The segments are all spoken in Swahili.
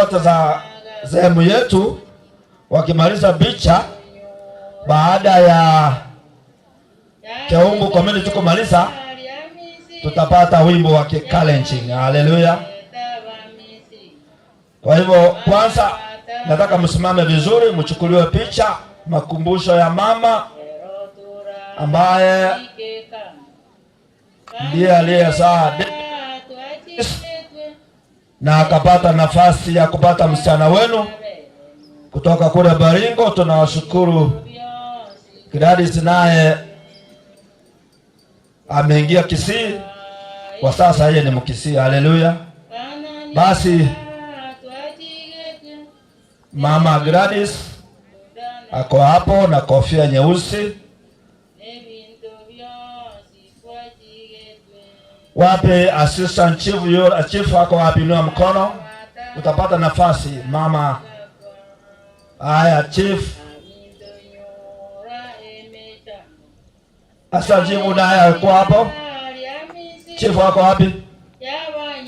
zote za sehemu yetu wakimaliza picha, baada ya Keumbu community kumaliza, tutapata wimbo wa Kalenjin. Haleluya. Kwa hivyo kwanza nataka msimame vizuri, mchukuliwe picha, makumbusho ya mama ambaye ndiye aliyezaa na akapata nafasi ya kupata msichana wenu kutoka kule Baringo. Tunawashukuru. Gladys naye ameingia Kisii, kwa sasa yeye ni Mkisii. Haleluya. Basi mama Gladys ako hapo na kofia nyeusi. Wape assistant chief, yule chief ako wapi? Inua mkono, utapata nafasi mama. Haya chief. Assistant chief naye ako hapo. Chief wako wapi?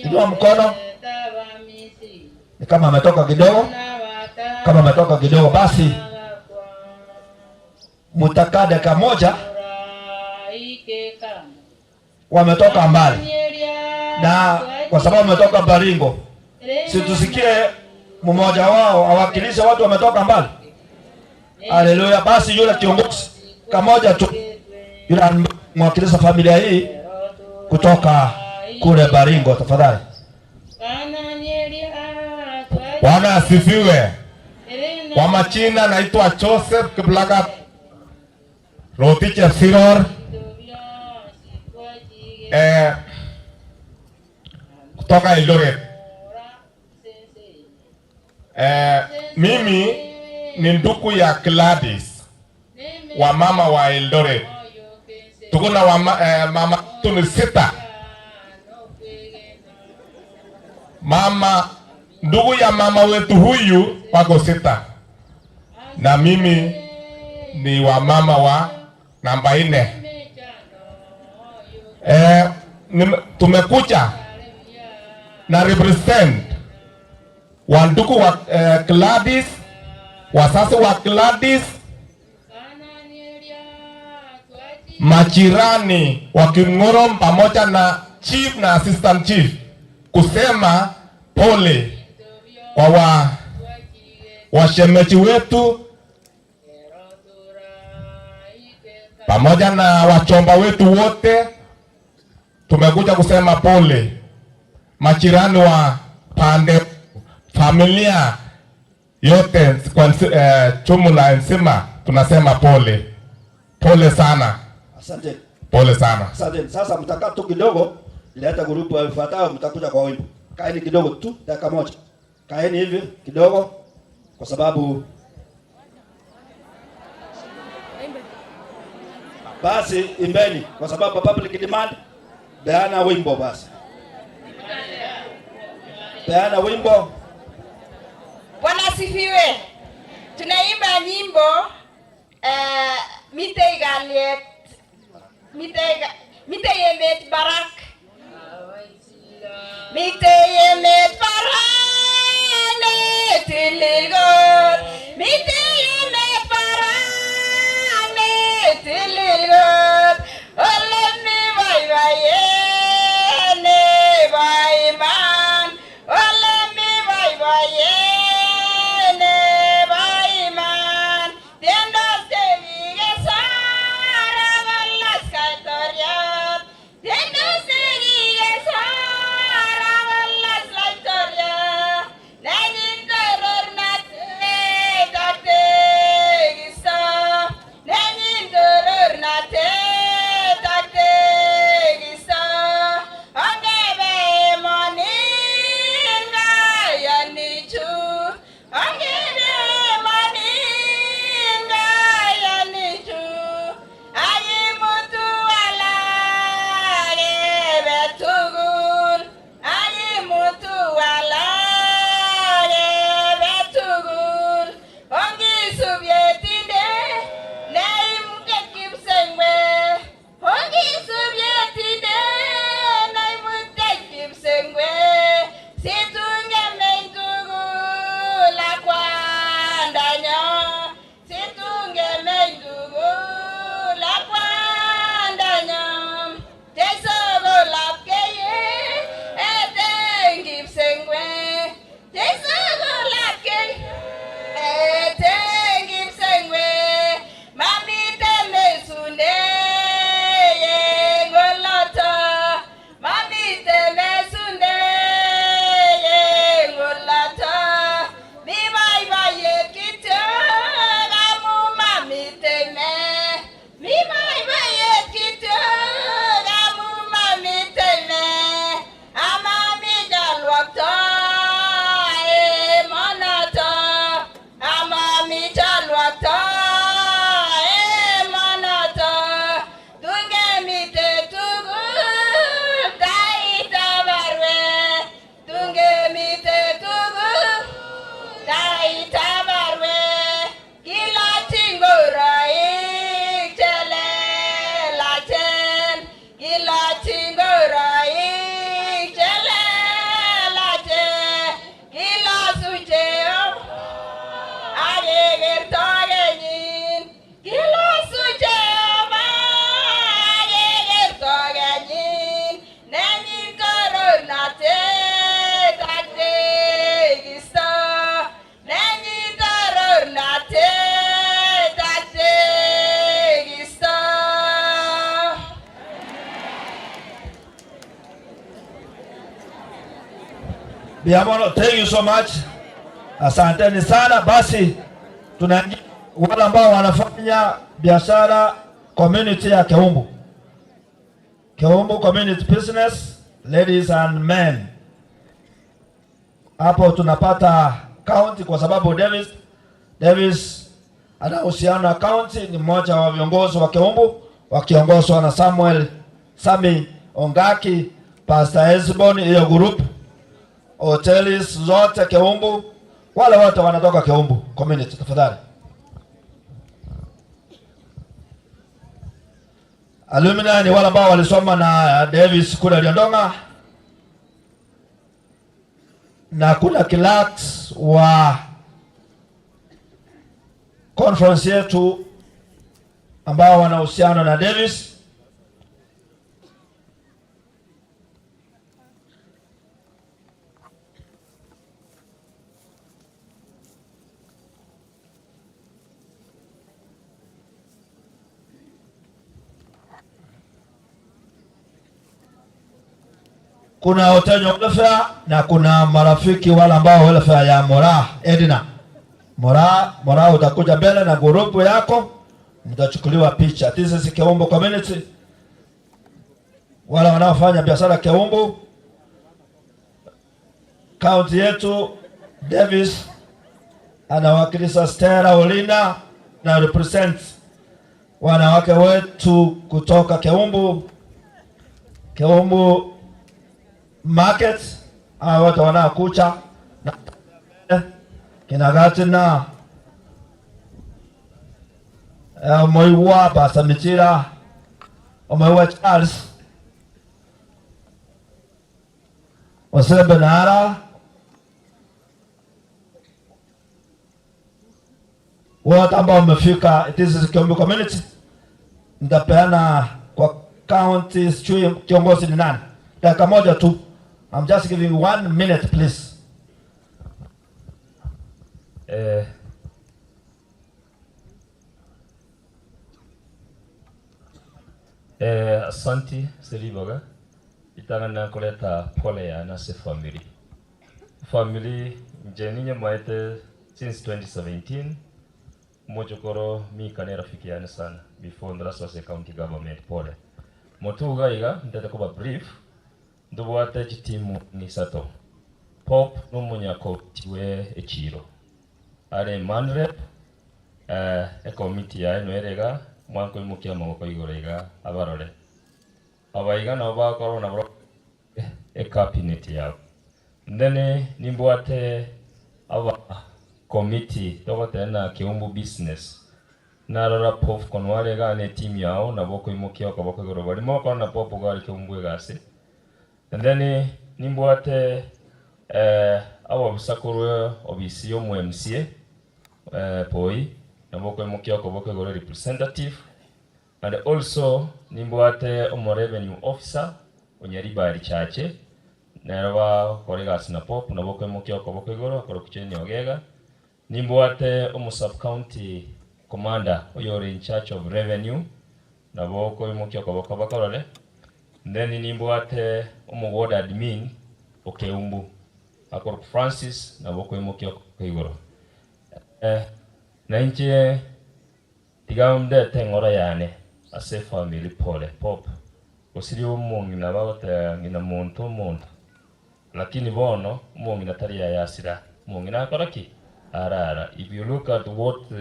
Inua mkono. Ni kama ametoka kidogo. Kama ametoka kidogo, basi mutakaa dakika moja. Wametoka mbali, na kwa sababu wametoka Baringo, si tusikie mmoja wao awakilishe watu wametoka mbali. Haleluya. Basi yule kiongozi kamoja tu, yule mwakilisha familia hii kutoka kule Baringo, tafadhali. Bwana asifiwe. Kwa majina naitwa Joseph Kiplagat Roticha Siror, kutoka Eldoret. Mimi ni ndugu ya Gladys wa mama wa Eldoret. Tuko na mama tuni sita. Mama ndugu ya mama wetu huyu wako sita, na mimi ni wa mama wa namba 4. Tumekuja na represent wa ndugu wa Gladys, wasasi wa Gladys, majirani wa Kingorom pamoja na chief na assistant chief, kusema pole kwa washemeji wetu pamoja na wachomba wetu wote. Tumekuja kusema pole. Majirani wa pande, familia yote kwa jumla nzima tunasema pole. Pole sana. Asante. Pole sana. Asante. Sasa mtakaa tu kidogo, leta grupu ifuatayo, mtakuja kwa wimbo. Kaeni kidogo tu, dakika moja. Kaeni hivi kidogo, kwa sababu basi imbeni, kwa sababu public demand. Peana wimbo basi. Peana wimbo. Bwana asifiwe. Tunaimba nyimbo Miteyemet barak. Miteyemet barak ne tililgot. Miteyemet barak ne tililgot. Olemi vai vai ne vai man. Olemi vai vai ne vai man. Tiendas de Vigesara valas kaitoriat. Tiendas de Vigesara valas kaitoriat. Biamono, thank you so much. Asanteni sana. Basi tunaingia wale ambao wanafanya biashara community ya Keumbu. Keumbu community business, ladies and men. Hapo tunapata county kwa sababu Davis anahusiana na county, ni mmoja wa viongozi wa Keumbu wakiongozwa na Sami Ongaki, Pastor Hezbon, hiyo group. Hotels zote Keumbu, wale wote wanatoka Keumbu community, tafadhali. Alumni ni wale ambao walisoma na Davis kule Liondonga, na kuna clerks wa conference yetu ambao wanahusiana na Davis. Kuna hotel welfare na kuna marafiki wale ambao welfare ya Mora Edina. Mora utakuja mbele na grupu yako, mtachukuliwa picha. This is Keumbu community. Wale wanaofanya biashara Keumbu. County yetu Davis anawakilisha Stella Olina na represent wanawake wetu kutoka Keumbu market. Watu wanaokucha kinagati na Moiwa Basamichira, Moiwa Charles, Osebenara, wote ambao wamefika. This is Keumbu community. Nitapeana kwa county kiongozi ni nani? Dakika moja tu. I'm just giving 1 minute please. Asanti Seliboga. Itangana kuleta pole ya nase family mjeninye maite since 2017. Mojokoro mi kane rafiki yana sana before ndrasose county government pole. Motuga iga ndete kuba brief. Ndubuate chitimu ni sato. Pop n'umunyako tiwe echiro. Are manrep committee ya enwerega mwanko imukia maboko igorega abarore. Abaiga na bakoro na bro cabinet ya. Ndene nimbuate aba committee tokotena Keumbu business. Narora pop konwarega ne team yao na boko imukia kaboko igoro bari moko na pop gari Keumbu egase. And then nimbuate awa busakuru obisi omu MCA poi na boko imukia kaboko igoro representative, and also nimbuate omu revenue officer onyariba chache naraba kolega sina pop na boko imukia kaboko igoro korokucheni ogega. Nimbuate omu sub county commander oyore in charge of revenue na boko imukia kaboko bakorole. Then nimbuate omu ward admin Keumbu akor Francis na boko imukia kaigoro. Na inche tigamde tengora yane ase family pole pop osiri omungi na bagote ngina muntu lakini bono omungi natari yasira mungi nakora ki arara. If you look at what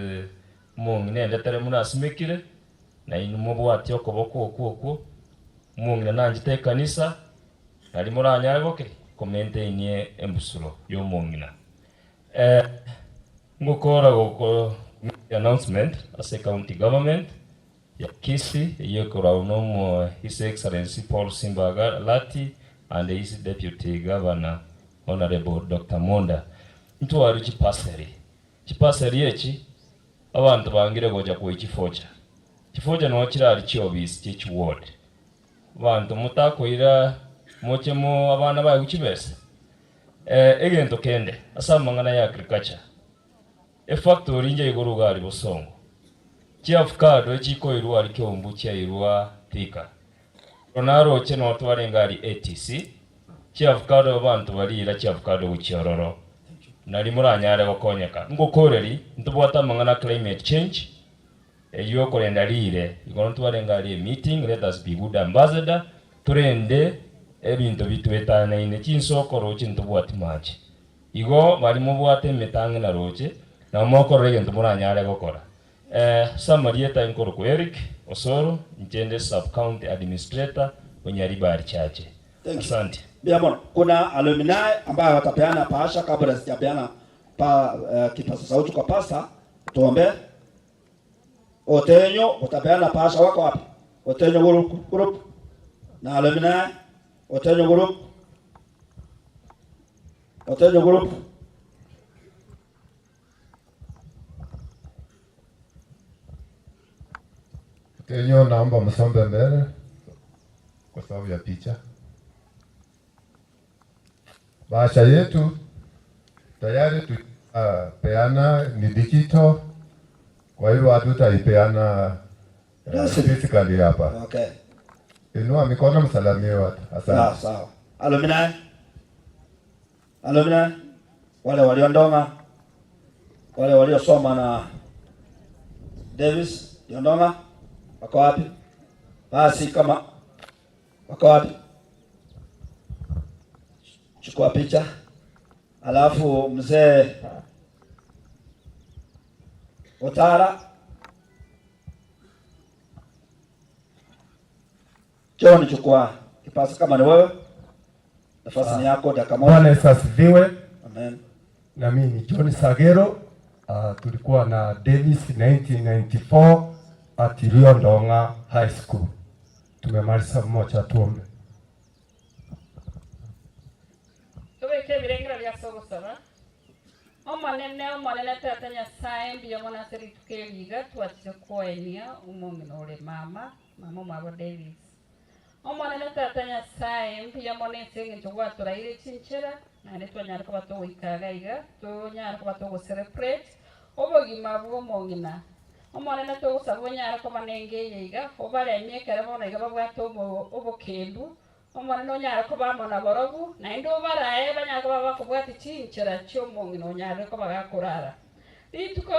mungi nende tere muna simekire na inumubu ati okoboko okuoku mungi na nanjite kanisa nali muranya goke komente inie embusuro yo mungi na ngukora goko announcement as a county government ya Kisi yekora unomo His Excellency Paul Simbaga Lati and his deputy governor Honorable Dr. Monda ntwari chipaseri echi abantu bangire goja ku chifoja no kirali chiobisi chichi ward bantu mutakoira mochemo abana baye kuchibese egento kende asamangana ya agriculture factory nje iguru gari bosongo chiafukado chiko irwa ali Keumbu chia irwa Thika ronaro cheno tware ngari ATC chiavukado abantu balira chiavukado uchiororo nali muranyare gokonyeka ngokoreri ntubwata mangana climate change eyo korenda lire igono twarenga ali meeting. Let us be good ambassador turende ebintu bitwetana ine chinsoko roche ntubwati machi igo bali mubwate metange na roche na mokorere ntumuranyare gokora. Samarieta inkoro ko Eric Osoro Nchende sub county administrator Nyaribari chache. Asante. Biamon, kuna alumni ambao watapeana paasha kabla sijapeana kipaza sauti kwa pasta. Tuombe. Otenyo utapeana paasha wako wapi? Otenyo group na alumni Otenyo group. Otenyo group. Otenyo naomba msombe mbele kwa sababu ya picha. Bahasha yetu tayari peana ni digital, kwa hivyo hatutaipeana physically hapa. Okay. Inua mikono msalimie watu. Asante. Sawa. Alumni wale waliondonga, wale waliosoma na Davis Yondonga wako wapi? Basi kama wako wapi? Chukua picha. Alafu mzee Otara John, chukua kipasa kama ni wewe. Nafasi ni yako dakika moja. Bwana Yesu asifiwe. Amen. Na mimi ni John Sagero. Tulikuwa na Davis 1994 at Liondonga High School. Tumemaliza mmoja, tuombe. Tubeke birengra bya sobosaba. Omanene tatanya saimbi yamona seri tukeliga twatse koenia umomino ole mama mwa Davis. Omanene tatanya saimbi yamone sengi tugwatura ile chinchera na netwa nyara kwa to wikagaiga to nyara kwa to celebrate obogima bw'omongina. Omanene to usabo nyara kwa manenge yiga obale myekere bona iga babwato obokendu. Omanene nyara ko bamona borogu na ndo baraye banyaka baba kubwati chinchera cyo mongino nyara ko bagakurara ituko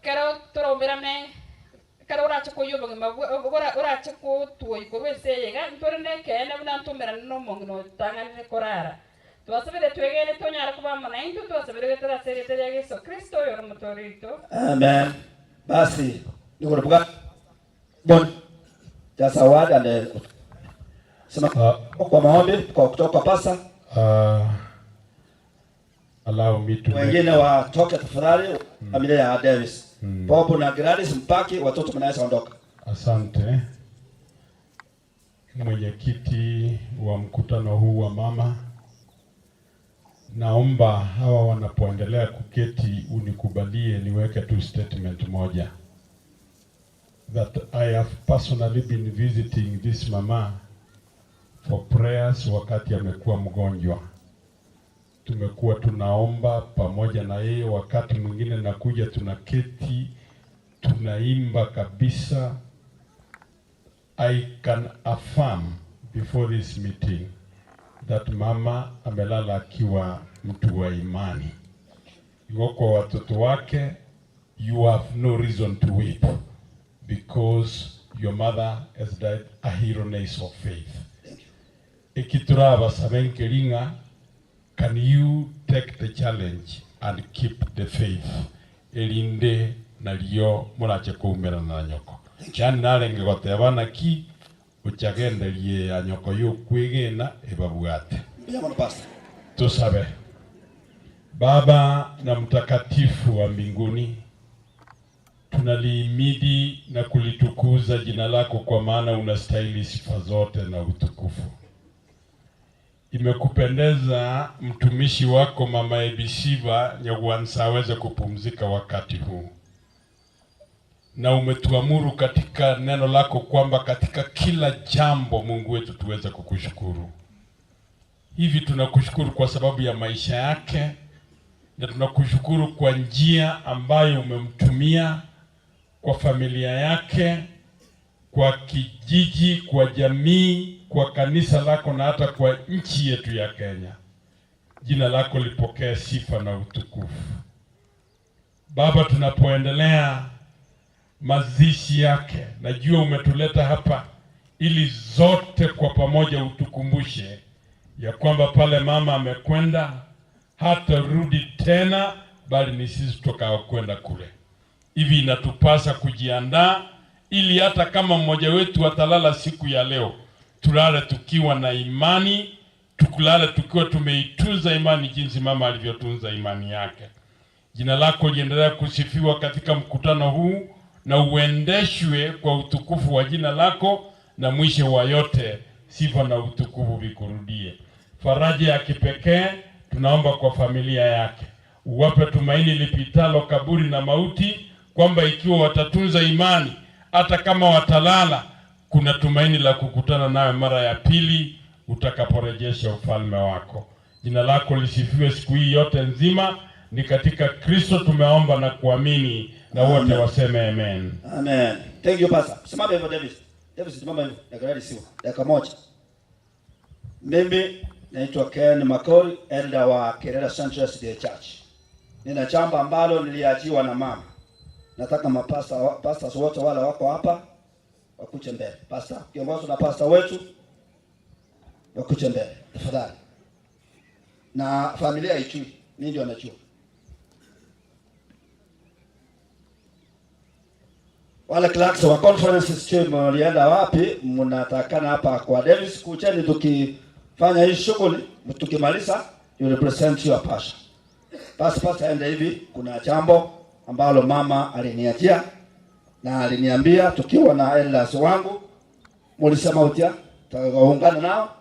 karo toromerame karo uracho ko yobo ngabura uracho ko tuoi ko wese yega ntorene kene buna ntumera no mongino tangane korara twasabire twegene to nyara ko bamona ndo twasabire getara serie ya Yesu Kristo yo motorito. Amen. Basi niko buga bon just a word and sema kwa maombi kwa kutoka pasa. Allow me to wengine watoke tafadhali. Familia ya Davis Bobo na Gladys mpaki watoto mnaweza ondoka. Asante mwenyekiti wa mkutano huu wa mama, naomba hawa wanapoendelea kuketi unikubalie niweke tu statement moja, that I have personally been visiting this mama for prayers wakati amekuwa mgonjwa. Tumekuwa tunaomba pamoja na yeye, wakati mwingine nakuja tunaketi tunaimba kabisa. I can affirm before this meeting that mama amelala akiwa mtu wa imani. Kwa watoto wake, you have no reason to weep because your mother has died a heroess of faith. Ikituraba sabenkelinga, can you take the challenge and keep the faith? Elinde nalio murache kuumera na nyoko. Yani nalenge gotebana ki uchagenderie ya nyoko yo kwegena ebabwate. Tusabe. Baba na mtakatifu wa mbinguni, tunalihimidi na kulitukuza jina lako kwa maana unastahili sifa zote na utukufu. Imekupendeza mtumishi wako mama Hephiziba Nyagwansa aweze kupumzika wakati huu. Na umetuamuru katika neno lako kwamba katika kila jambo Mungu wetu tuweze kukushukuru. Hivi tunakushukuru kwa sababu ya maisha yake, na tunakushukuru kwa njia ambayo umemtumia kwa familia yake, kwa kijiji, kwa jamii kwa kanisa lako na hata kwa nchi yetu ya Kenya. Jina lako lipokee sifa na utukufu. Baba, tunapoendelea mazishi yake, najua umetuleta hapa ili zote kwa pamoja utukumbushe ya kwamba pale mama amekwenda hata rudi tena, bali ni sisi tukao kwenda kule. Hivi inatupasa kujiandaa ili hata kama mmoja wetu atalala siku ya leo, tulale tukiwa na imani, tukulale tukiwa tumeitunza imani jinsi mama alivyotunza imani yake. Jina lako liendelea kusifiwa katika mkutano huu na uendeshwe kwa utukufu wa jina lako, na mwisho wa yote sifa na utukufu vikurudie. Faraja ya kipekee tunaomba kwa familia yake. Uwape tumaini lipitalo kaburi na mauti, kwamba ikiwa watatunza imani hata kama watalala, kuna tumaini la kukutana nawe mara ya pili utakaporejesha ufalme wako. Jina lako lisifiwe siku hii yote nzima. Ni katika Kristo tumeomba na kuamini, na wote waseme amen. Amen. Thank you Pastor. Simama hivyo David. David simama hivyo. Daktari siwa. Dakika moja. Mimi naitwa Ken Makori, elder wa Kerala Central SDA Church. Nina chamba ambalo niliajiwa na mama. Nataka pastors wote wale wako hapa wakuche mbele. Pastor, kiongozi na pastor wetu wakuche mbele. Tafadhali. Na familia ijui, mimi ndio najua. Wale clerks wa conferences chama walienda wapi? Mnatakana hapa kwa Davis, kucheni tukifanya hii shughuli, tukimaliza you represent your pastor. Pastor aende hivi, kuna jambo ambalo mama aliniachia na aliniambia tukiwa na elders wangu, mulisema utia tutaungana nao.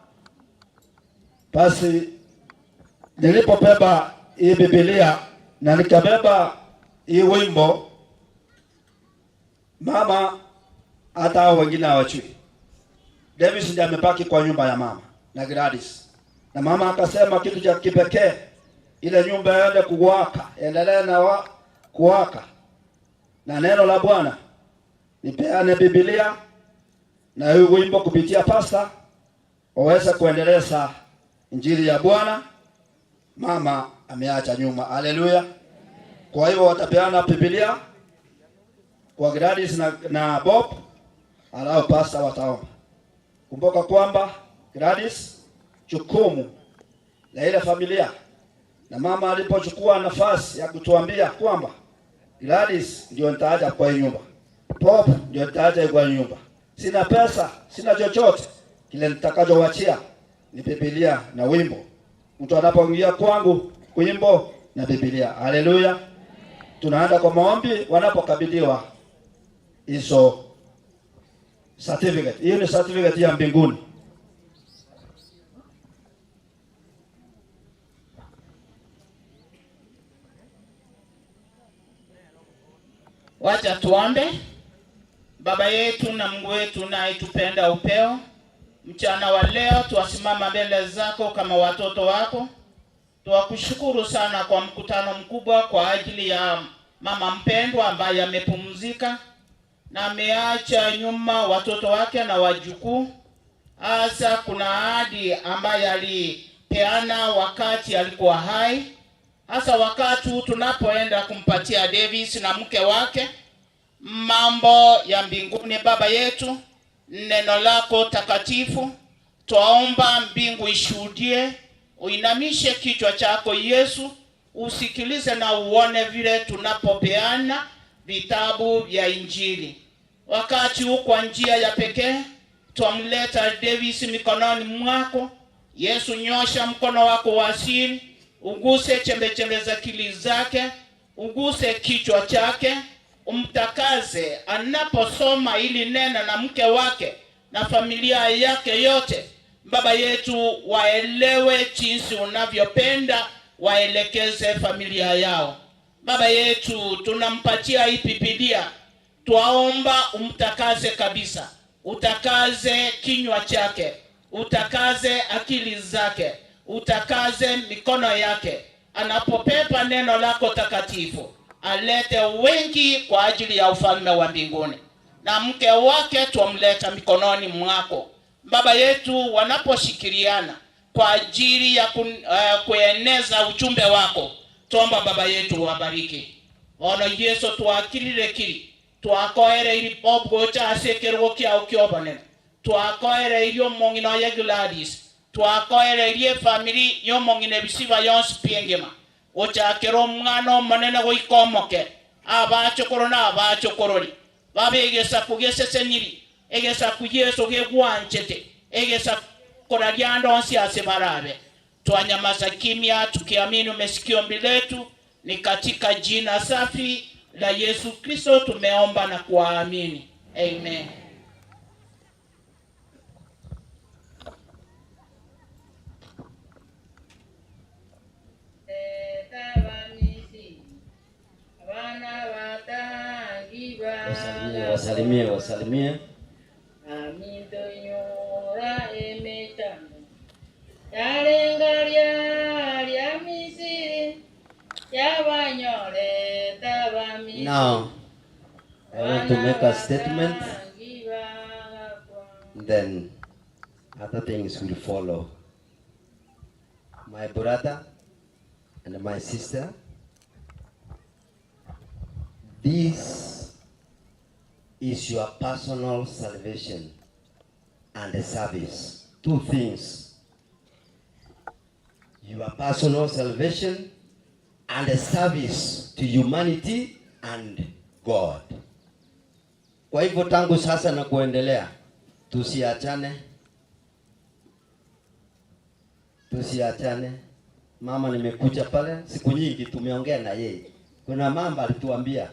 Basi nilipobeba hii Biblia na nikabeba hii wimbo, mama hata wengine hawajui. Davis ndiye amebaki kwa nyumba ya mama na Gladys. Na mama akasema kitu cha kipekee, ile nyumba iende kuwaka, endelee na kuwaka na neno la Bwana. Nipeane Biblia na hii wimbo kupitia pastor waweze kuendeleza injili ya Bwana. Mama ameacha nyuma. Haleluya. Kwa hiyo watapeana Biblia kwa Gladys na Bob, alafu pastor wataomba. Kumbuka kwamba Gladys jukumu la ile familia, na mama alipochukua nafasi ya kutuambia kwamba Gladys ndio nitaacha kwa nyumba, Bob ndio nitaacha kwa nyumba, sina pesa, sina chochote, kile nitakachowaachia ni Biblia na wimbo. Mtu anapoingia kwangu, wimbo na Biblia. Haleluya. Tunaenda kwa maombi wanapokabidhiwa hizo certificate. Hiyo ni certificate ya mbinguni. Wacha tuombe. Baba yetu na Mungu wetu na itupenda upeo, mchana wa leo tuwasimama mbele zako kama watoto wako. Tuwakushukuru sana kwa mkutano mkubwa kwa ajili ya mama mpendwa ambaye amepumzika na ameacha nyuma watoto wake na wajukuu. Hasa kuna ahadi ambaye alipeana wakati alikuwa hai. Hasa wakati tunapoenda kumpatia Davis na mke wake mambo ya mbinguni. Baba yetu, neno lako takatifu twaomba mbingu ishuhudie. Uinamishe kichwa chako Yesu, usikilize na uone vile tunapopeana vitabu vya injili. Wakati huu kwa njia ya pekee twamleta Davis mikononi mwako. Yesu, nyosha mkono wako wa asili, uguse chembe za akili zake, uguse kichwa chake, umtakaze anaposoma ili neno na mke wake na familia yake yote. Baba yetu, waelewe jinsi unavyopenda waelekeze familia yao. Baba yetu, tunampatia hii Biblia, twaomba umtakaze kabisa. Utakaze kinywa chake, utakaze akili zake, utakaze mikono yake. Anapopepa neno lako takatifu, alete wengi kwa ajili ya ufalme wa mbinguni. Na mke wake twamleta mikononi mwako. baba yetu wanaposhikiliana kwa ajili ya kueneza ujumbe wako, tuomba baba yetu wabariki. Ono Yesu tuakirire kiri twakoere iri obgo cha sekerwo kya ukiobane twakoere iri omongino ya Gladys twakoere iri family yo mongine bisiba yonse piengema ochakero mwana manene goikomoke abachokoro na abachokorori babegesa kugesa senyiri egesa kuyeso gegwanchete egesa koraryando onsi asebarabe. Twanyamaza kimya tukiamini umesikio ombi letu, ni katika jina safi la Yesu Kristo tumeomba na kuamini. Amen. Wasalimie. Now, I want to make a statement, then other things will follow. My brother and my sister, this is your personal salvation and service. Two things. Your personal salvation and a service to humanity and God. Kwa hivyo tangu sasa na kuendelea, tusiachane. Mama nimekuja pale siku nyingi tumeongea na yeye. Kuna mambo alituambia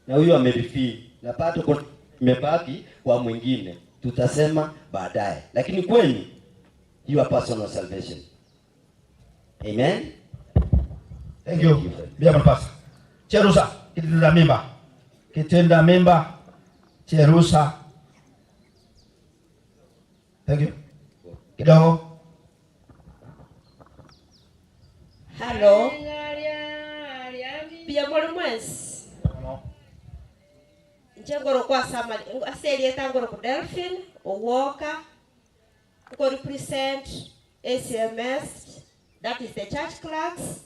na huyo amerifi na pato imebaki kwa mwingine. Tutasema baadaye. Lakini kwenu your personal salvation. Amen. Thank you. Bia mpasa. Cherusa kitenda mimba. Cherusa. Thank you. Kidogo. Hello. Bia mwes. Njengoro kwa samali. Aseli etangoro ku Delphine, Owoka. Ko represent ACMS. That is the church clerks.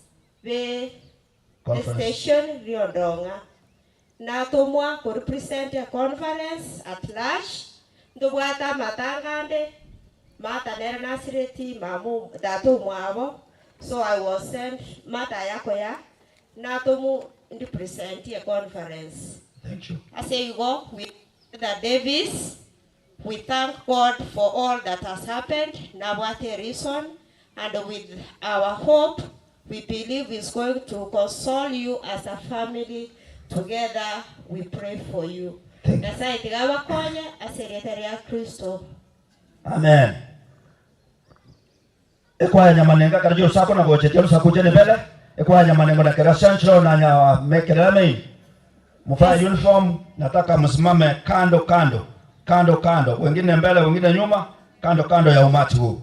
The station Riodonga. Na tomwa ko represent a conference at large. Ndobwata matangande. Mata nera nasireti mamu datu mwabo. So I was sent mata yako ya. Na tomu ndi present a conference. Thank you. I say you go with the Davis. We thank God for all that has happened. Now what a reason. And with our hope, we believe is going to console you as a family. Together, we pray for you. Amen. Ekwaya nyamanenga karjo sako na goche telo sako jene bele. Ekwaya nyamanenga na kera central na nya mekele mei. Mufaa uniform nataka msimame kando. Wengine mbele, wengine nyuma, kando ya umati huu.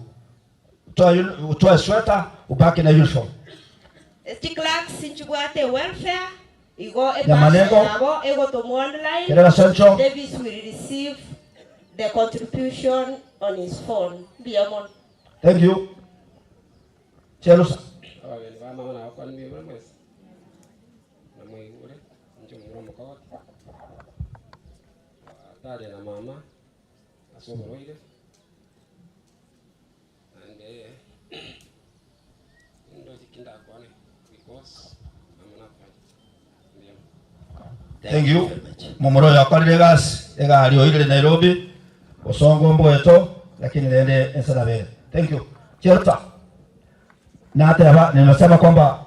Utoe sweater, ubaki na uniform. Clerks inchibwate welfare. Igo Nyamanengo. Ego to online. Kera central. Davis will receive the contribution on his phone. Biamon. Thank you. Cherusa. Dada na mama asoboroire and ndo tikinda kwane because mama na Thank you. Mumuro ya kwalile gas ega alioile Nairobi osongo mboeto lakini lende ensadabele. Thank you. Cherusa. Na hata nimesema kwamba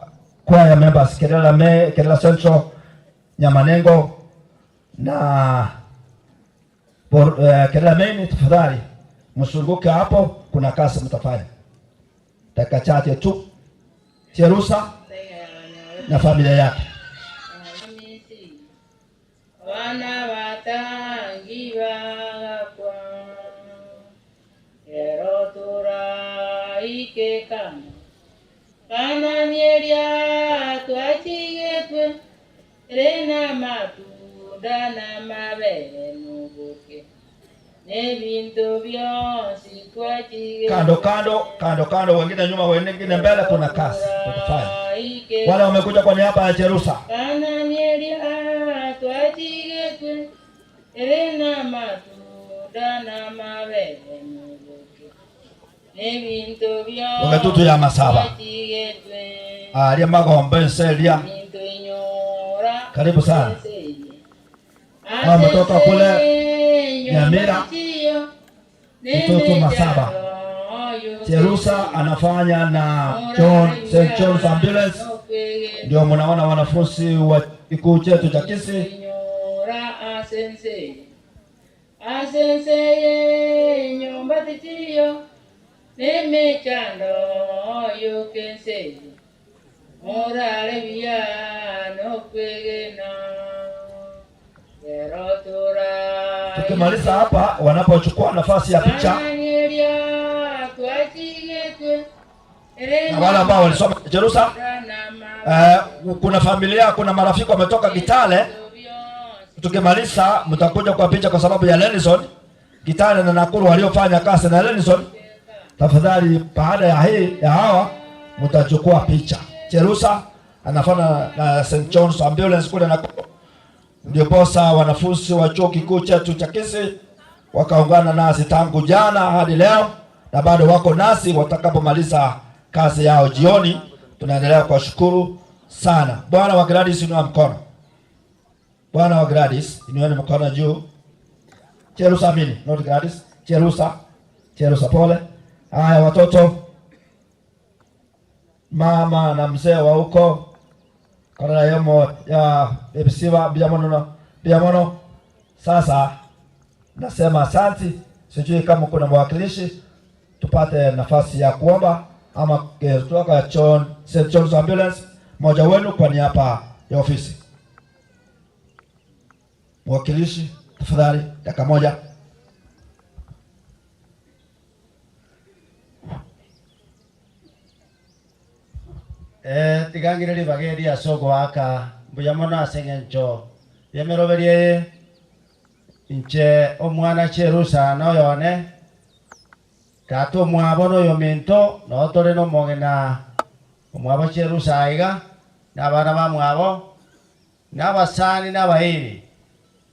choir members Kerala Central Nyamanengo na Kerala Main, tafadhali msunguke hapo, kuna kazi mtafanya. Dakika chache tu. Cherusa na familia yake. Wana watangiwa kwa erotura ikekana kana mieria tuachigetwe rena matuda na mabere nubuke Kando, wengine nyuma, wengine mbele, kuna kazi tutafanya. Wale wamekuja kwa niaba ya Jerusa. Wametutu ya masaba. Alia magombe nselia. Karibu sana. Wametoka kule Nyamira. Mtutu masaba. Jerusa anafanya na St. John's Ambulance. Ndio mnaona wanafunzi wa kikuu chetu cha Kisii. Asense nyomba titiyo neme chando yukense morale via no kwegena erotura. Tukimaliza hapa, wanapochukua nafasi ya picha na wale ambao walisoma Jerusa, kuna familia, kuna marafiki wametoka Kitale. Tukimaliza mtakuja kwa picha kwa sababu ya Lenison. Kitale na Nakuru waliofanya kazi na Lenison, tafadhali baada ya hii ya hawa mtachukua picha. Jerusa anafanya na St. John's Ambulance kule Nakuru. Ndio posa wanafunzi wa chuo kikuu chetu cha Kisii wakaungana nasi tangu jana hadi leo, na bado wako nasi watakapomaliza kazi yao jioni. Tunaendelea kuwashukuru sana. Bwana wa Gladys, inua mkono. Bwana wa Gladys, inueni mkono juu. Jerusa mini, not Gladys. Jerusa pole. Haya watoto, mama na mzee wa huko, kana yemo ya Hephiziba Biamono. Sasa nasema asante. Sijui kama kuna mwakilishi tupate nafasi ya kuomba, ama kutoka St. John's Ambulance, mmoja wenu kwa niaba ya ofisi. Mwakilishi, tafadhali dakika moja. Tigangiriri bageri asogo aka Biamono asengencho yemeroberie inche omwana Jerusa no yone kato mwabono yominto no tore no mogena omwabo Jerusa iga nabana bamwabo nabasani nabairi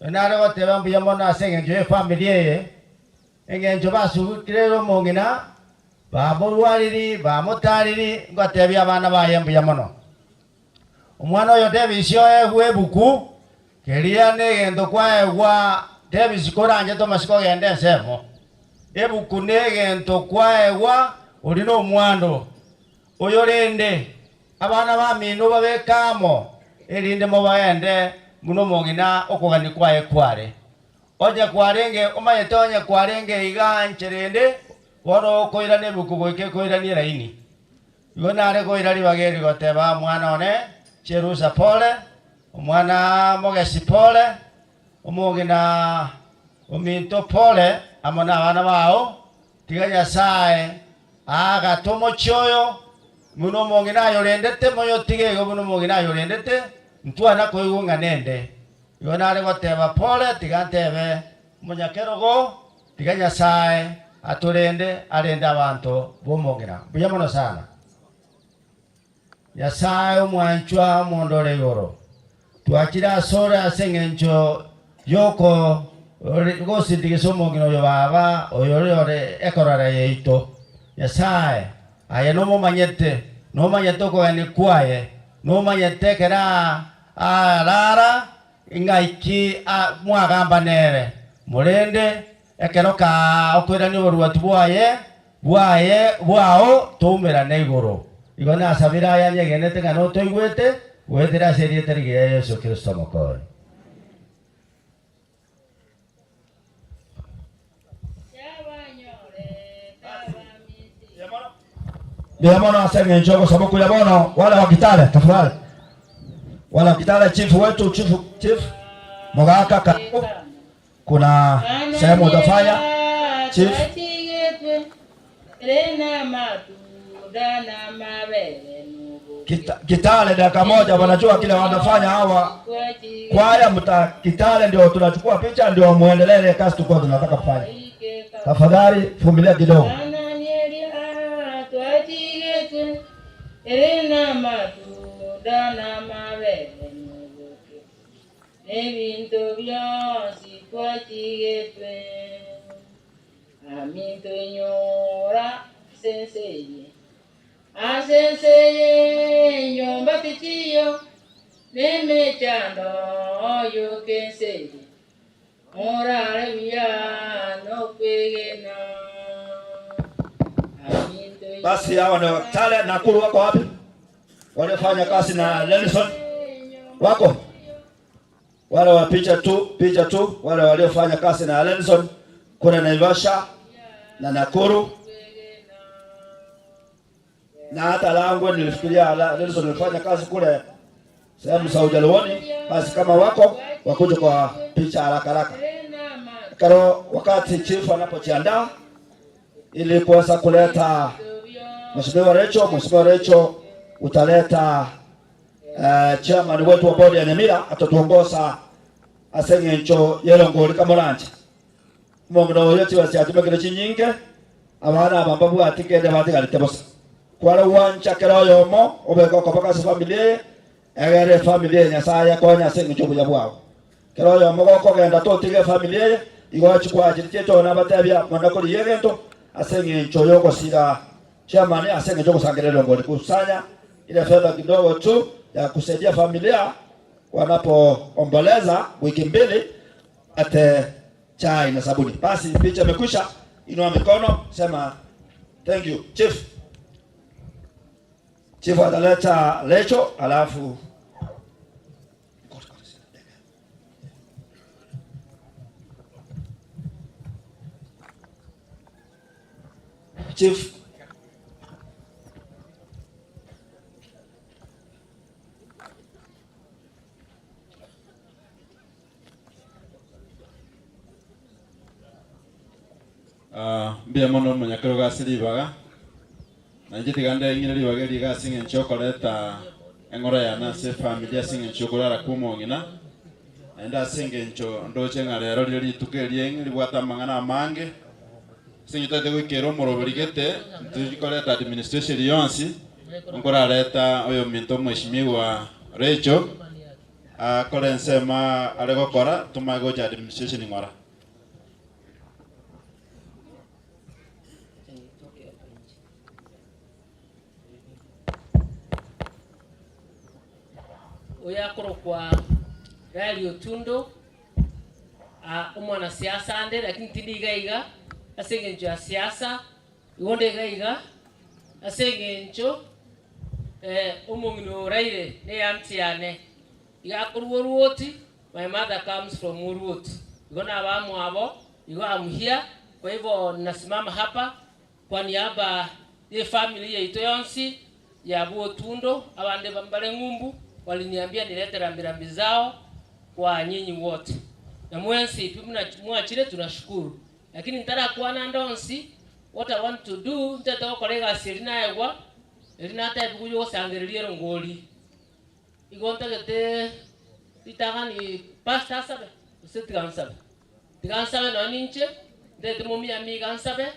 nare goteba Biamono asengencho family engencho basubikirero mogena baborwariri bamotariri ngotebya abana baye Biamono omwana oyo Davisio ebuku keria negendo kwaegwa Davis koranje tomasiko gende nsemo ebuku negento kwaegwa uri no mwando oyo rende abana bamino babekamo erinde mo baende muno mongina okogani kwae kware oje kwarenge omayetonya kwarenge igancherende woro koira nebuku boike koira ni raini yonare koira libageri goteba mwana one Jerusa pole omwana Mogesi pole omogina ominto pole amona abana bao tiga Nyasaye agatomo choyo muno mongina yorendete moyo tigego muno mongina yorendete ntwana koigunga nende yonare goteba pole tiga ntebe munyakerogo tiga Nyasaye aturende arenda abantu bomogera Biamono sana Nyasaye omwanchwa mondore yoro twakira sora asengencho yoko gositige mogino yo baba oyore ekorara yeito Nyasaye aya no manyete ko ani kwaye no manyete kera arara ingaiki mwagamba nere murende ekeroka okwira ni oruatu bwao tumera neigoro igona asabira ya nyegenete ngano toigwete wetera serie terige Yesu Kristo mokore Biamono asengencho kwa sababu ya bono wala wa Kitale tafadhali. Wala wa Kitale chief wetu chief Mogaka kuna sehemu utafanya chief Kitale dakika moja wanajua kile wanafanya hawa kwaya Kitale ndio tunachukua picha ndio muendelee kazi tulikuwa tunataka kufanya. Tafadhali vumilia kidogo. Erena matuda na mabele mubuke nebintu byonsi twakigetwe aminto nyora senseye asenseye nyomba tichiyo nemechando yokenseye morale biyano kwegena. Basi hawa ndio tale na kulu wako wapi? Waliofanya kazi na Lenison wako? Wale wa picha tu, wale waliofanya kazi na Lenison kule Naivasha na Nakuru. Na hata langu nilifikiria Lenison alifanya kazi kule sehemu za Ujaluoni. Basi kama wako wakuja kwa picha haraka. Karo wakati chief anapojiandaa ili kuweza kuleta Mheshimiwa Recho utaleta chairman wetu wa bodi ya Nyamira atatuongoza asengencho yelongoli kamoranje mongno yoti wasiatumekere chinyinge abana abambabu atikende batigalitebusa kwala wancha kero yomo obeko kopaka familia egere familia Nyasaye konya asengencho buya bwao kero yomo goko genda totige familia igwachi kwa chitecho na batabya monakoli yegento asengencho yoko sira chairman asengencho kusangelelo ngoli kusanya ile fedha kidogo tu ya kusaidia familia wanapoomboleza wiki mbili ate chai na sabuni. Basi picha imekwisha, inua mikono, sema thank you chief. Chief ataleta lecho alafu chief mbia mono munyakiro gasiribaga na njitigande ngire libaga liga singe chocolate engora yana se familia singe chocolate kumongina enda singe ncho ndoche ngarero liri tukerie ngiri bwata mangana mange singe tate kwikero moroberigete tujikoleta administration yonsi ngora leta oyo minto mheshimiwa Recho akolensema alegokora tumago ja administration ngora. Oyakoro kwa rali otundo umwana siasa ande lakini tindi gaiga asengenjo ya siasa iwonde gaiga asengenjo umungino raire ne amtiane yakuru ruoti. My mother comes from Uruoti. Igona abamu abo igo amhia. Kwa hivyo nasimama hapa kwa niaba ya familia yetu yonsi ya Buotundo abande bambale ngumbu waliniambia nilete rambirambi zao kwa nyinyi wote. Na mwensi mwachile tunashukuru. Lakini nitara kuana ndonsi what I want to do nitata kolega sirina ewa elina hata ebuyo sangereliero ngoli. Igonta gete itagani pasta sabe usetigansabe. Tigansabe no ninche ndete momi amiga nsabe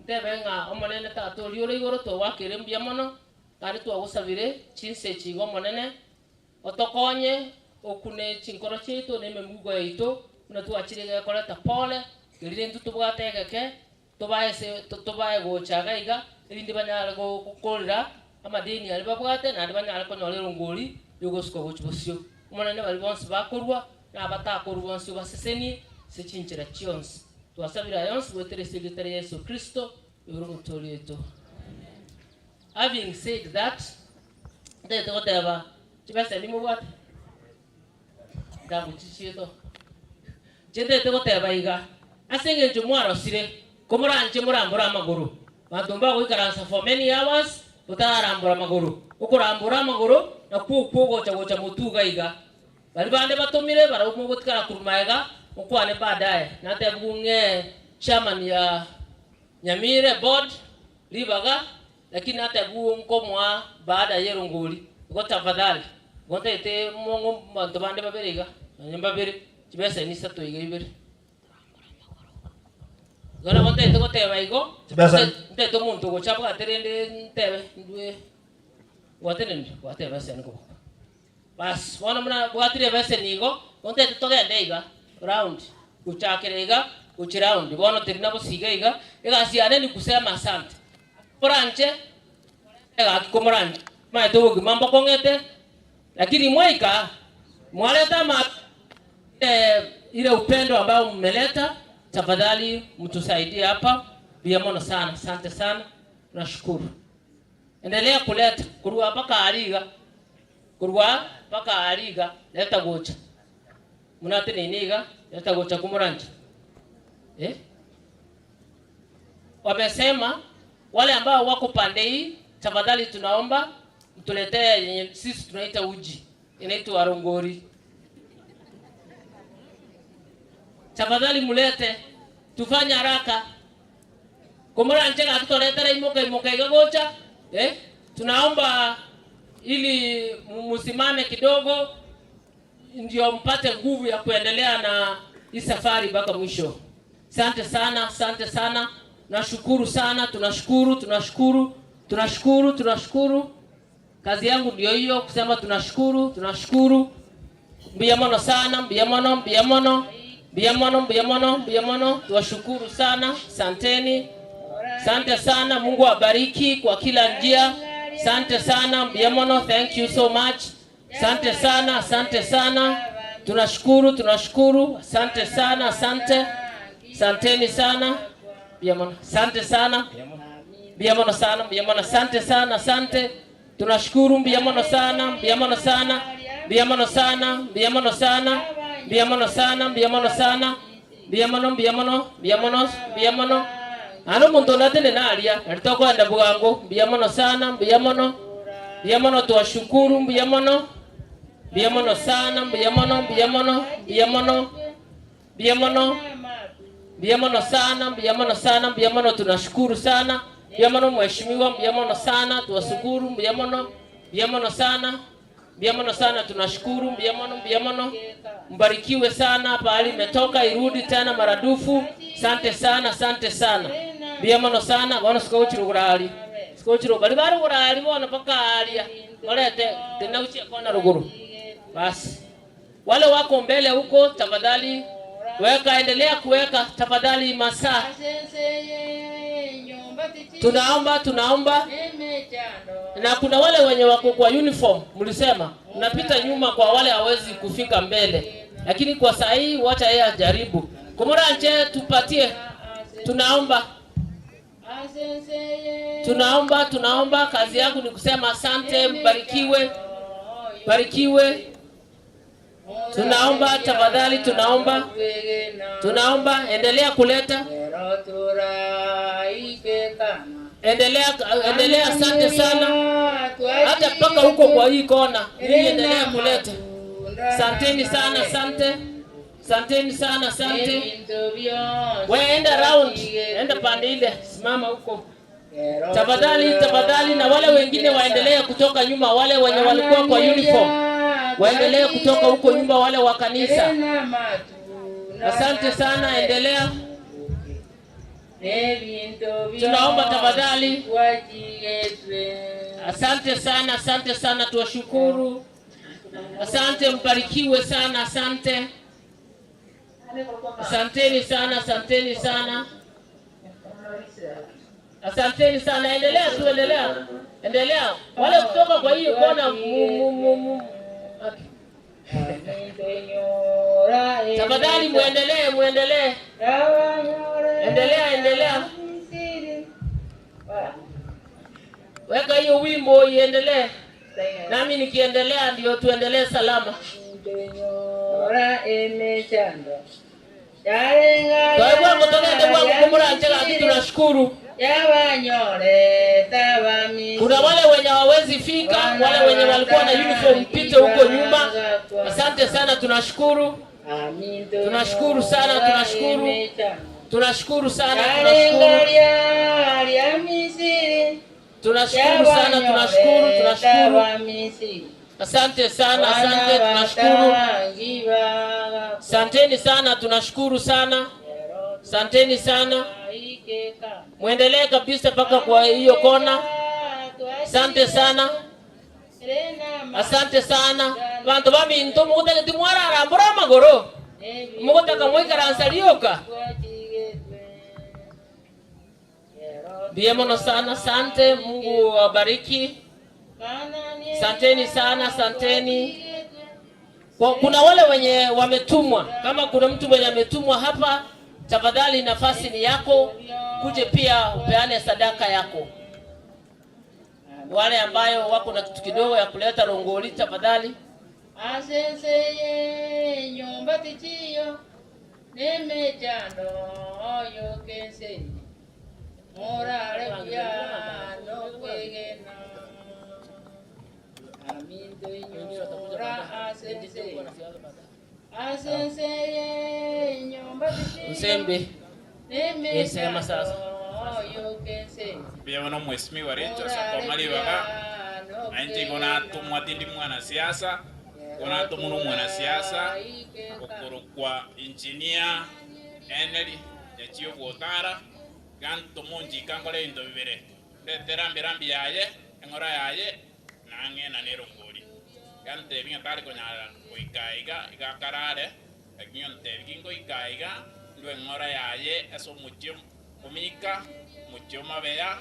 ndebenga omonene tato liore igoro to wakere mbia mono kandi twagusabire chinse chigo monene otokonye okune chinkoro cheito neme mugo yeito na tuachirege koleta pole gelire ntutu bwategeke tobaye gochaga iga irindi banyala go kukolira amadini ali babwate na banyala konyolera ngoli yogosko gochbosio umonene bali bonse bakorwa na batakorwa bonse baseseni sechinchira chionse twasabira yonse wetere secretary Yesu Kristo yorumutori yetu. Having said that, ndete whatever chibasa ni mubwat ndabu chichito ndete whatever iga asenge njumwaro sire komuranje murambura amaguru batumba kwikaransa for many hours utarambura amaguru ukurambura amaguru na kugocha mutuga iga bali bande batomire bara umugutikara kurumaega ukwane baadaye nate bunge chairman ya Nyamire board libaga lakini hata bungo mwa baada yero ngoli ngo tafadhali ngo ite mongo bantu bande baberiga nyamba bere chibese ni sato iga ibere Gana bonte to teba igo. Besa. Nte to muntu go chapa terende tebe ndwe. Watene wate besa ngo. Bas wana mna watire besa nigo. Bonte to gende iga round. Kuchakirega kuchiraundi bono tirina bosiga iga egasiane ni kusema asante. Poranche ega komoranje. Maito mambo kongete lakini mwaika mwaleta ile upendo ambao mmeleta, tafadhali mtusaidie hapa. Biamono sana, asante sana. Tunashukuru. Endelea kuleta kurwa paka ariga. Kurwa paka ariga leta gocha. Munate niniga leta gocha kumuranja. Wamesema wale ambao wako pande hii, tafadhali tunaomba mtuletee yenye sisi tunaita uji. Inaitwa arongori. Tafadhali mulete. Tufanye haraka. Komora nchega tutoletera imoka igagocha. Tunaomba ili musimame kidogo ndio mpate nguvu ya kuendelea na hii safari mpaka mwisho. Asante sana, asante sana. Nashukuru sana, tunashukuru. Kazi yangu ndio hiyo kusema tunashukuru. Biamono sana, biamono. Tuwashukuru sana. Asanteni. Asante sana. Mungu awabariki kwa kila njia. Asante sana. Biamono, thank you so much. Asante sana. Tunashukuru. Asante sana, asante. Asanteni sana. Biamono. Asante sana. Biamono sana, asante sana, asante. Tunashukuru. Biamono sana. Ano muntu natene nalia alitoko enda bugango. Biamono sana. Biamono tuwashukuru. Biamono sana. Biamono tunashukuru sana. Biamono mheshimiwa. Biamono sana. Tuwashukuru. Biamono sana. Tunashukuru. Biamono mbarikiwe sana. Pahali imetoka irudi tena maradufu. Asante sana. Biamono sana. Wana sikochiro gurali. Bali gurali wana paka alia. Walete tena uchia kona ruguru. Basi. Wale wako mbele huko tafadhali endelea kuweka tafadhali masaa. Tunaomba. Na kuna wale wenye wako kwa uniform, mlisema mnapita nyuma kwa wale hawezi kufika mbele. Lakini kwa saa hii wacha yeye ajaribu. Komora nje tupatie. Tunaomba. Kazi yangu ni kusema asante, barikiwe. Tunaomba tafadhali, tunaomba endelea kuleta. Endelea, asante sana. Hata paka huko kwa hii kona, endelea kuleta. Asanteni sana, asante. Wewe enda round, enda pande ile, simama huko. Tafadhali na wale wengine waendelee kutoka nyuma, wale wenye walikuwa kwa uniform. Waendelee kutoka huko nyumba, wale wa kanisa. Asante sana, endelea. Tunaomba tafadhali. Asante sana, tuwashukuru. Asante, mbarikiwe sana, asante. Asanteni sana. Asanteni sana, endelea. Wale kutoka kwa hiyo kona tafadhali muendelee. Endelea. Weka hiyo wimbo iendelee. Nami nikiendelea ndio tuendelee salama. Kwa hivyo kutoka kwa kumura nchega tunashukuru. Kuna wale wenye hawezi fika, wale wenye walikuwa na uniform pite huko nyuma. Asante sana, tunashukuru. Tunashukuru sana. Tunashukuru sana. Asante sana, tunashukuru. Asanteni sana, tunashukuru sana. Santeni sana. Muendelee kabisa paka kwa hiyo kona. Asante sana. Asante sana. Bantu bami nto mukutaka timwara arambura magoro. Mukutaka mwikara nsalioka. Biyemono sana. Asante. Mungu wabariki. Santeni sana. Santeni. Kuna wale wenye wametumwa. Kama kuna mtu mwenye ametumwa hapa, tafadhali nafasi ni yako. Kuje pia upeane sadaka yako. Wale ambayo wako na kitu kidogo ya kuleta rongoli, tafadhali. Asenseye nyumba tichiyo nemechando yokense morale piano kwegena amindo nyora asenseye nyumba tichiyo Usembe nemechando sasa yokense Biyemono mheshimiwa Recho Sakomali Baga Anti kona tumwatindi mwana siasa kona tumuno mwana siasa okorokwa engineer eneli yachiyo botara ganto monji kankole indo bibere terambi yaye engora yaye nange na nerongori gante binga tali konyala koikaiga igakarare akinyon tebikingo ikaiga ndwe ngora yaye eso muchim komika muchoma beya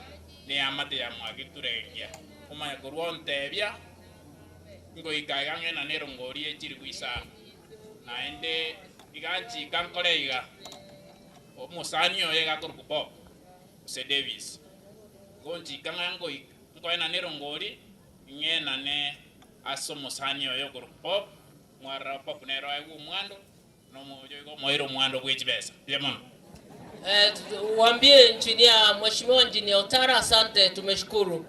ni amate ya mwagiturengia umanya kurwon tebia ngo ikaiga ngena nerongori echiri kuisa naende iganchi kankoleiga omusani oye gakorkupo se Davis gonchi kangango ngoena nerongori ngena ne asomosani oye korkupo mwara papunero ayu mwando no moyo moiro mwando kwechibesa yemono. Waambie engineer, mheshimiwa engineer Otara, asante, tumeshukuru.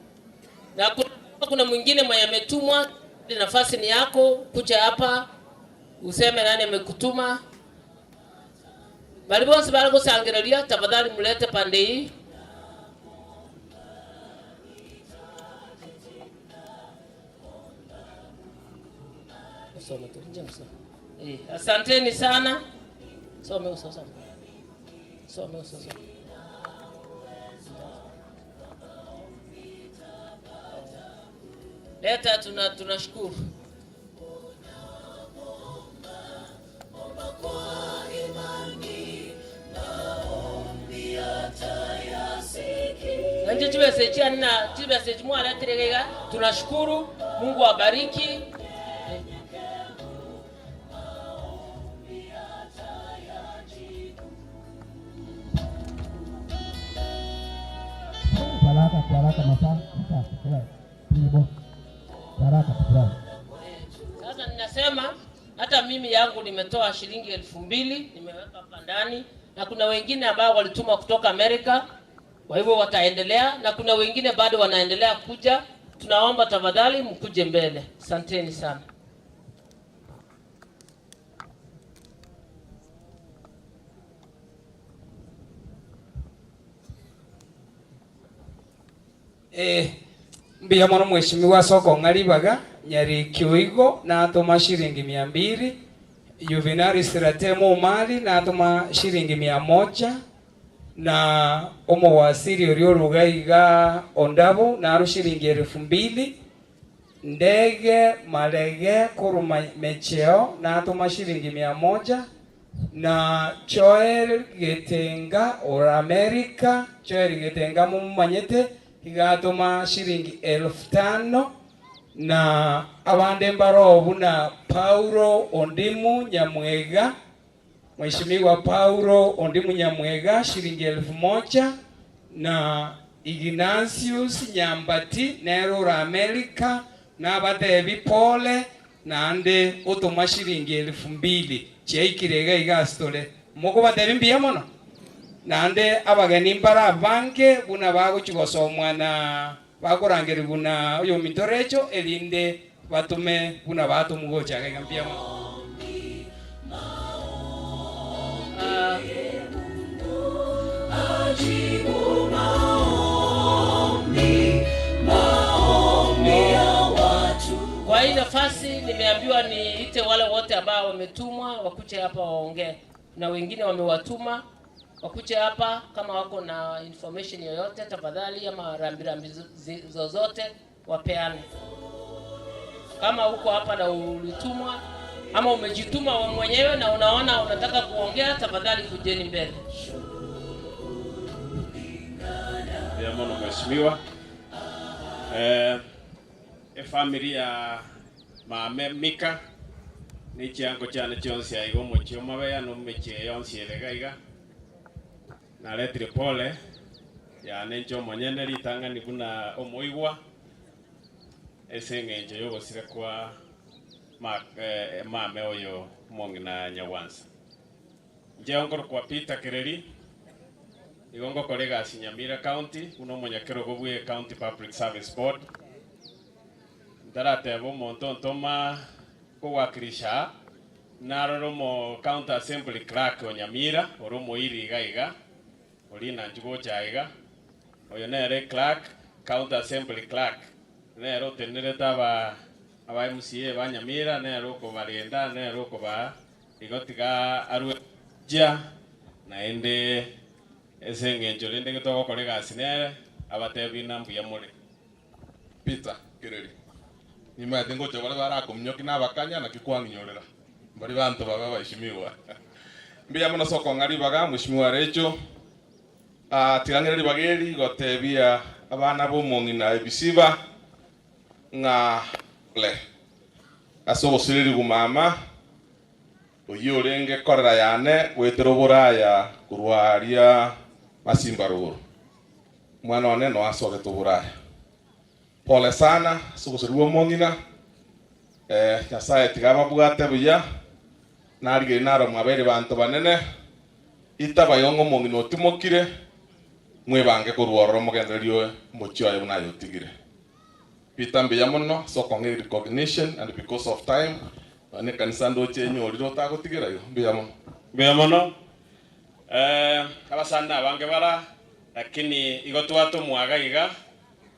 Na kuna mwingine mwenye ametumwa, nafasi ni yako, kuja hapa useme nani amekutuma. Bali bonse bali kusangiria, tafadhali mlete pande hii. Asanteni sana. Some. Leta tunashukuru. Nje tibese mwala terega tunashukuru. Mungu abariki. Sasa ninasema hata mimi yangu nimetoa shilingi 2,000 nimeweka hapa ndani, na kuna wengine ambao walituma kutoka Amerika, kwa hivyo wataendelea, na kuna wengine bado wanaendelea kuja. Tunaomba tafadhali mkuje mbele. Asanteni sana. Mbia mwana mheshimiwa soko ngalibaga nyari kiwigo na atoma shilingi 200, Juvenali Siratemo mali na atoma shilingi 100, na omo wasiri orio rugaiga ondabo na aro shilingi 2,000, ndege malege kuruma mecheo na atoma shilingi 100, na Joel Getenga ora America, Joel Getenga mumanyete igatoma shilingi 5,000, na abande mbaro Vuna Paulo Ondimu Nyamwega, mheshimiwa Paulo Ondimu Nyamwega shilingi 1,000, na Ignatius Nyambati Nerora America na batebi pole na ande otoma shilingi 2,000 cheikirega igastole moko batebi mbia mono nande abageni mbara banke buna baguchigoso mwana bakurangeri buna uyo mintorecho elinde batume buna batu mugocha ngambia Kwa hii nafasi nimeambiwa niite wale wote ambao wametumwa wakuje hapa waongee, na wengine wamewatuma wakuje hapa kama wako na information yoyote tafadhali, ama rambirambi zozote wapeane. Kama uko hapa na ulitumwa ama umejituma wewe mwenyewe na unaona unataka kuongea, tafadhali kujeni mbele. Mwana mheshimiwa, familia mame Mika ni chango cyane cyonse ayigo mu cyoma baya no meche yonse yelegaiga na letri pole ya nenjo monyene litanga ni kuna omoigwa esengenje yo gosire kwa mame oyo mongina nyawansa njeongoro kwa Peter Clergy igongo kolega Nyamira County uno monyakero gobwe County Public Service Board darate bo monton toma ko wakirisha naroro mo County Assembly Clerk Nyamira oromo iri gaiga olina njugo chaiga oyo nere Clerk County Assembly Clerk nero tenere taba aba MCA ba Nyamira nero ko barenda nero ko ba igotiga arujia naende esengenjo lende gitoko kolega sinere abatebina mbuya muri Peter Clergy ni matengo cha wale bara kumnyoki na bakanya na kikwanginyorera bari bantu baba bashimiwa mbiya muno soko ngari baga mheshimiwa Recho tirangere bageri gotebia abana bo mongina Hephiziba nga le aso siriri gumama oyurenge korera yane wetero buraya kurwaria masimbaruru mwana one no asoge to buraya pole sana sugusirwo mongina nyasaye tigaba bwate buya narige naro mwabere bantu banene itaba yongo mongina otimokire mwebange kurworo mugenderio mochyo yuna yotigire pitambe yamono so konge recognition and because of time ane kanisa ndo chenyo liro tagotigira yo biamono abasanda bange bara lakini igotwato mwagaiga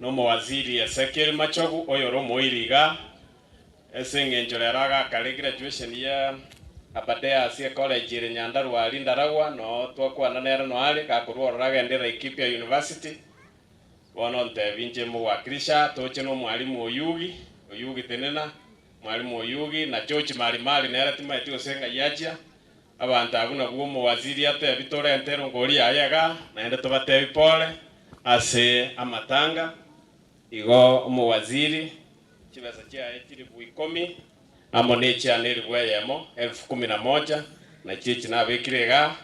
no mawaziri Ezekiel Machogu oyoro moiriga esengenjo leraga kale graduation ya abadea asie college ire Nyandarua alindaragwa no twakwana nera no ali kakurora endera Ikipia University wanonte vinje mu wakirisha toche no mwalimu oyugi tenena mwalimu oyugi na George Malimali nera tima etio senga yachia abantu abuna bwo mu waziri ate bitore entero ngori ayaga naende tobate pole ase amatanga igo mu waziri kibasa kya ekiri buikomi amonechi aneri bweyemo 1011 na chichi na bekirega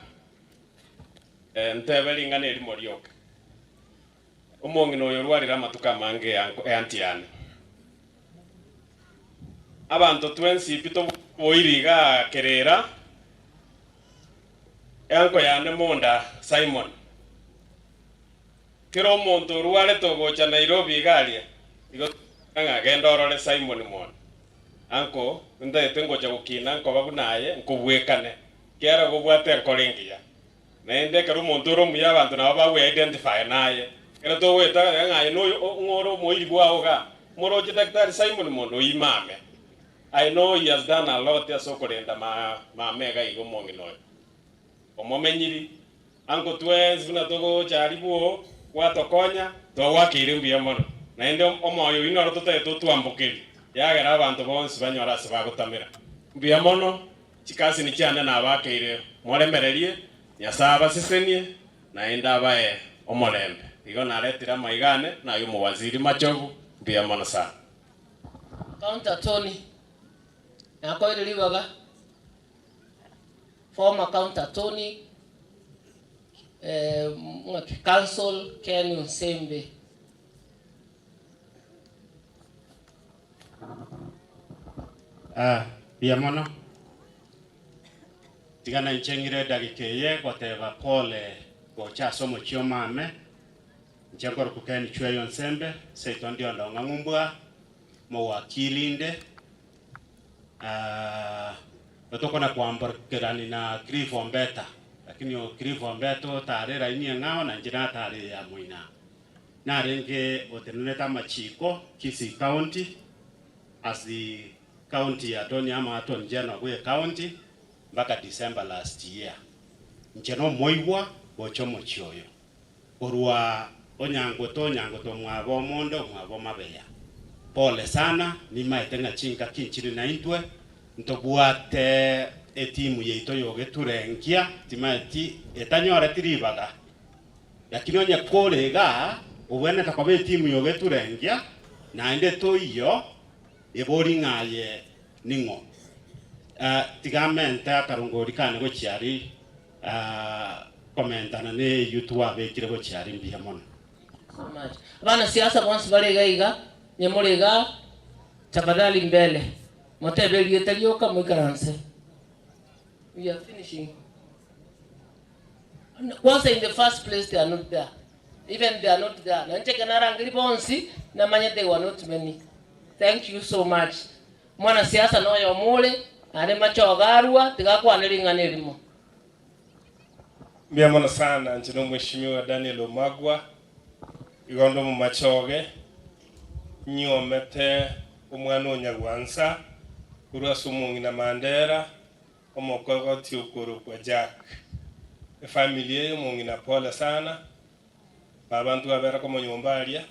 ntebelingana eri morioka omongino oyo rwarira matuka mange antiane abantu twensi pito boiriga kerera yanko yane monda Simon kero monto ruale togocha Nairobi galia igo anga gendorole Simon mon anko nda tengo cha gukina nko babunaye nkubwekane kera gobwate kolengia nende kero monto ro muya abantu na bawe identify naye kero to weta anga no ngoro moiri bwaoga moroje Dr. Simon mon oimame I know he has done a lot ya sokolenda ma mega igo mongino omomenyiri anko twens buna togo charibuo watokonya to wakire mbiya mono naende omoyo ino rotote twambukiri yagera abantu bonse banyora se bagutamira mbiya mono chikasi ni cyane nabakire moremererie nyasaba sisenie naende abaye omolembe igo naretira maigane na yo muwaziri Machogu mbiya mono sana Counter Tony nakoire libaga former Counter Tony council Ken Nsembe biamono tigana nchengire dagikeye goteba pole gocha somo chiomame nchengoro kukeni chweyo Nsembe seitondi ondonga ngumbwa mo wakilinde otokona kwamborkerani na grief ombeta lakini o grief ombeto tarera ini ngao na njira tare ya muina na renge oteneta machiko Kisii County as the county attorney ama attorney general we county mpaka December last year ncheno moigwa bochomo chioyo urwa onyango to mwabo mondo mwabo mabeya pole sana ni maitenga chinka kinchiri na intwe ntobuate etimu yeito yoge turengia timati etanyora tiribaga lakini onye kolega ubwene takobe etimu yoge turengia na inde toyo ebori ngaye ningo tigamente akarungori kane go chiari komentana ne YouTube abekire go chiari mbia mono abana siasa bonse balega iga nyemurega tafadhali mbele motebeli yetalioka mwikaranse. We are finishing. Once in the first place they are not there. Even they are not there. Nanche kanara ngiri bonsi na manya they were not many. Thank you so much. Mwana siasa no yo mule ane machogarwa tigakwa nelinga nelimo. Mbia mwana sana nchino mheshimiwa Daniel Omagwa igondo mu machoge nyomete umwana onyagwansa kurwa sumungi na mandera omoko tiukuru kwa Jack familia yo mungi na pole sana babantu abera como nyombalia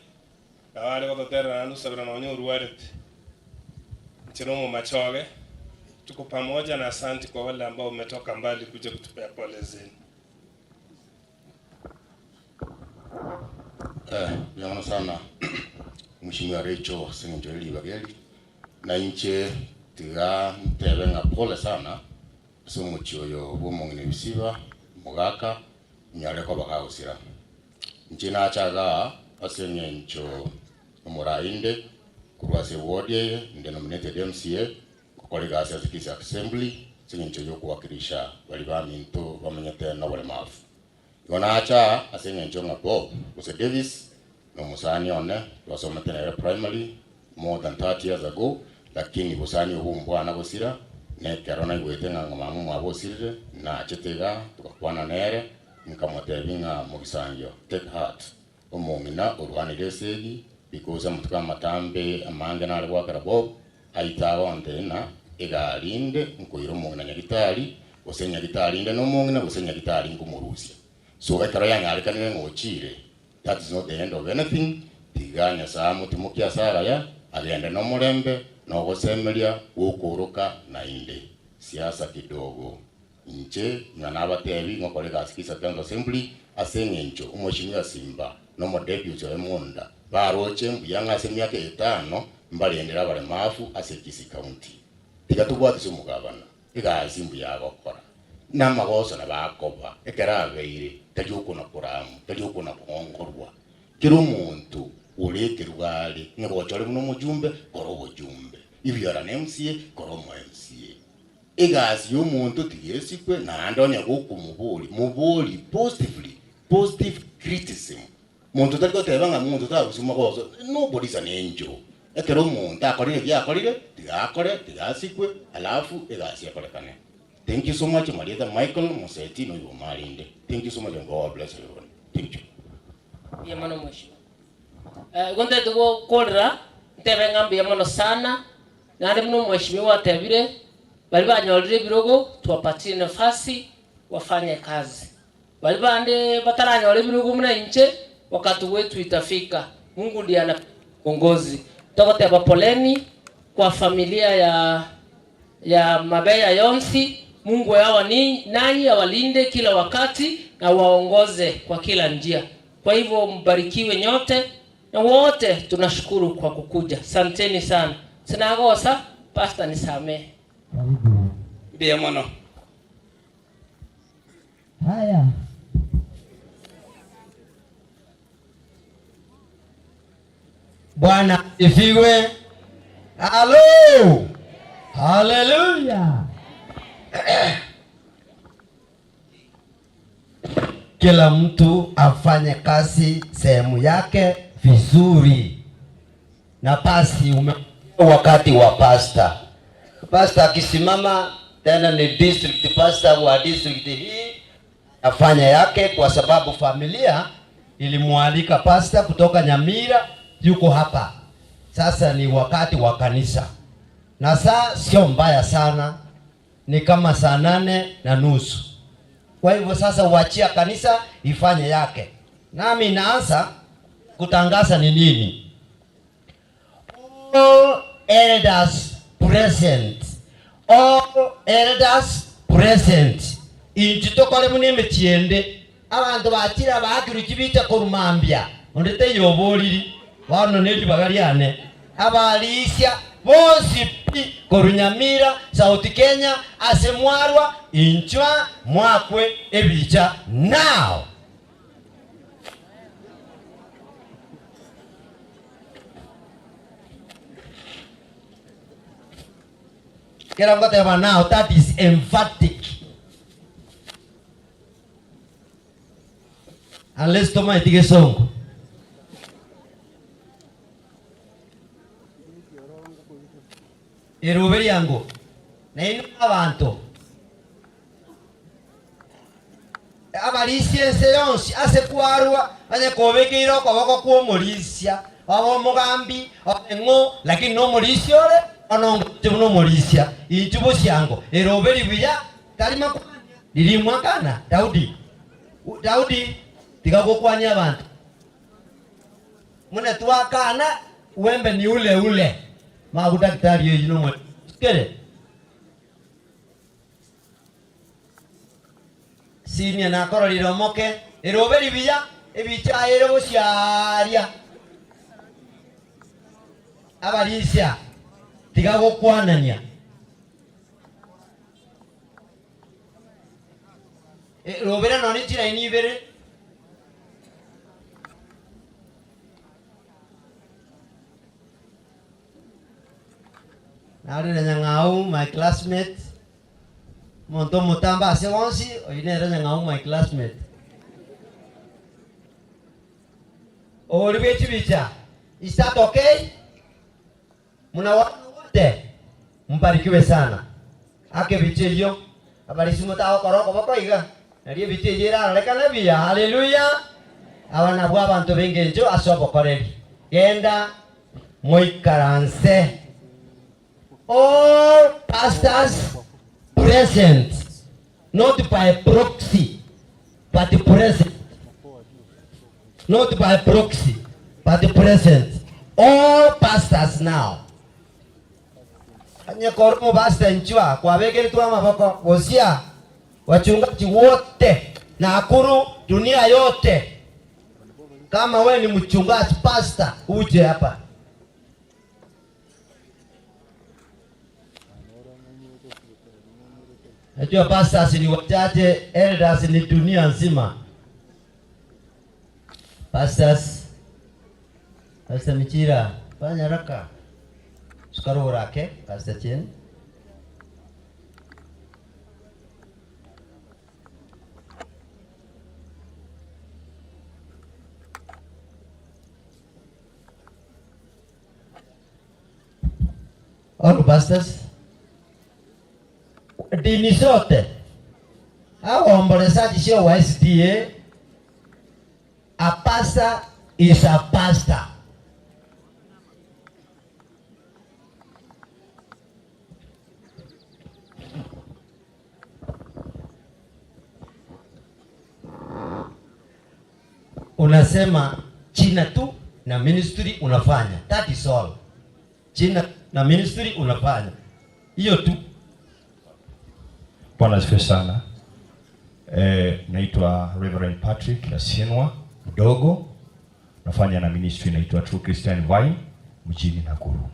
na wale kototera na nusabira na onyo ruarete nchino mu machoge tuko pamoja na asante kwa wale ambao umetoka mbali kuja kutupea pole zenu. Yana sana mheshimiwa Rachel Sengenjoli Bageli na inche tiga tebenga pole sana somo chioyo bomongine bisiba Mogaka nyale ko bakausira nchina chaga asenyencho murainde kurwase wodye denominated MCA kolega asya assembly senyencho yo kuwakilisha bali baminto bamenyete na wale mafu yona acha asenyencho ngabo Mr. Davis no musani one wasomete primary more than 30 years ago lakini busani ubumbwa na busira ne karona igwete ngamamu mwabosire na chetega tukakwana nere nkamotebinga mugisangyo take heart omongina urwanire segi because amutuka matambe amange na alwa karabo aitawa ndena egarinde nkoiro mongina nyagitari osenya gitari inde no mongina osenya gitari ngumurusia so ekara yanga kanene ngochire. That is not the end of anything. Tiganya samu timukia sara ya aliende no murembe no gosemeria ukuruka na inde siasa kidogo nche nyanaba tebi ngokoleka sikisa kanzo assembly asenyencho umheshimiwa Simba no mo deputy wa Monda baroche mbuyanga asemya ke 5 mbali endera bale mafu asekisi county tigatubwate sumugabana igazi mbuya gokora namagoso na bakoba ekerabeire tajuko na kuramu tajuko na kuongorwa kiro muntu ureke rugale ngochore muno mujumbe korobo jumbe ivyara na MCA koromo MCA igazi yo muntu tiyesikwe na andonya goku mubuli positive criticism muntu tariko tebanga muntu tabusuma gozo nobody is an angel ekero muntu akorire byakorire tigasikwe alafu igazi yakorekane. Thank you so much, Marieta Michael Museti no Yomarinde. Thank you so much and God bless everyone. Thank you. Yamano mwisho. Gonte tuko kodra tebenga mbiyamano sana. Nande mno mheshimiwa tebire bali banyolire birogo tuwapatie nafasi wafanye kazi. Bali bande bataranyolire birogo mna nche wakati wetu itafika. Mungu ndiye anaongozi. Tokoteba poleni kwa familia ya Mabeya Yonsi. Mungu yao nanyi awalinde kila wakati na waongoze kwa kila njia. Kwa hivyo mbarikiwe nyote na wote tunashukuru kwa kukuja. Asanteni sana. Sinagosa pastor nisamee. Bia mwana. Haya. Bwana asifiwe. Halo. Hallelujah. Kila mtu afanye kazi sehemu yake vizuri. Na basi wakati wa pastor. Pastor akisimama tena ni district pastor wa district hii afanya yake kwa sababu familia ilimualika pastor kutoka Nyamira yuko hapa. Sasa ni wakati wa kanisa. Na saa sio mbaya sana. Ni kama saa 8:30. Kwa hivyo sasa uachia kanisa ifanye yake. Nami naanza kutangaza ni nini? All elders present. All elders present. Injitokole muneme chiende. Abantu batira bakiru kibita korumambia. Ondete yoboliri. Wano neli bagaliane. Abalisya bosi pi korunyamira South Kenya asemwarwa inchwa mwakwe ebicha now. Kera ngote now, that is emphatic. Unless toma itige songo. Eruberi yangu na inu abantu abalisiense yonsi ase kwarwa anye kobekeiro koboko kuomorisia abo mugambi obengo lakini no morisia ole onongo no morisia inchubo syango eruberi biya kalima kwanya lilimwa kana Daudi tigagokwanya abantu mune twakana wembe ni ule Magudakitari yo yino mwe. Kere. Sini na koroli romoke. Eroberi biya. Ebicha ero siaria. Abalisia. Tigago kwananya. Robera noni tira inibere. Nari nyangau my classmate. Monto mutamba se wonsi oine nyangau my classmate. Oribechi bicha. Is that okay? Muna wote. Mbarikiwe sana. Ake bicheyo. Abalisi mutao koroko bakoiga. Nari bichejera lekana biya. Hallelujah. Abana bwa bantu bengenjo asobo koreli. Genda moikaranse. All pastors present, not by proxy, but present. Not by proxy, but present. All pastors now. Anya korumu basta nchua kwa wegeri tuwa maboko wosia wachungaji wote na akuru dunia yote. Kama we ni mchungaji pastor uje hapa. Najua pastors ni wachache, elders ni dunia nzima. Pastors, Pastor Michira, fanya haraka. Sukaro rake, Pastor Chen. All pastors. Dini zote hao waombolezaji sio wa SDA. A pastor is a pastor. Unasema China tu na ministry unafanya. That is all. China na ministry unafanya. Hiyo tu. Bwana asifiwe sana. Naitwa Reverend Patrick Yasinwa mdogo. Nafanya na ministry naitwa True Christian Vine mjini Nakuru.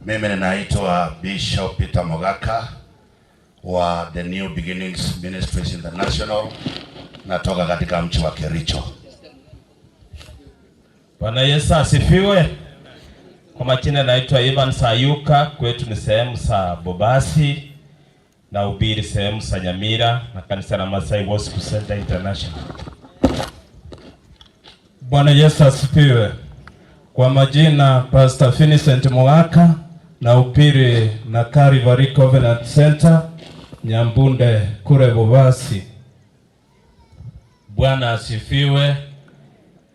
Mimi naitwa Bishop Peter Mogaka wa The New Beginnings Ministries International. Natoka katika mji wa Kericho. Bwana Yesu asifiwe. Kwa majina naitwa Ivan Sayuka, kwetu ni sehemu sa Bobasi na ubiri sehemu sa Nyamira na kanisa la Masai Gospel Center International. Bwana Yesu asifiwe. Kwa majina Pastor Vincent Mogaka na upiri na Calvary Covenant Center Nyambunde kure Bobasi. Bwana asifiwe.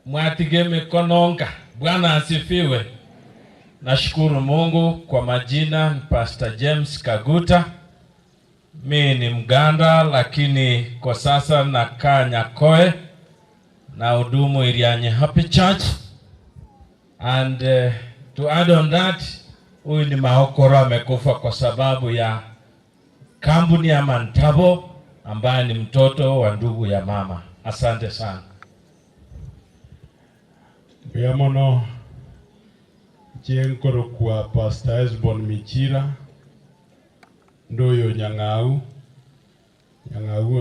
Mwatige mikononga. Bwana asifiwe. Nashukuru Mungu. Kwa majina ni Pastor James Kaguta. Mi ni Mganda lakini kwa sasa nakaa Nyakoe na hudumu Irianye Happy Church. And to add on that, huyu ni Mahokoro amekufa kwa sababu ya kampuni ya Mantabo ambaye ni mtoto wa ndugu ya mama. Asante sana. Biamono Jenkoro kwa Pastor Esbon Michira ndoyo Nyang'au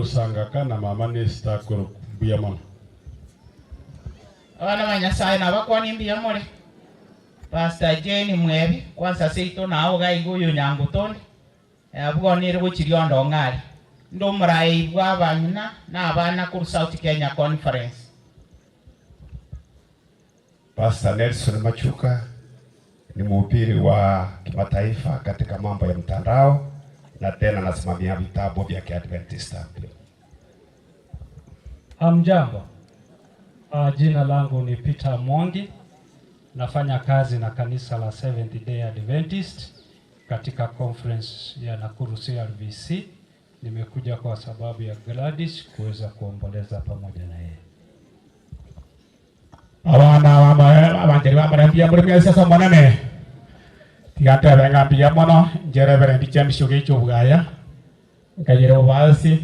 Osangaka na mama Nesta koro biamono. Abana banyasaye nabakwani mbiyamole. Pastor Jane Mwebi kwanza seito nawo gaiguyo nyangutonde. Abwonire gukiryondo ngari. Ndo murai bwabanyina na abana ku South Kenya Conference. Pastor Nelson Machuka ni mhubiri wa kimataifa katika mambo ya mtandao na tena nasimamia vitabu vya Kiadventista. Hamjambo. Jina langu ni Peter Mwangi. Nafanya kazi na kanisa la Seventh Day Adventist katika conference ya Nakuru CRVC. Nimekuja kwa sababu ya Gladys kuweza kuomboleza pamoja na yeye. Abana abanteri bambarambia muri mwese somonane. Tigate benga pia mono jere berendi chemishoge chobugaya. Kajere obasi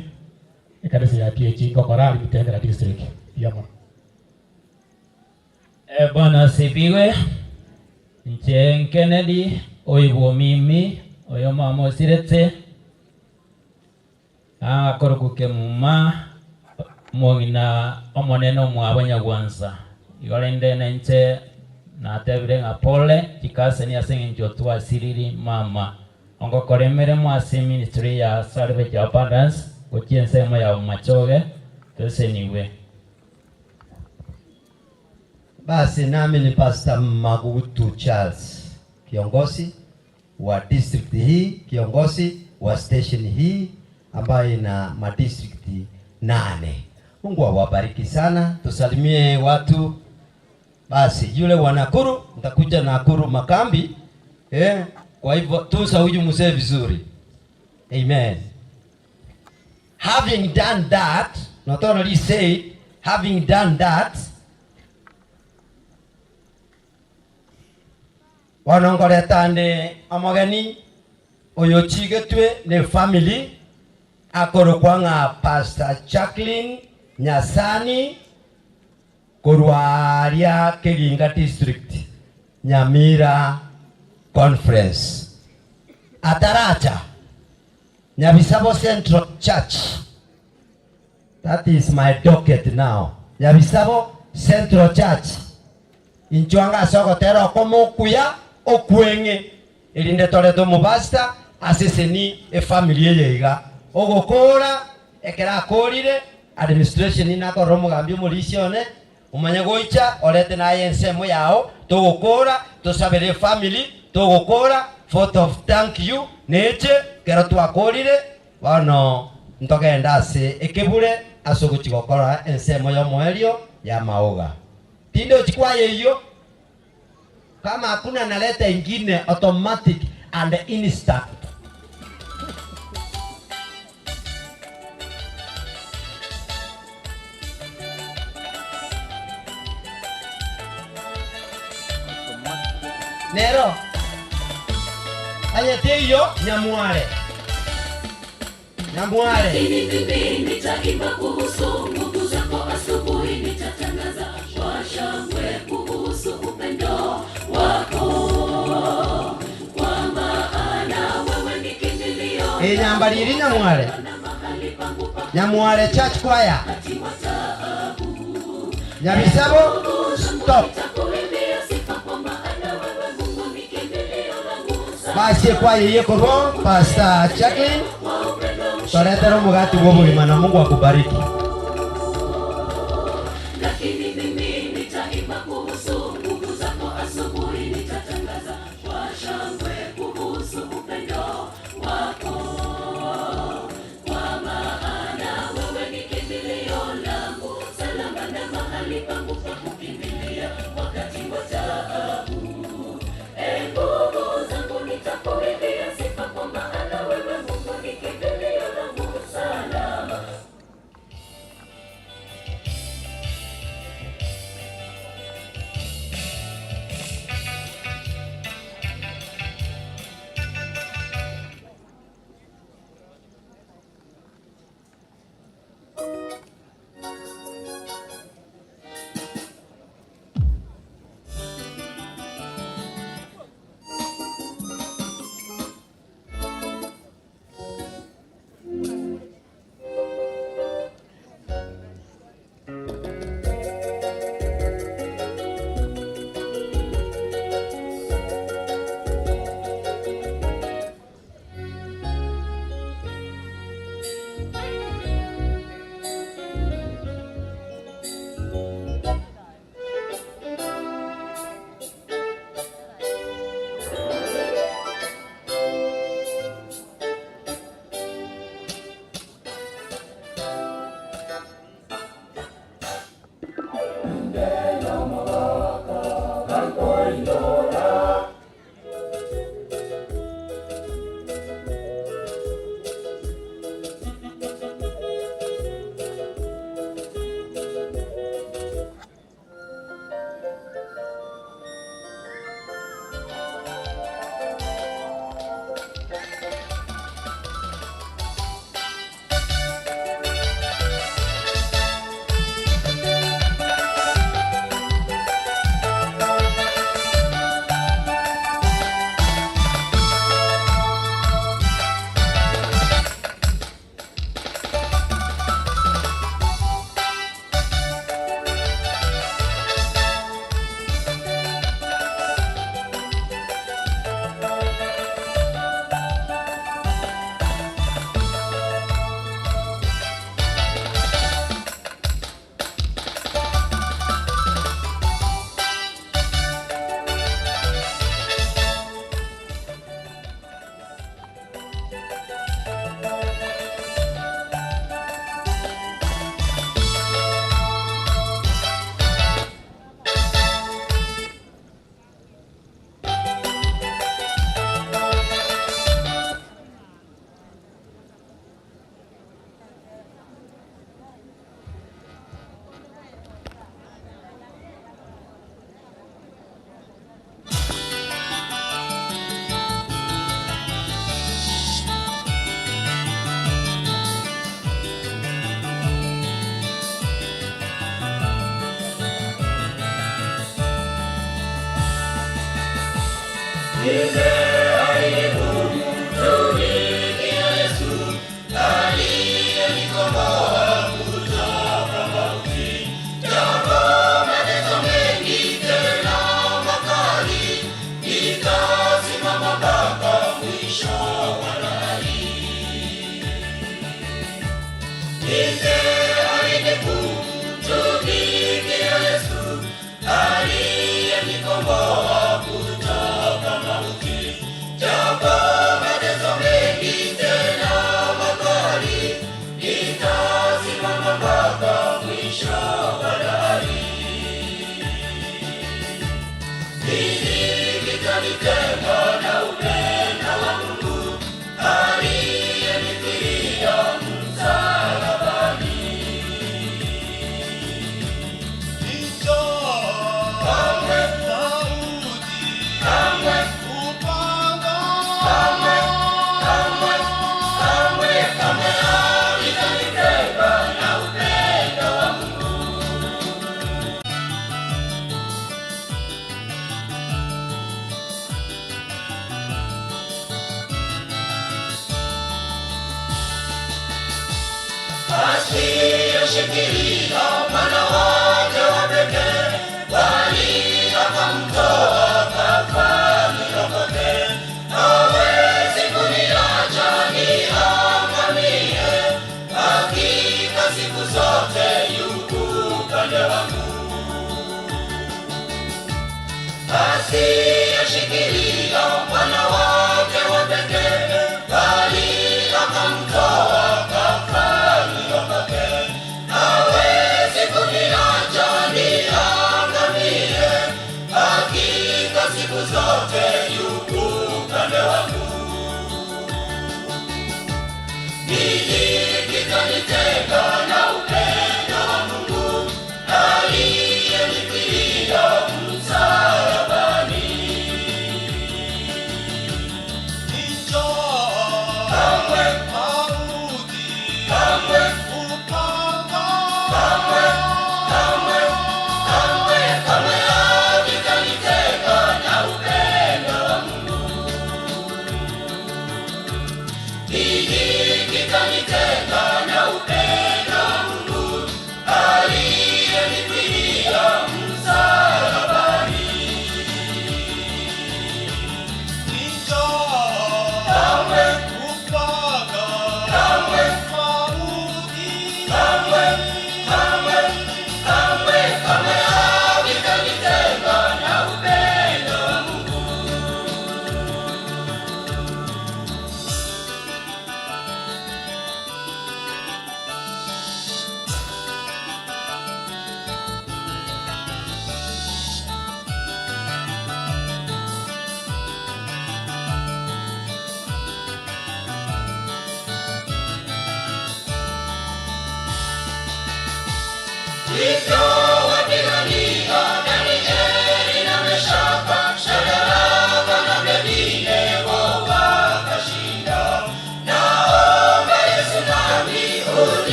ikadesi ya TH Kokorali Mtendera district. Yamo. Bwana sipiwe. Nche Kennedy oibo mimi oyo mama siretse. Korokuke muma mwongina omoneno mwabanyagwanza. Igolende nche na tebire ngapole tikase ni asengi njotwa siriri mama. Ongo koremere mwasi ministry ya Salvage Abundance kuchiense mo ya machoge tose niwe. Basi nami ni Pastor Magutu Charles, kiongozi wa district hii, kiongozi wa station hii ambayo ina madistrict 8. Mungu awabariki sana. Tusalimie watu. Basi yule wa Nakuru nitakuja Nakuru makambi. Kwa hivyo tunza huyu mzee vizuri. Amen. Having done that, not only say, having done that, wanongoretane amagani oyochigetwe ne family akorokwanga Pastor Jacqueline Nyasani Korwaria Keginga district Nyamira conference Ataracha Nyabisabo Central Church. That is my docket now. Nyabisabo Central Church inchwanga soko tero komo kuya okwenge elinde toleto mubasta aseseni e family yeiga ogokora ekera korire administration inako romo gambio mulisione umanye goicha orete na yensemo yao togokora tosabere family togokora photo of thank you neche kera twakorire bano ntogenda ase ekebure asogochigokora ensemo yo moerio ya maoga tindo chikwaye hiyo kama hakuna naleta ingine automatic and instant. Nero anyete hiyo Nyamware. Nitaimba kuhusu nguvu zako asubuhi, nitatangaza kwa shangwe kuhusu upendo wako, kwa maana wewe ni kimbilio. Nyambaliri Nyamware Church Choir. Nyabisabo stop. Basi kwa yeye kwa Pastor Jacqueline. Toretero mugati wo bulima na Mungu akubariki. Lakini mimi nitaimba kuhusu nguvu zako asubuhi, nitatangaza kwa shangwe kuhusu upendo wako, kwa maana wewe ni kimbilio langu, salama na mahali pangu pa kukimbilia wakati wa taabu. Nguvu zangu nitakuimbia sifa, kwa maana wewe Mungu ni kimbilio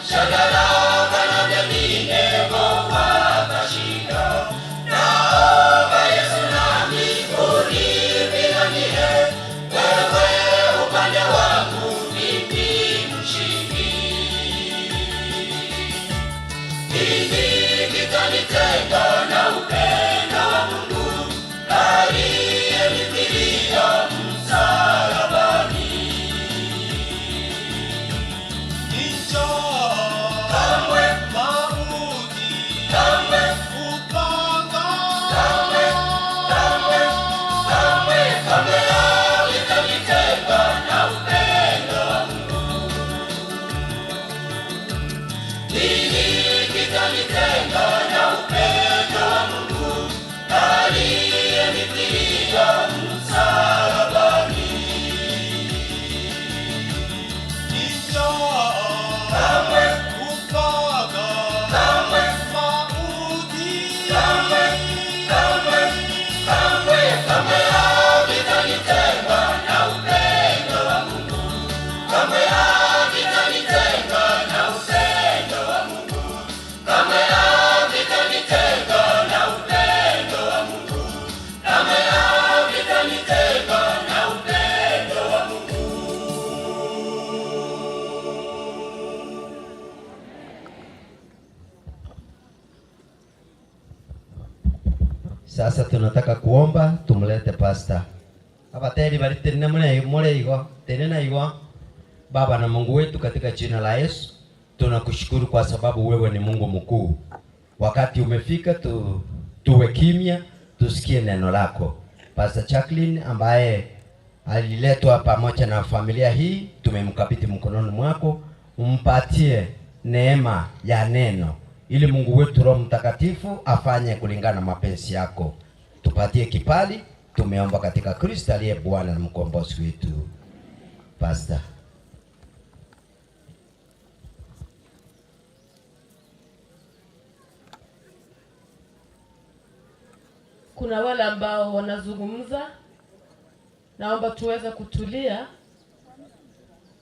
Shadraka na Abednego wakashinda. havitanitenga na upendo wa Mungu aliyenifilia msalabani. Kamwe kupata, kamwe mauti, kamwe havitanitenga na upendo wa Mungu, kamwe havitanitenga na upendo wa Mungu, kamwe havitanitenga na upendo wa Mungu, kamwe havitanitenga na upendo wa Mungu. Sasa tunataka kuomba tumlete pastor. Abateri bali tena mule igo, tena igo. Baba na Mungu wetu, katika jina la Yesu tunakushukuru kwa sababu wewe ni Mungu mkuu. Wakati umefika tuwe kimya tusikie neno lako. Pastor Jacqueline ambaye aliletwa pamoja na familia hii, tumemkabidhi mkononi mwako, umpatie neema ya neno ili Mungu wetu Roho Mtakatifu afanye kulingana na mapenzi yako. Tupatie kibali, tumeomba katika Kristo aliye Bwana na mkombozi wetu. Pastor. Kuna wale ambao wanazungumza, naomba tuweze kutulia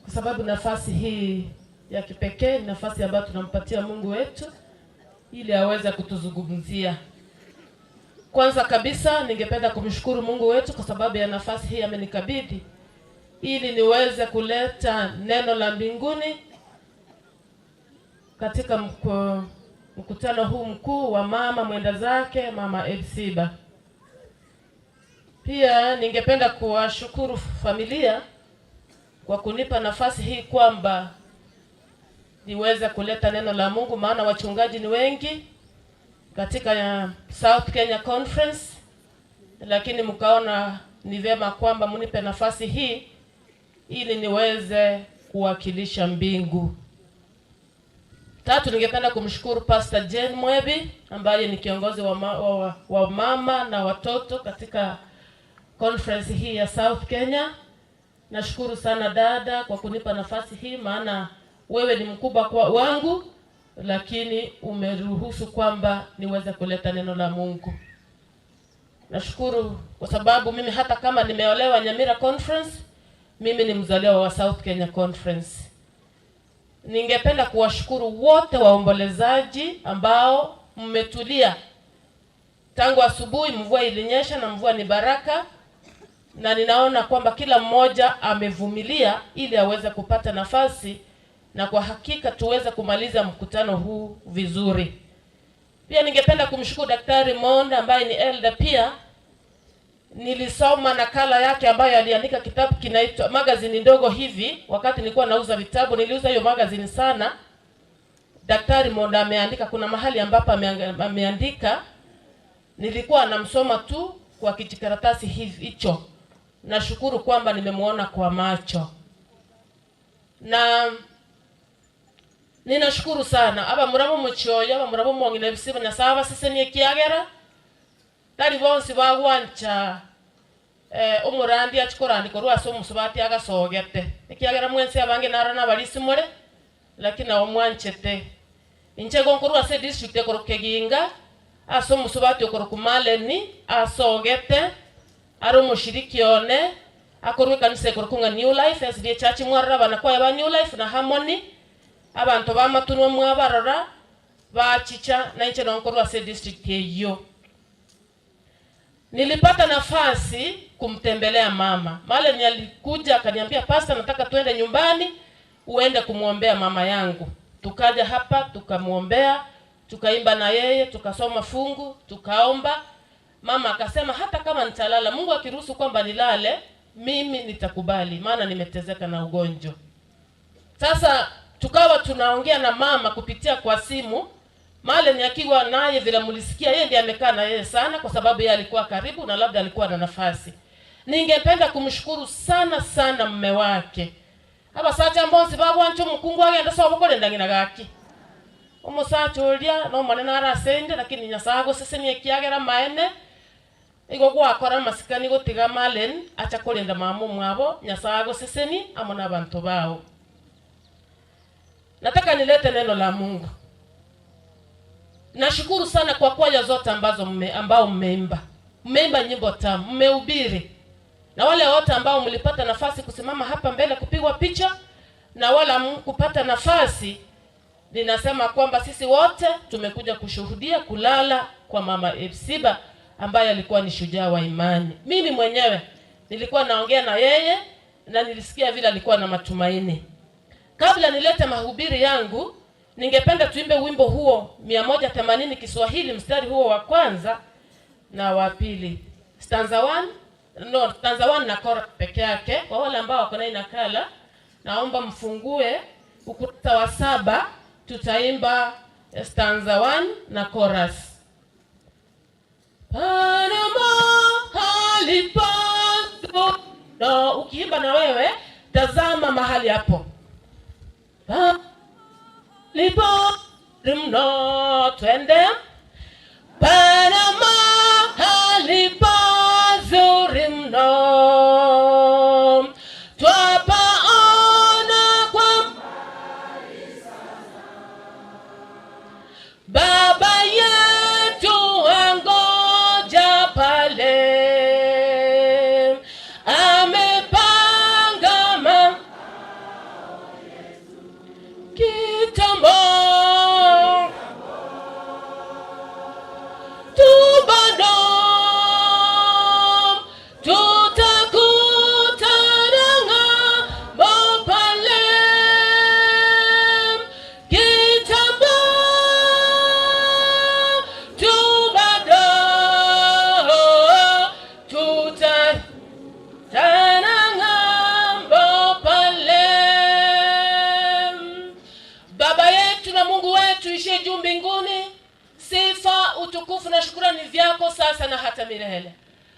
kwa sababu nafasi hii ya kipekee ni nafasi ambayo tunampatia Mungu wetu ili aweze kutuzungumzia. Kwanza kabisa ningependa kumshukuru Mungu wetu kwa sababu ya nafasi hii amenikabidhi ili niweze kuleta neno la mbinguni katika mkutano huu mkuu wa mama mwenda zake, Mama Hephiziba. Pia ningependa kuwashukuru familia kwa kunipa nafasi hii kwamba niweze kuleta neno la Mungu, maana wachungaji ni wengi katika South Kenya Conference, lakini mkaona ni vyema kwamba munipe nafasi hii ili niweze kuwakilisha mbingu. Tatu, ningependa kumshukuru Pastor Jane Mwebi ambaye ni kiongozi wa mama na watoto katika conference hii ya South Kenya. Nashukuru sana dada kwa kunipa nafasi hii, maana wewe ni mkubwa kwa wangu, lakini umeruhusu kwamba niweze kuleta neno la Mungu. Nashukuru kwa sababu mimi hata kama nimeolewa Nyamira Conference, mimi ni mzaliwa wa South Kenya Conference. Ningependa kuwashukuru wote waombolezaji ambao mmetulia tangu asubuhi. Mvua ilinyesha na mvua ni baraka, na ninaona kwamba kila mmoja amevumilia ili aweze kupata nafasi, na kwa hakika tuweze kumaliza mkutano huu vizuri. Pia ningependa kumshukuru Daktari Monda ambaye ni elder pia. Nilisoma nakala yake ambayo aliandika kitabu kinaitwa magazine ndogo hivi. Wakati nilikuwa nauza vitabu, niliuza hiyo magazine sana. Daktari Monda ameandika, kuna mahali ambapo ameandika, nilikuwa namsoma tu kwa kijikaratasi hicho. Nashukuru kwamba nimemuona kwa macho. Na ninashukuru sana aba murabo mucyoya, aba murabo mwongine bisiba na saba sese ni kiagera. Tari bonsi bagwancha umurandi achikorandiko rwaso musubati agasogete. Ikiagera mwense abange narana balisimure, lakini awo mwanchete. Inchego nkorwa se district ekorokeginga aso musubati okorokumaleni asogete aro mushiriki one akorwe kanise korokunga New Life SDA Church mwarra bana kwa ba New Life na Harmony abantu bamatunwa mwabarora bachicha na inche nonkorwa se district eyo. Nilipata nafasi kumtembelea mama. Male alikuja akaniambia, pastor, nataka tuende nyumbani uende kumuombea mama yangu. Tukaja hapa tukamuombea, tukaimba na yeye, tukasoma fungu, tukaomba. Mama akasema hata kama nitalala, Mungu akiruhusu kwamba nilale, mimi nitakubali maana nimetezeka na ugonjwa. Sasa tukawa tunaongea na mama kupitia kwa simu. Male ni akiwa naye vile mulisikia, yeye ndiye amekaa na yeye sana kwa sababu yeye alikuwa karibu na labda alikuwa na nafasi. Ningependa kumshukuru sana sana mume wake. Aba sacha mbonsi babu ancho mkungu wake ndaso bakole ndangina gaki. Umusachuria no manena arasende lakini nyasago sese ni kiagera maene igo gwakora masikani gotiga malen acha kulinda mamu mwabo nyasago sese ni amona abantu bao. Nataka nilete neno la Mungu. Nashukuru sana kwa kwaya zote ambao mmeimba. Mmeimba nyimbo tamu, mmehubiri. Na wale wote ambao mlipata nafasi kusimama hapa mbele kupigwa picha na wala kupata nafasi, ninasema kwamba sisi wote tumekuja kushuhudia kulala kwa mama Hephiziba ambaye alikuwa ni shujaa wa imani. Mimi mwenyewe nilikuwa naongea na yeye na nilisikia vile alikuwa na matumaini. Kabla nilete mahubiri yangu, ningependa tuimbe wimbo huo 180 Kiswahili, mstari huo wa kwanza na wa pili. Stanza 1 na kora peke yake. Kwa wale ambao wako na nakala, naomba mfungue ukurasa wa 7, tutaimba stanza 1 na chorus. Panama halipato. Na ukiimba na wewe, tazama mahali hapo. Lipo rimno twende. Panama halipazo rimno. Twapaona kwa Baba yetu angoja pale. Amepanga kitambo. Tubado tutakutana ng'ambo pale. Kitambo tubado tutakutana ng'ambo pale. Baba yetu na Mungu wetu ishiye juu mbinguni, sifa, utukufu na shukrani vyako sasa na hata milele.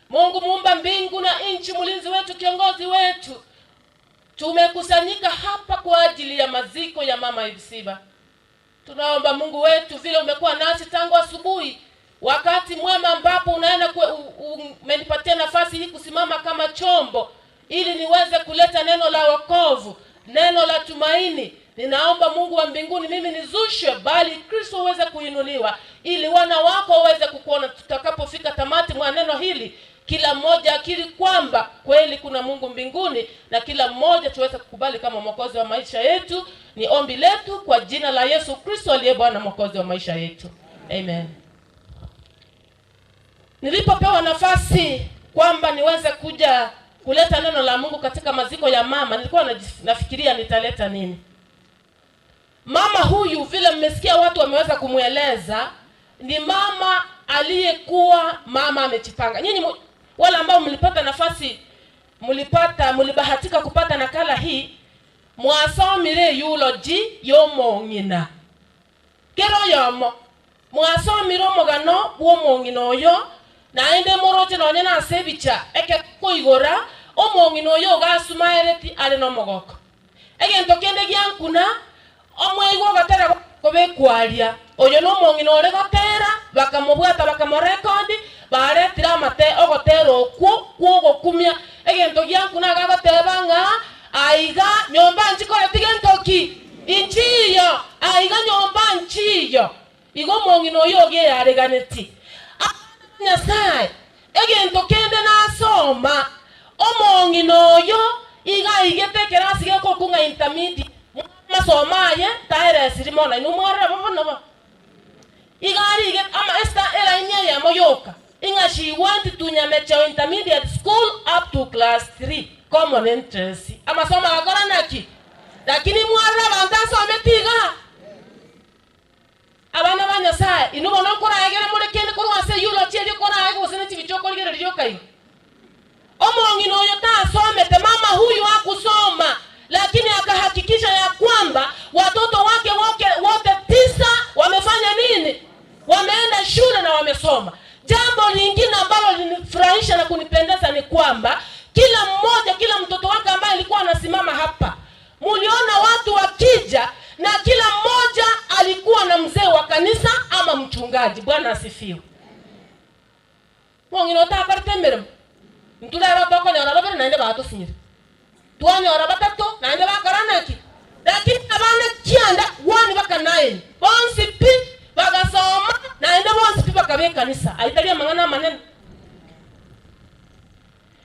Mungu muumba mbingu na nchi, mlinzi wetu, kiongozi wetu, tumekusanyika hapa kwa ajili ya maziko ya mama Hephiziba. Tunaomba Mungu wetu, vile umekuwa nasi tangu asubuhi, wakati mwema ambapo unaenda umenipatia nafasi hii kusimama kama chombo ili niweze kuleta neno la wokovu, neno la tumaini. Ninaomba Mungu wa mbinguni, mimi nizushwe bali Kristo uweze kuinuliwa, ili wana wako waweze kukuona tutakapofika tamati mwa neno hili. Kila mmoja akiri kwamba kweli kuna Mungu mbinguni, na kila mmoja tuweze kukubali kama mwokozi wa maisha yetu. Ni ombi letu kwa jina la Yesu Kristo aliye Bwana mwokozi wa maisha yetu. Amen. Nilipopewa nafasi kwamba niweze kuja kuleta neno la Mungu katika maziko ya mama, nilikuwa nafikiria nitaleta nini. Mama huyu, vile mmesikia watu wameweza kumueleza, ni mama aliyekuwa mama amejipanga. Nyinyi wale ambao mlipata nafasi, mlibahatika kupata nakala hii, mwasomire eulogy y'omong'ina. Kero yomo mwasomire omogano bw'omong'ina oyo, naende moroche nonye nasebicha eke koigora omong'ina oyo ogasumaereti are nomogoko. Egento kende giankuna omwaigo gatera kobekwaria oyo no mong'ina ore gotera bakamobwata bakamorekodi baretira amate ogotera okwo gokumia egento giankuna gagoteba ng'a aiga nyomba nchikore tigentoki inchiyo aiga nyomba nchiyo igo mong'ina oyo ogeyareganeti Nyasaye egento kende nasoma omong'ina oyo iga igetekera sigeko kunga intermediate masomaye taere sirimona inumwara babona igari get ama esta era inya ya moyoka inga she want to nyamecha intermediate school up to class 3 common interest ama soma agora naki lakini mwara bandaso ametiga abana banyasaye inubo nokora egere muri kende korwa se yulo chiri kora ego sene chibichoko ligere lyokai omong'ina oyo tasomete mama huyu hakusoma, lakini akahakikisha ya kwamba watoto wake wote 9 wamefanya nini? Wameenda shule na wamesoma. Jambo lingine ambalo linifurahisha na kunipendeza ni kwamba kila mtoto wake ambaye alikuwa anasimama hapa, muliona watu wakija na kila mmoja alikuwa na mzee asifiwe. Mongi no ta parte merem. Ntula ra to ko nyora lo bere nainde ba to sinyir. Tuwa nyora batato nainde ba karana ki. Lakini abana kianda wani baka naye. Bonsi pi baga soma nainde bonsi pi baka be kanisa. Aitalia mangana manene.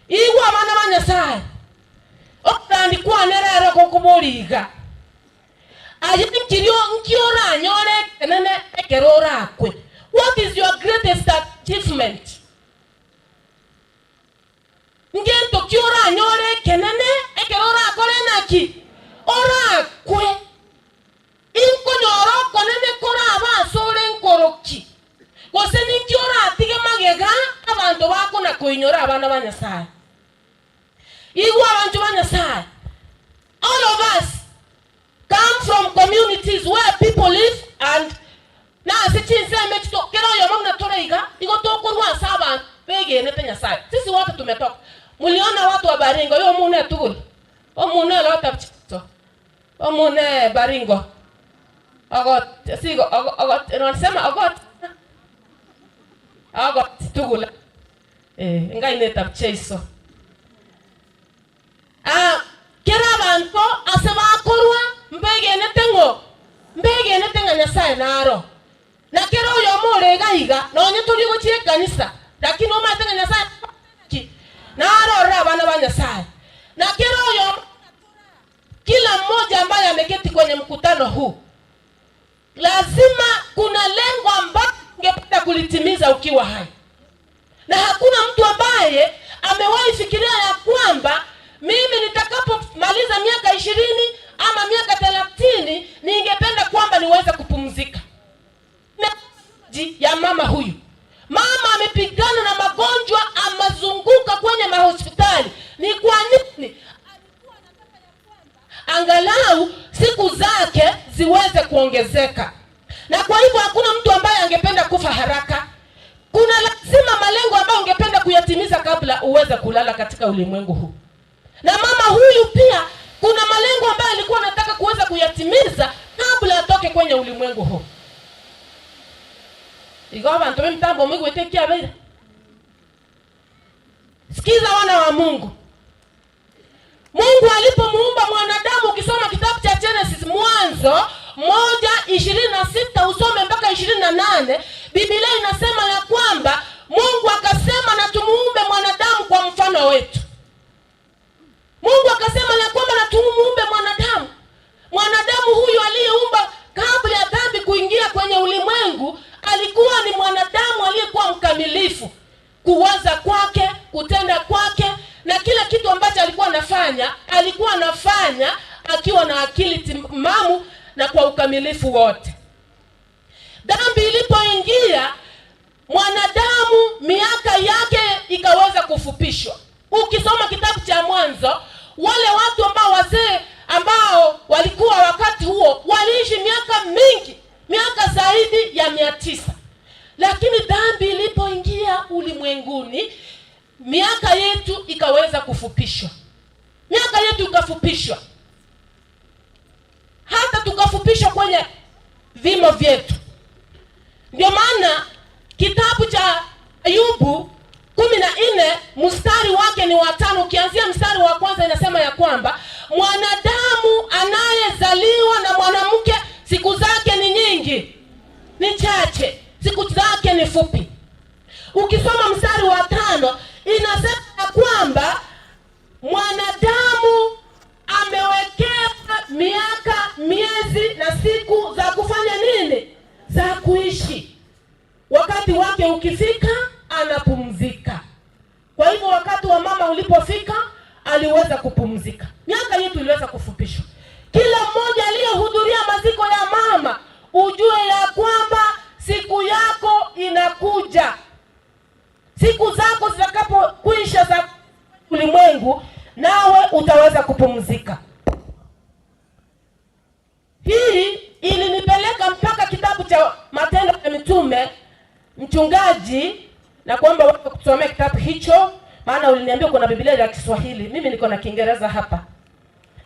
Iwa mana manya sai. Okandi kwa nerero ko kuboliga. Ajiti nkiora nyore kenene ekerora kwe. What is your greatest achievement? Ngento kiora nyore kenene ekerora kore naki. Ora kwe. Inko nyoro konene kora aba sore nkoroki. Kose ninkiora atige magega abantu bako na kuinyora abana banyasai. Igwa abantu banyasai. All of us come from communities where people live, and na sichinse mechito kero yomo na toreiga igo toko rwa saba pege ne tenya sai. Sisi watu tumetoka. Muliona watu wa Baringo yo mune tugul. O mune lota pchito. O mune Baringo. Agot sigo agot nasema agot tugul. Ngai ne tapcheiso. Kera banko asema akorwa mbege ne tenga nyasaye naro. Na kero yo mure gaiga no nyuturi go chie kanisa. Lakini oma tenga nyasaye ki. Naro ra bana ba nyasaye. Na kero yo kila mmoja ambaye ameketi kwenye mkutano huu lazima kuna lengo ambalo ungependa kulitimiza ukiwa hai. Na hakuna mtu ambaye amewahi fikiria ya kwamba mimi nitakapomaliza miaka 20 ama miaka 30 ningependa kwamba niweze kupumzika. Ya mama huyu. Mama amepigana na magonjwa, amazunguka kwenye mahospitali. Ni kwa nini? Angalau siku zake ziweze kuongezeka. Na kwa hivyo hakuna mtu ambaye angependa kufa haraka. Kuna lazima malengo ambayo ungependa kuyatimiza kabla uweze kulala katika ulimwengu huu. Na mama huyu pia kuna malengo ambayo alikuwa anataka kuweza kuyatimiza kabla atoke kwenye ulimwengu huu. Igo abantu b'imitambo mwigwete kiabira. Sikiza wana wa Mungu. Mungu alipomuumba mwanadamu, ukisoma kitabu cha Genesis Mwanzo 1:26 usome mpaka 28, Biblia inasema ya kwamba Mungu akasema na tumuumbe mwanadamu kwa mfano wetu. Mungu akasema ya kwamba na tumuumbe mwanadamu. Mwanadamu huyu aliyeumba kabla ya dhambi kuingia kwenye ulimwengu alikuwa ni mwanadamu aliyekuwa mkamilifu. Kuwaza kwake, kutenda kwake, na kila kitu ambacho alikuwa anafanya akiwa na akili timamu na kwa ukamilifu wote. Dhambi ilipoingia, mwanadamu miaka yake ikaweza kufupishwa. Ukisoma kitabu cha Mwanzo, wale watu ambao wazee ambao walikuwa wakati huo waliishi miaka mingi, miaka zaidi ya 900. Lakini dhambi ilipoingia ulimwenguni, miaka yetu ikaweza kufupishwa. Miaka yetu ikafupishwa. Hata tukafupishwa kwenye vimo vyetu. Ndio maana kitabu cha Ayubu 14 mstari wake ni 5, ukianzia mstari wa kwanza inasema ya kwamba mwanadamu anayezaliwa na mwanamke siku zake ni nyingi, ni chache, siku zake ni fupi. Ukisoma mstari wa 5 inasema ya kwamba mwanadamu amewekewa miaka, miezi na siku za kufanya nini? Za kuishi. Wakati wake ukifika anapumzika. Kwa hivyo wakati wa mama ulipofika aliweza kupumzika. Miaka yetu iliweza kufupishwa. Kila mmoja aliyehudhuria maziko ya mama ujue ya kwamba siku yako inakuja. Siku zako zitakapokwisha za ulimwengu, nawe utaweza kupumzika. Hii ilinipeleka mpaka kitabu cha Matendo ya Mitume. Mchungaji, na kwamba wewe kusomea kitabu hicho, maana uliniambia kuna Biblia ya Kiswahili, mimi niko na Kiingereza hapa.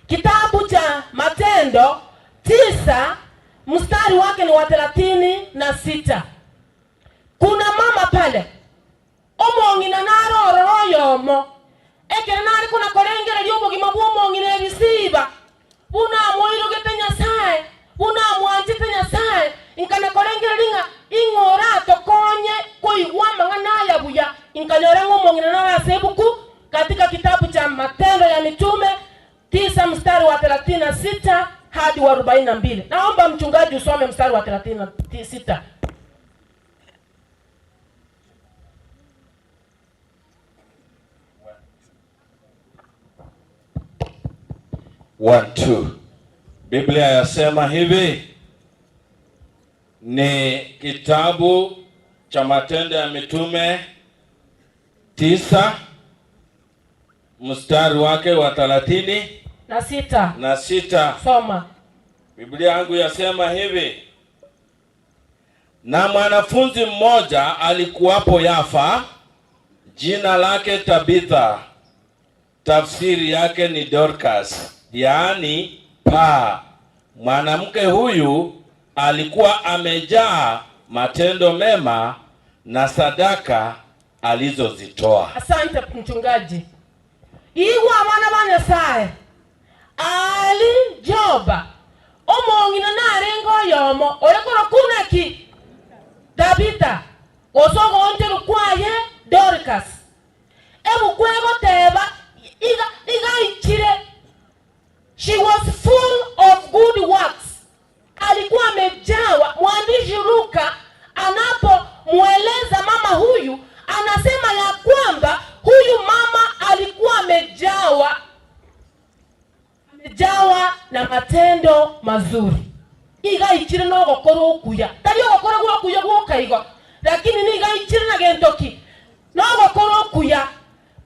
Kitabu cha Matendo 9 mstari wake ni wa 36. Kuna mama pale omongina naroro yomo ekera nari kuna korengera lyobo gimabu omongina Hephiziba buna moiro getenya sae buna mwanti tenya sae inkana korengera linga ingora tokonye koigwa mangana ya buya inkanyora ngomongina nara sebuku katika kitabu cha Matendo ya Mitume 9 mstari wa 36 hadi wa 42. Naomba mchungaji usome mstari wa 36. One, two. Biblia yasema hivi, ni kitabu cha Matendo ya Mitume 9 mstari wake wa 36. Soma. Biblia yangu yasema hivi, na mwanafunzi mmoja alikuwapo Yafa, jina lake Tabitha, tafsiri yake ni Dorcas, yaani paa. Mwanamke huyu alikuwa amejaa matendo mema na sadaka alizozitoa. Asante mchungaji. Iwa wana bana sae ali joba omongina narengo yomo olekora kunaki Tabitha osogo ontero kwaye Dorcas ebu kwego teba iga ichire. She was full of good works. Alikuwa amejawa. Mwandishi Luka anapomweleza mama huyu anasema ya kwamba huyu mama alikuwa amejawa na matendo mazuri. Iga ichire no gokoro okuya. Tari gokoro okuya gwokaigo. Lakini ni iga ichire na gentoki. No gokoro okuya.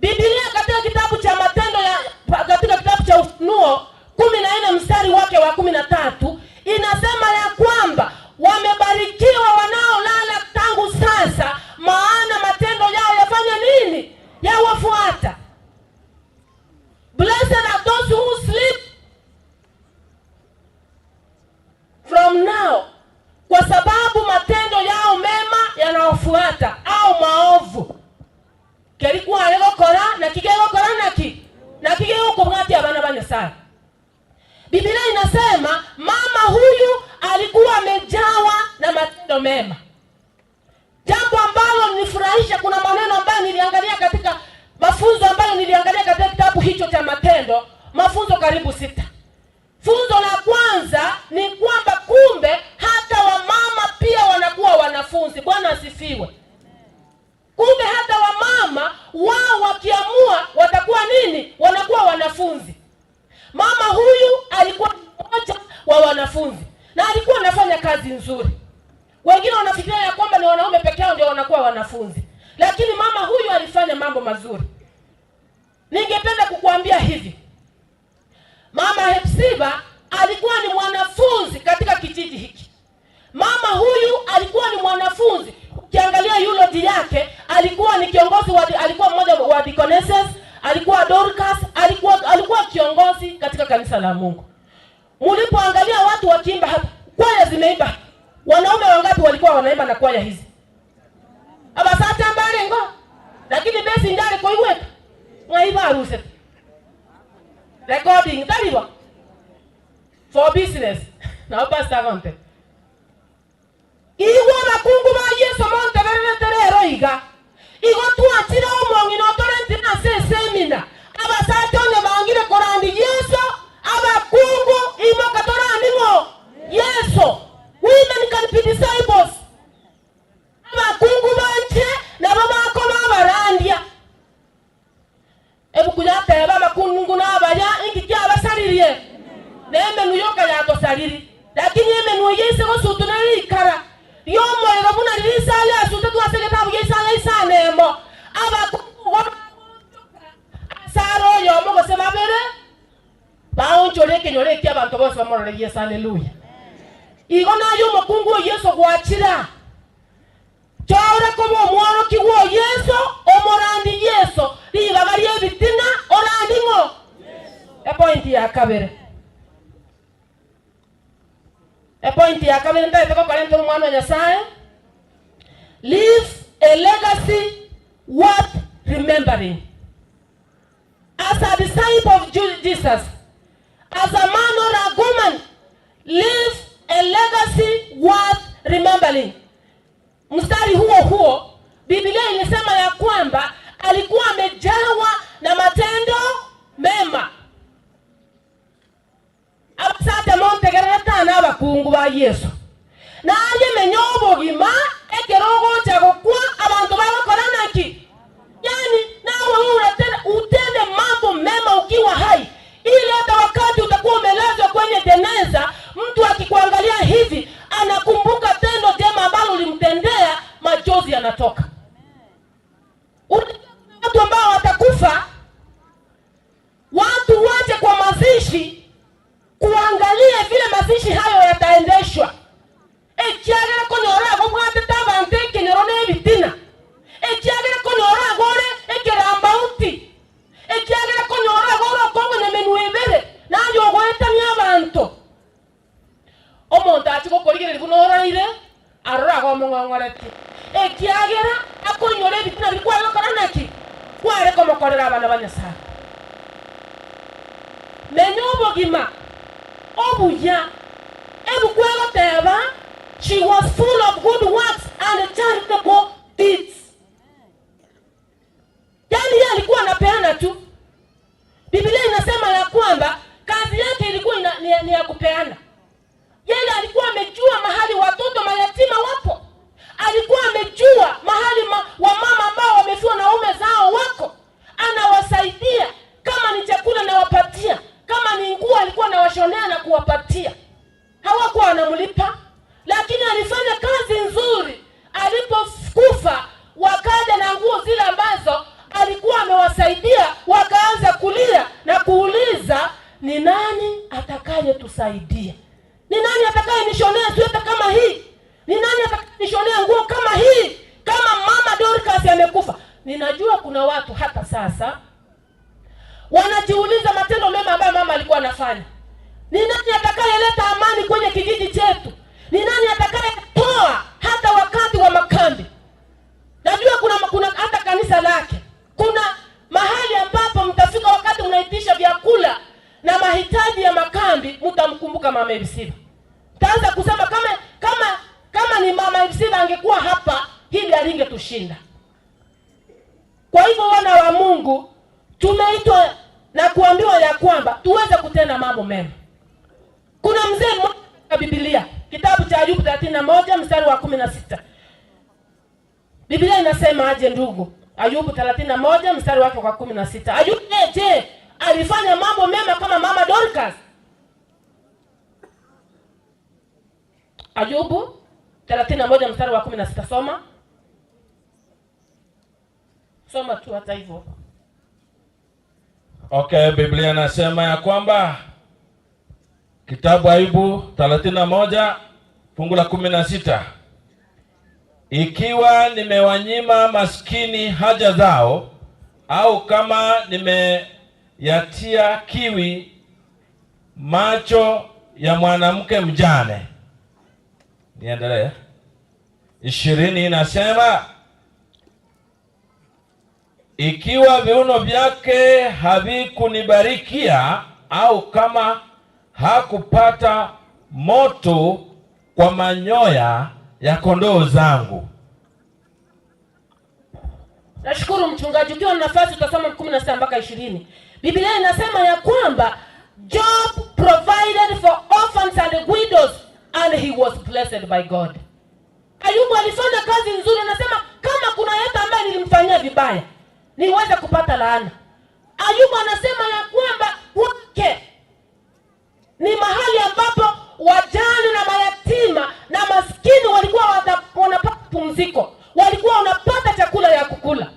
Biblia katika kitabu cha Matendo katika kitabu cha Ufunuo 14 mstari wake wa 13 inasema ya kwamba wamebarikiwa wanaolala tangu sasa, maana matendo yao yafanya nini? Yawafuata. Blessed are those who sleep from now, kwa sababu matendo yao mema yanawafuata au maovu. Kelikuwa yegokora na kigegokora na kigegokobwati abana banyasara. Biblia inasema mama huyu alikuwa amejawa na matendo mema. Jambo ambalo nilifurahisha, kuna maneno ambayo niliangalia katika mafunzo ambayo niliangalia katika kitabu hicho cha Matendo, mafunzo karibu 6. Funzo la kwanza ni kwamba kumbe hata wamama pia wanakuwa wanafunzi. Bwana asifiwe. Kumbe hata wamama wao wakiamua watakuwa nini? Wanakuwa wanafunzi. Mama huyu alikuwa mmoja wa wanafunzi na alikuwa anafanya kazi nzuri. Wengine wanafikiria ya kwamba ni wanaume peke yao ndio wanakuwa wanafunzi, lakini mama huyu alifanya mambo mazuri. Ningependa kukuambia hivi, mama Hephiziba alikuwa ni mwanafunzi katika kijiji hiki. Mama huyu alikuwa ni mwanafunzi. Ukiangalia eulogy yake, alikuwa ni kiongozi alikuwa mmoja wa deaconesses, alikuwa Dorcas, alikuwa kiongozi katika kanisa la Mungu. Mlipoangalia watu wakiimba hapa, kwaya zimeimba. Wanaume wangapi walikuwa wanaimba na kwaya hizi? Abasata mbarengo. Lakini besi ndale kwa iweka. Ngaiba aruse. Recording taliwa. For business. Na pastor conte. Iwa makungu ba Yesu monte terero iga. Igo tuachira omongino torenti na semina. Abasata ne bangire korandi Yesu, abakungu imo katorani ngo. Yesu. Women can be disciples. Abakungu banche na baba ko babarandia. Ebu kujata ya baba kungu na abaya ingikia abasaririye. Neme nuyoka ya tosariri. Lakini eme nuyeise ko sutunari ikara. Yomo erabuna risale asute tu asege tabu yesale isanemo. Abakungu asaro yomo ko sema bere. Baonchoreke nyoreke abantu bose bamorore Yesu, haleluya. Igo nayo mukungu Yesu gwachira. Chora kobo mwaro kiwo Yesu, omorandi Yesu, liba bari ebitina orandi ngo. Point ya kabere. Point ya kabere ndete ko 40 mwana Nyasaye. leave a legacy worth remembering. As a disciple of Jesus, as a man or a woman, leave a legacy worth remembering. Mstari huo Biblia inasema ya kwamba alikuwa amejawa na matendo mema. Abasata monte gerata na bakungu ba Yesu. Na aje menyobo gima ekerogo chago kwa abantu babakora naki. Yani nawe utende mambo mema ukiwa hai, ili hata wakati utakuwa umelazwa kwenye jeneza, mtu akikuangalia hivi anakumbuka tendo jema ambalo ulimtendea, machozi yanatoka. Watu ambao watakufa, watu waje kwa mazishi kuangalia vile mazishi hayo yataendeshwa. Ekiagera konyora gobwate tabante kenyoro nebitina. Ekiagera konyora gore ekerambauti. Ekiagera konyora gore kongo nemenuebere nanyo goeta nyabanto. Omonta achiko korigere bunora ire arora gomongongoreti. Ekiagera akonyore bitina bikwa lokoranaki. Kware komokorera abana banyasa. Menyobo gima obuya ebukwego teba. She was full of good works and charitable deeds. Yani yeye alikuwa anapeana tu. Biblia inasema ya kwamba kazi yake ilikuwa ni ya kupeana. Yeye alikuwa amejua mahali watoto mayatima wapo. Alikuwa amejua mahali wamama ambao wamefiwa na waume zao wako. Anawasaidia, kama ni chakula anawapatia, kama ni nguo alikuwa anawashonea na kuwapatia. Hawakuwa wanamlipa, lakini alifanya kazi nzuri. Alipokufa wakaja na nguo zile ambazo alikuwa amewasaidia, wakaanza kulia na kuuliza, ni nani atakaye tusaidia? Ni nani atakaye nishonea sweta kama hii? Ni nani atakaye nishonea nguo kama hii? Kama mama Dorcas amekufa. Ninajua kuna watu hata sasa wanajiuliza matendo mema ambayo mama alikuwa anafanya. Ni nani atakayeleta amani kwenye kijiji chetu? Ni nani atakayetoa hata wakati wa makambi? Najua kuna hata kanisa lake. Kuna mahali ambapo mtafika wakati mnaitisha vyakula na mahitaji ya makambi, mtamkumbuka mama Hephiziba. Taanza kusema kama ni mama Hephiziba angekuwa hapa, hili alingetushinda. Kwa hivyo wana wa Mungu, tumeitwa na kuambiwa ya kwamba tuweze kutenda mambo mema. Kuna mzee mmoja katika Biblia, kitabu cha Ayubu 31 mstari wa 16. Biblia inasema aje ndugu? Ayubu 31 mstari wake wa 16. Ayubu je, alifanya mambo mema kama mama Dorcas? Ayubu 31 mstari wa 16, soma. Soma tu hata hivyo. Okay, Biblia inasema ya kwamba kitabu Ayubu 31 fungu la 16. Ikiwa nimewanyima maskini haja zao, au kama nimeyatia kiwi macho ya mwanamke mjane. Niendelee. 20 inasema, ikiwa viuno vyake havikunibarikia, au kama hakupata moto kwa manyoya ya kondoo zangu. Nashukuru mchungaji, ukiwa na nafasi utasoma 16 mpaka 20. Biblia inasema ya kwamba Job provided for orphans and widows and he was blessed by God. Ayubu alifanya kazi nzuri. Anasema kama kuna yeyote ambaye nilimfanyia vibaya, niweze kupata laana. Ayubu anasema ya kwamba wake ni mahali ambapo wajane na mayatima na maskini walikuwa wanapata pumziko, walikuwa wanapata chakula ya kukula.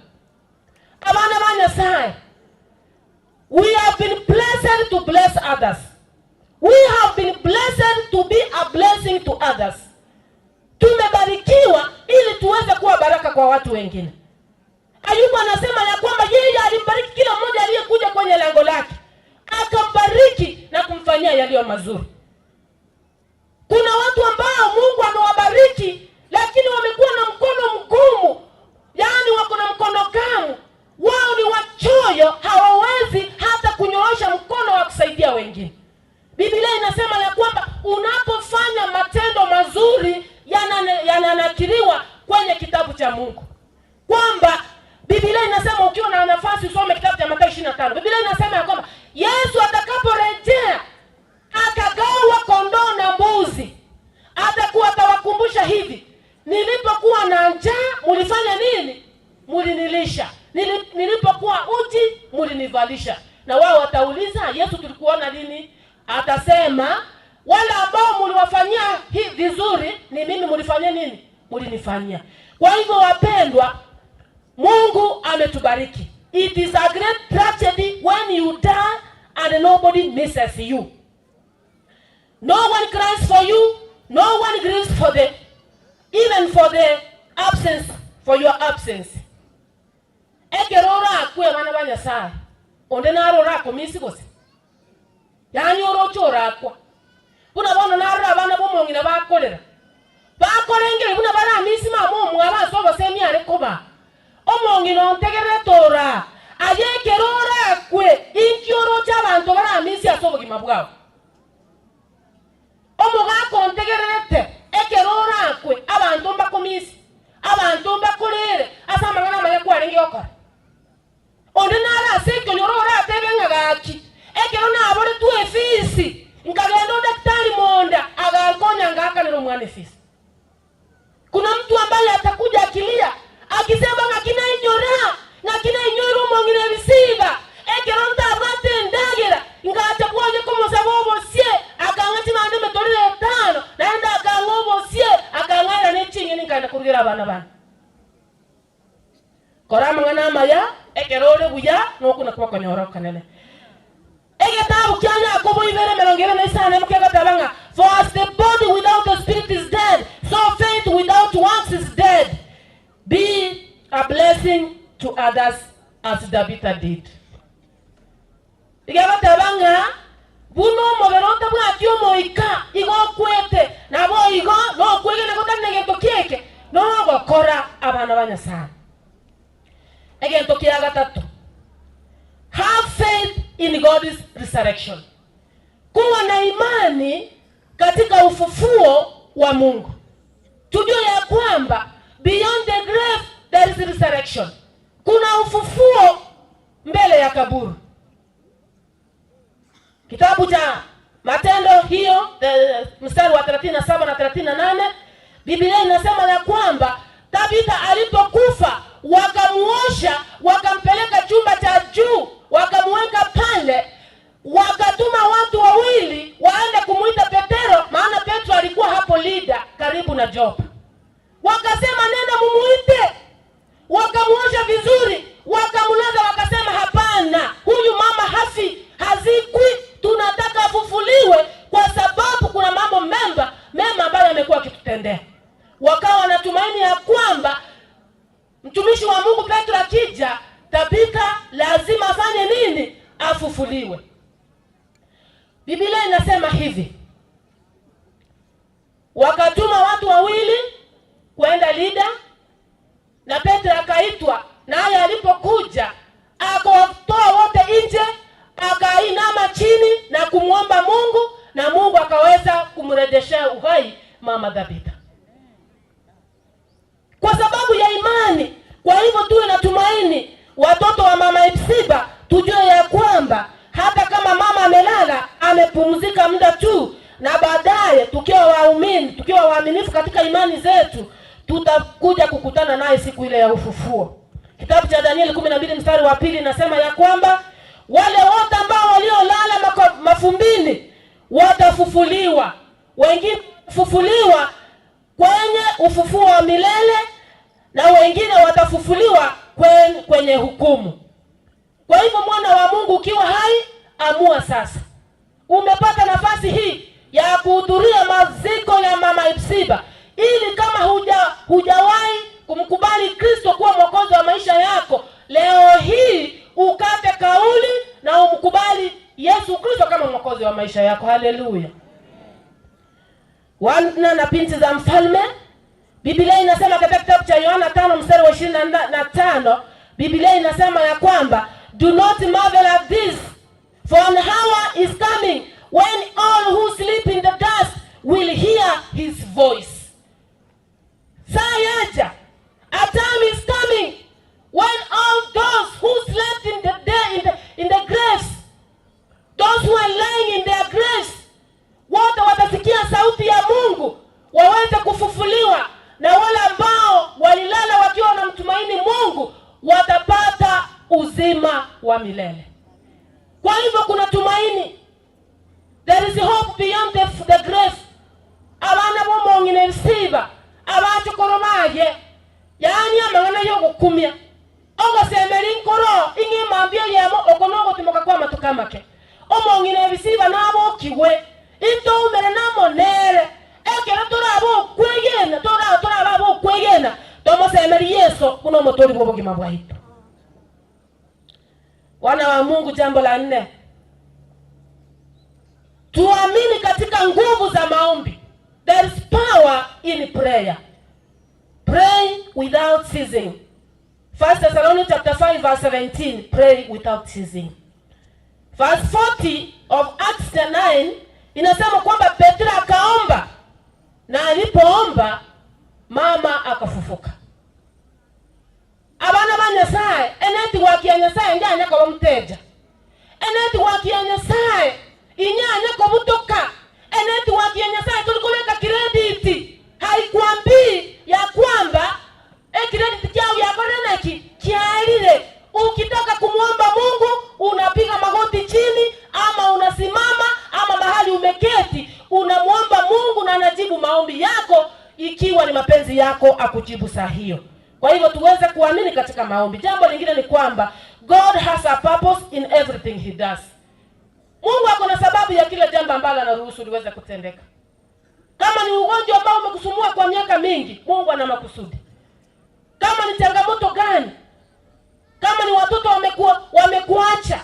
Abana banya sai, we have been blessed to bless others. We have been blessed to be a blessing to others. Tumebarikiwa ili tuweze kuwa baraka kwa watu wengine. Ayubu anasema ya kwamba yeye alimbariki kila mmoja aliyekuja kwenye lango lake, akambariki na kumfanyia yaliyo mazuri. Kuna watu ambao Mungu amewabariki lakini wamekuwa na mkono mgumu Mungu. Kwamba Biblia inasema ukiwa na nafasi usome kitabu cha Mathayo 25. Biblia inasema ya kwamba Yesu atakaporejea akagawa kondoo na mbuzi, atawakumbusha hivi, nilipokuwa na njaa mulifanya nini? Mulinilisha. Nilipokuwa uchi mulinivalisha. Na wao watauliza, Yesu tulikuona lini? Atasema, wale ambao muliwafanyia hivi vizuri ni mimi mulifanyia nini? Mulinifanyia. Kwa hivyo wapendwa, Mungu ametubariki. It is a great tragedy when you die and nobody misses you. No one cries for you, no one grieves even for the absence, for your absence. Ekerora akwe bana banyasa. Onde narora komisi gose. Yani orochora akwa. Buna bono narora bana bomongi na bakolera. Bakorengere buna bana misi mamo mwaba so basemi arekoba. Omongi no ntegere tora. Ayekerora akwe inkioro chabantu bana misi asobogi mabwao. Mogaka ntegerete ekerora akwe abantu mbakomisi abantu mbakolere asama bana maya kwarengi okora onde nara seko nyorora atebenga gaki ekero na abore tu efisi ngagendo daktari monda agakonya ngaka nero mwana efisi. Kuna mtu ambaye atakuja akilia akisema ngakina inyora ngakina inyoro mongire Hephiziba ekero ntabate ndagera ngacha kwaje komo sabobo sie akangati mande metorire tano naenda akangobo sie akangara nechinge nikaenda kurugira abana bana korama ngana maya ekerore buya nokuna kwa konyoro kanene egetabu kyanya akobo ibere melongere na isana mukega tabanga, for as the body without the spirit is dead, so faith without works is dead. Be a blessing to others as David did. Igaba tabanga buno moberota bwa kyomo ika igo kwete nabo igo no kwegele kotanege tokieke no gokora abana banyasana. Egento kya gatatu, have faith in God's resurrection. Kuwa na imani katika ufufuo wa Mungu. Tujue ya kwamba beyond the grave there is resurrection. Kuna ufufuo mbele ya kaburi. Kitabu cha Matendo hiyo mstari wa 37 na 38, Biblia inasema ya kwamba Tabitha alipokufa wakamuosha, wakampeleka chumba cha juu, wakamuweka pale, wakatuma watu wawili waende kumuita Petero, maana Petro alikuwa hapo Lida karibu na Jopa. Wakasema nenda mumuite. Wakamuosha vizuri, wakamulaza, wakasema hapana, huyu mama hazikwi, tunataka afufuliwe kwa sababu kuna mambo mema ambayo amekuwa akitutendea. Wakawa wanatumaini ya kwamba mtumishi wa Mungu Petro akija, Tabitha lazima afanye nini? Afufuliwe. Biblia inasema hivi, wakatuma watu wawili kwenda Lida, na Petro akaitwa, naye alipokuja akawatoa wote nje, akainama chini na kumwomba Mungu, na Mungu akaweza kumrejeshea uhai mama Tabitha kwa sababu ya imani. Kwa hivyo tuwe na tumaini, watoto wa mama Hephiziba, tujue ya kwamba hata kama mama amelala, amepumzika muda tu, na baadaye tukiwa waumini, tukiwa waaminifu katika imani zetu, tutakuja kukutana naye siku ile ya ufufuo. Kitabu cha Danieli 12 mstari wa 2 nasema ya kwamba wale wote ambao waliolala mafumbini watafufuliwa, wengine fufuliwa kwenye ufufuo wa milele, na wengine watafufuliwa kwenye hukumu. Kwa hivyo mwana wa Mungu, ukiwa hai, amua sasa. Umepata nafasi hii ya kuhudhuria maziko ya mama Hephiziba, ili kama hujawahi kumkubali Kristo kuwa mwokozi wa maisha yako, leo hii ukate kauli na umkubali Yesu Kristo kama mwokozi wa maisha yako. Haleluya. Wana na binti za mfalme, Biblia inasema katika kitabu cha Yohana 5 mstari wa 25, Biblia inasema ya kwamba do not marvel at this, for an hour is coming when all who sleep in the dust will hear his voice. Saa yaja, atame wa milele. Kwa hivyo kuna tumaini. There is hope beyond the grave. Abana bomongi ne Hephiziba abacho koromaye yani amangana yo gukumya ogo semeri nkoro ingi mambia yemo okonogo timoka kwa matukamake omongi ne Hephiziba nabo kiwe into umere namo nere ekera torabo kwegena torabo kwegena tomo semeri Yesu kuno motori bobogi mabwaito. Wana wa Mungu, jambo la 4, tuamini katika nguvu za maombi. There is power in prayer. Pray without ceasing. 1 Thessalonians chapter 5 verse 17, pray without ceasing. Verse 40 of Acts 9 inasema kwamba Petro akaomba na alipoomba mama akafufuka. Abana ba Nyasaye eneti wakia Nyasaye njanya kwa mteja. Eneti wakia Nyasaye inyanya kwa butoka. Eneti wakia Nyasaye tulikuleka credit. Haikuambii ya kwamba credit yao ya koneneki kialile. Ukitaka kumuomba Mungu unapiga magoti chini ama unasimama ama mahali umeketi unamuomba Mungu na anajibu maombi yako ikiwa ni mapenzi yako akujibu saa hiyo. Kwa hivyo tuweze kuamini katika maombi. Jambo lingine ni kwamba God has a purpose in everything he does. Mungu ako na sababu ya kila jambo ambalo anaruhusu liweze kutendeka. Kama ni ugonjwa ambao umekusumbua kwa miaka mingi, Mungu ana makusudi. Kama ni changamoto gani? Kama ni watoto wamekuacha,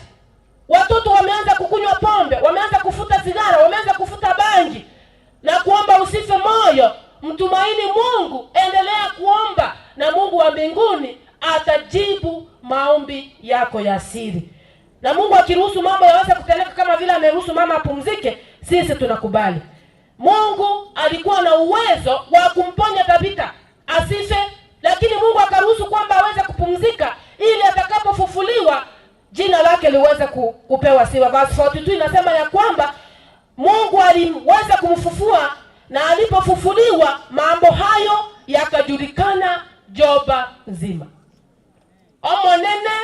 watoto wameanza kukunywa pombe, wameanza kufuta sigara, wameanza kufuta bangi, na kuomba usife moyo, mtumaini Mungu, endelea kuomba na Mungu wa mbinguni atajibu maombi yako ya siri. Na Mungu akiruhusu mambo yaweze kutendeka kama vile ameruhusu mama apumzike, sisi tunakubali. Mungu alikuwa na uwezo wa kumponya Tabita asife, lakini Mungu akaruhusu kwamba aweze kupumzika ili atakapofufuliwa jina lake liweze kupewa sifa. Verse 42 inasema ya kwamba Mungu aliweza kumfufua na alipofufuliwa mambo hayo yakajulikana Joba nzima. Omonene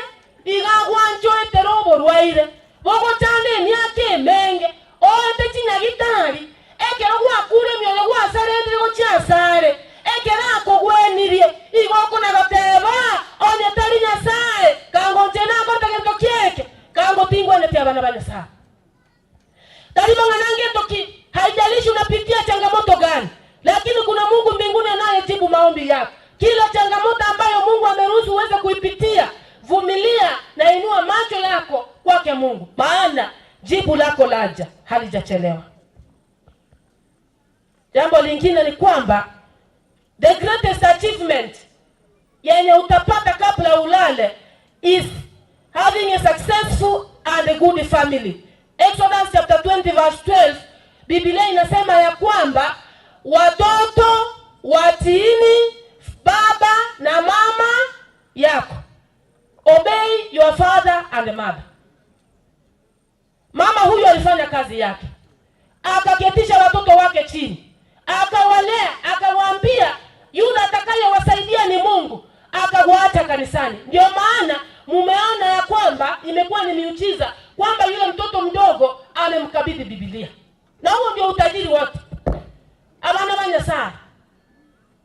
igagwanjo eterobo rwaire bogo cyane myake menge ote kinyagitari ekero gwakure myoyo gwasarendire go cyasare ekera ko gwenirie igoko na gateba onye tari Nyasaye kango tena ko tagento kieke kango tingwa ne tyabana bana sa tari manganange toki. Haijalishi unapitia changamoto gani, lakini kuna Mungu mbinguni anayejibu maombi yako. Kila changamoto ambayo Mungu ameruhusu uweze kuipitia, vumilia na inua macho yako kwake Mungu, maana jibu lako laja, halijachelewa. Jambo lingine ni kwamba the greatest achievement yenye utapata kabla ulale is having a successful and a good family. Exodus chapter 20 verse 12, Biblia inasema ya kwamba watoto watiini baba na mama yako. Obey your father and mother. Mama huyo alifanya kazi yake, akaketisha watoto wake chini, akawalea, akawaambia yule atakayewasaidia ni Mungu, akawaacha kanisani. Ndio maana mumeona ya kwamba imekuwa ni miujiza kwamba yule mtoto mdogo amemkabidhi Biblia. Na huo ndio utajiri wote. Abana ba Nyasaye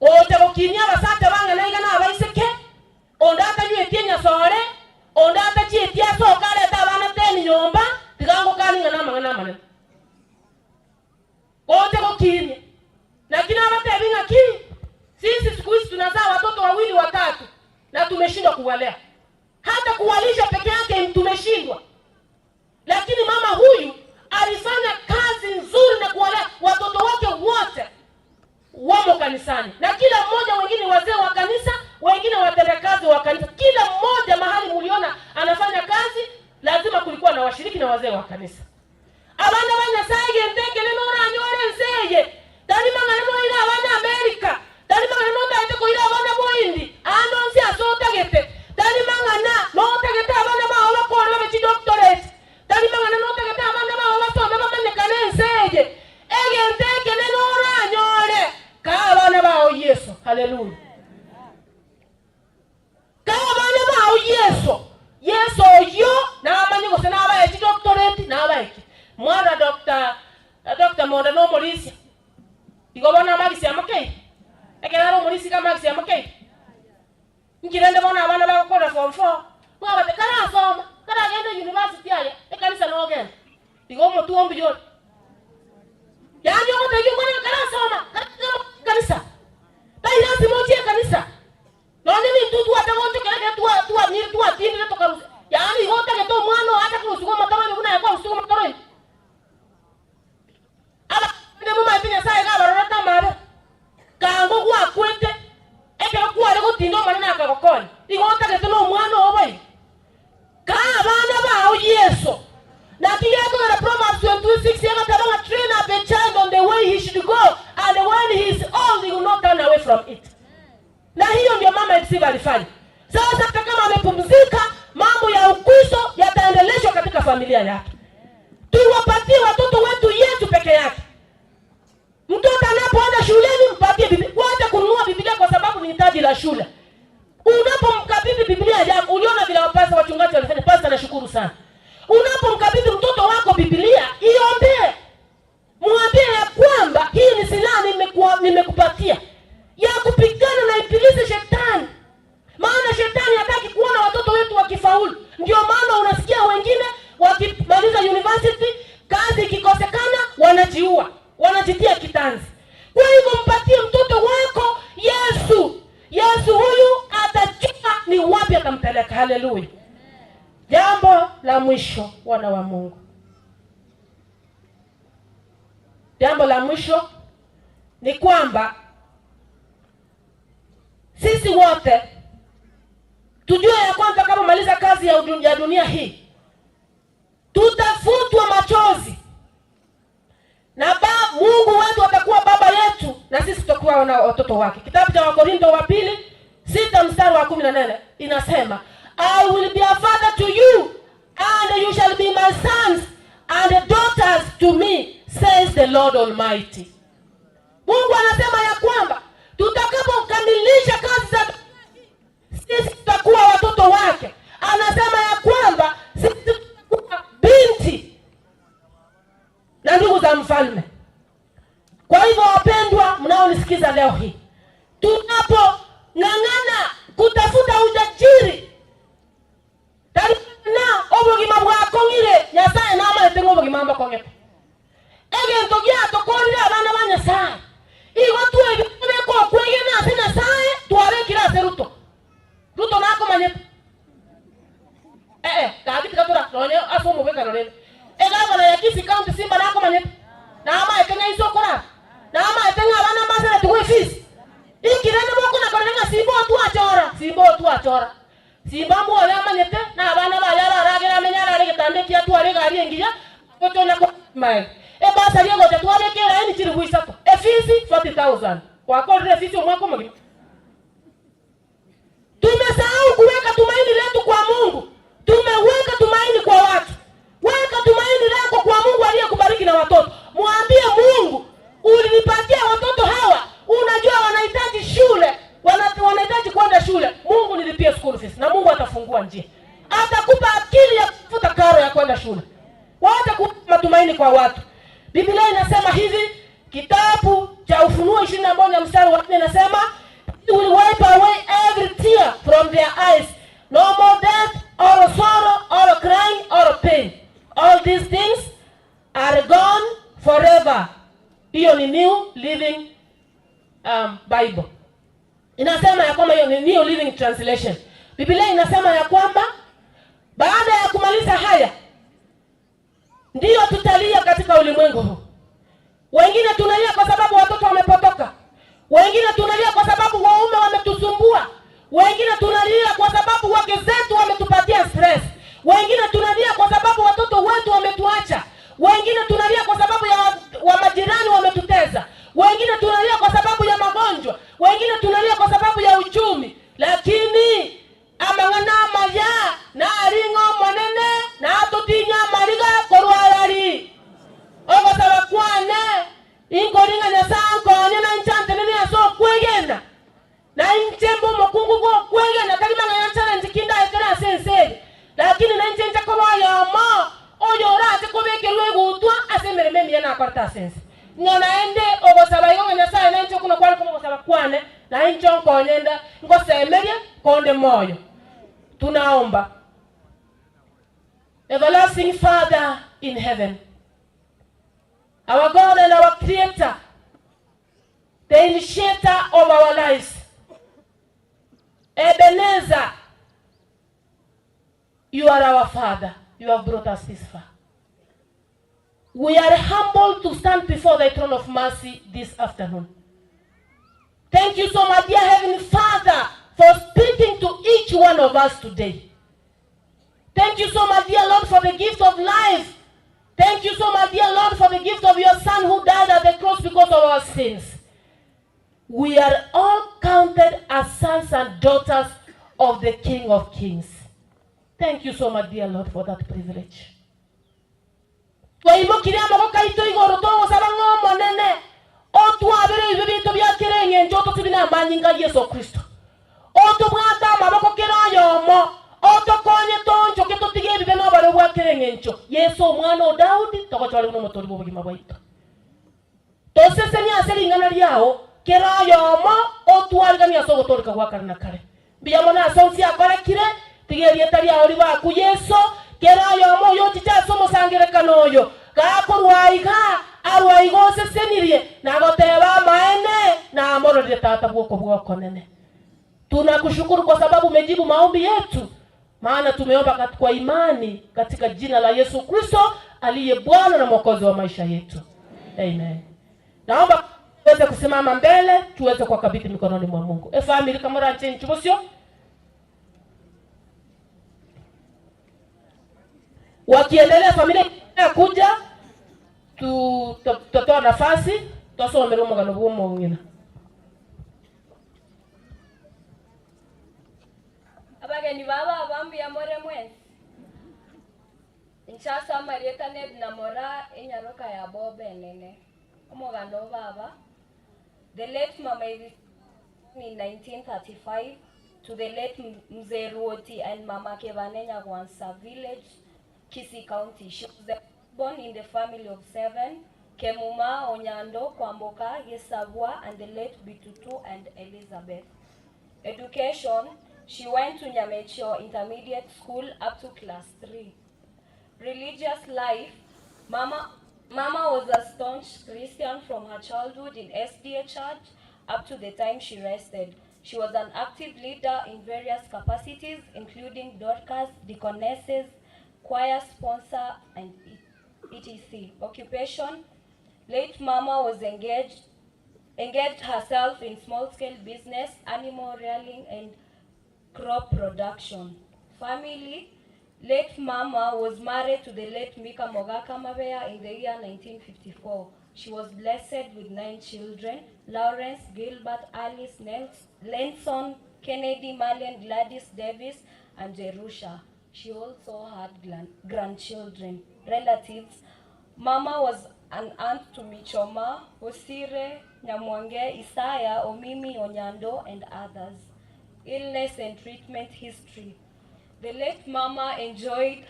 ote gokinya basate banga naiga na abaiseke ondata nywe tienya sore ondata chietia sokale ta bana teni nyomba tigango kaninga na mangana ote gokinya na kina abate binga ki. Sisi siku hizi tunazaa watoto wawili watatu na tumeshindwa kuwalea, hata kuwalisha peke yake tumeshindwa. Lakini mama huyu alifanya kazi nzuri na kuwalea watoto wake wote wamo kanisani, na kila mmoja, wengine wazee wa kanisa, wengine watendakazi wa kanisa. Kila mmoja mahali muliona anafanya kazi, lazima kulikuwa na washiriki na wazee wa kanisa. Abana ba Nyasaye ndeke neno ranyore nseye dali mangano ila abana Amerika dali mangano ndaite ko ila abana boindi andonsi asotagete dali mangana no tagete abana ba ola ko ro be doctorate dali mangana no tagete abana ba ola so be bamane kanenseye ege ndeke neno ranyore ka abana ba o Yesu. Haleluya. Ka abana ba o Yesu yo bona magisi amake ekelaro mulisi kama magisi amake ngirende bona abana bakora form 4 mwaba tekara soma kada gende university aya ekanisa no gende digo mo tuombi yo yani ngo tege mwana kana soma kanisa dai lazima uje kanisa nani ni tutu atagonto kile tu ni tu atini to karusi yani ngo tege to mwana hata kusuko matoro ni kuna kwa kusuko matoro ala ndio mama ipine sai ga barata mare kango kwa kwete ekero kwa lego tindo manana akakokoni ngo tege to mwana obai ka bana ba Yesu na kiyako na Proverbs 22:6 yakataba train up a child on the way he should go and when he is old he will not turn away from it. Na hiyo ndio mama Hephiziba alifanya. Sasa hata kama amepumzika, mambo ya Ukristo yataendeleshwa katika familia yake. Tuwapatie watoto wetu Yesu peke yake. Mtoto anapoenda shuleni mpatie Biblia. Wacha kununua Biblia kwa sababu ni hitaji la shule. Unapomkabidhi Biblia yako, uliona vile wapasa wachungaji walifanya. Pastor nashukuru sana. Unapomkabidhi mtoto wako Biblia, iombee. Mwambie ya kwamba hii ni silaha nimekupatia ya kupigana na ibilisi shetani. Maana shetani hataki kuona watoto wetu wakifaulu. Ndio maana unasikia wengine wakimaliza university, kazi ikikosekana wanajiua, wanajitia kitanzi. Kwa hivyo mpatie mtoto wako Yesu. Yesu huyu atajua ni wapi atampeleka. Haleluya. Jambo la mwisho, wana wa Mungu. Jambo la mwisho ni kwamba sisi wote tujue ya kwamba kama maliza kazi ya dunia hii tutafutwa machozi na Mungu wetu atakuwa baba yetu na sisi tutakuwa na watoto wake. Kitabu cha Wakorintho wa 2:6 inasema, I will be a father to you and you shall be my sons and daughters to me, says the Lord Almighty. Mungu anasema ya kwamba tutakapokamilisha kazi za sisi tutakuwa watoto wake. Anasema ya kwamba sisi tutakuwa binti na ndugu za mfalme. Kwa hivyo wapendwa mnaonisikiza leo hii, tunapong'ang'ana kutafuta ujajiri na obogima bwako ngire Nyasaye nama etengo obogima mbako ngepe egento gyato korire abana ba Nyasaye igo twebine ko kwege na se Nyasaye tware kirase ruto nako manyepe kabiti katura none asomo beka none egabana ya Kisi County Simba nako manyepe na ama etenga isokora na ama etenga abana masere tuwe fees ikirene boko na korenga simbo tu achora simba mo ya manyete na abana ba yara ragera menyara rege tande kia tu are gari engiya oto na ko mai basa riego te tu abekera ni chiri buisato fees 40,000 kwa kodre fees mwako magi. Tumesahau kuweka tumaini letu kwa Mungu. Tumeweka tumaini kwa watu. Weka tumaini lako kwa Mungu aliyekubariki na watoto. Mwambie Mungu, ulinipatia watoto hawa. Unajua wanahitaji shule. Wanahitaji kwenda shule. Mungu nilipie school fees na Mungu atafungua njia. Atakupa akili ya kufuta karo ya kwenda shule. Wacha kuweka matumaini kwa watu. Biblia inasema hivi, kitabu cha Ufunuo 21:4 inasema, He will wipe away every tear from their eyes. No more death, or sorrow, or crying, or pain. All these things are gone forever. Hiyo ni New Living Bible. Inasema ya kwamba hiyo ni New Living Translation. Biblia inasema ya kwamba baada ya kumaliza haya ndio tutalia katika ulimwengu huu. Wengine tunalia kwa sababu watoto wamepotoka. Wengine tunalia kwa sababu waume wametusumbua. Wengine tunalia kwa sababu wake zetu wametupatia stress. Wengine tunalia kwa sababu watoto wetu wametuacha. Wengine tunalia kwa sababu ya wa majirani wametuteza. Wengine tunalia kwa sababu ya magonjwa. Wengine tunalia kwa sababu ya uchumi. Lakini amangana maya na aringo monene na atotinya mariga korwalari. Ogo sabakwane ingoringa nyasanko nyana nchante nini aso kwegenda. Na nchembo mokungu go kwegenda kalima na yanchana njikinda ekera sensei. Lakini na nchenja kwa yama oyo rate kobeke lwego utwa asemere memi yana aparta sense. ngona ende ogosaba igo nyasaye na ncho kuno kwali kuno ogosaba kwane na ncho konyenda ngosemerie konde moyo. Tunaomba. Everlasting Father in heaven, our God and our Creator, the initiator of our lives, Ebenezer, you are our Father. You have brought us this far. We are humbled to stand before the throne of mercy this afternoon. Thank you so much, dear Heavenly Father, for speaking to each one of us today. Thank you so much, dear Lord, for the gift of life. Thank you so much, dear Lord, for the gift of your Son who died at the cross because of our sins. We are all counted as sons and daughters of the King of Kings. Thank you so much, dear Lord, for that privilege. Yesu mwana wa Daudi tokochwali uno motori bubugima bwaitu. Tosese ni aseli ngana liao kera yomo otwalga ni asogo torika gwakara na kare. Biya mona asonsi akora kire tigeri etali aoli ba ku Yesu kera yomo yo chicha somo sangere kanoyo ka korwaiga arwaigo sesenirie na goteba maene na amoro de tata bwoko nene. Tunakushukuru kwa sababu umejibu maombi yetu. Maana tumeomba kwa imani katika jina la Yesu Kristo aliye Bwana na Mwokozi wa maisha yetu. Amen. Naomba tuweze kusimama mbele, tuweze kuwakabidhi mikononi mwa Mungu. Family kamera nchini chubosio. Wakiendelea familia kuja, tutatoa nafasi, tutasoma mugano bw'umu mwingine. Abageni baba abambi ya more mwenzi. Nchasa marieta ned na mora enyaroka ya bobe nene. Omogano baba. The late mama in 1935 to the late Mzee Ruoti and Mama Kevane Nyagwansa village, Kisii County. She was born in the family of 7, Kemuma, Onyando, Kwamboka, Yesabwa, and the late Bitutu and Elizabeth. Education, she went to Nyamecho Intermediate School up to class 3. Religious life, Mama was a staunch Christian from her childhood in SDA Church up to the time she rested. She was an active leader in various capacities, including Dorcas, Deaconesses, choir sponsor, and etc. Occupation, late Mama was engaged herself in small-scale business, animal rearing, and crop production. Family, late Mama was married to the late Mika Mogaka Mabea in the year 1954. She was blessed with 9 children: Lawrence, Gilbert, Alice, Lenson, Kennedy, Marlene, Gladys, Davis, and Jerusha. She also had grandchildren. Relatives, Mama was an aunt to Michoma, Osire, Nyamwange, Isaya, Omimi, Onyando, and others. Illness and treatment history. The late Mama enjoyed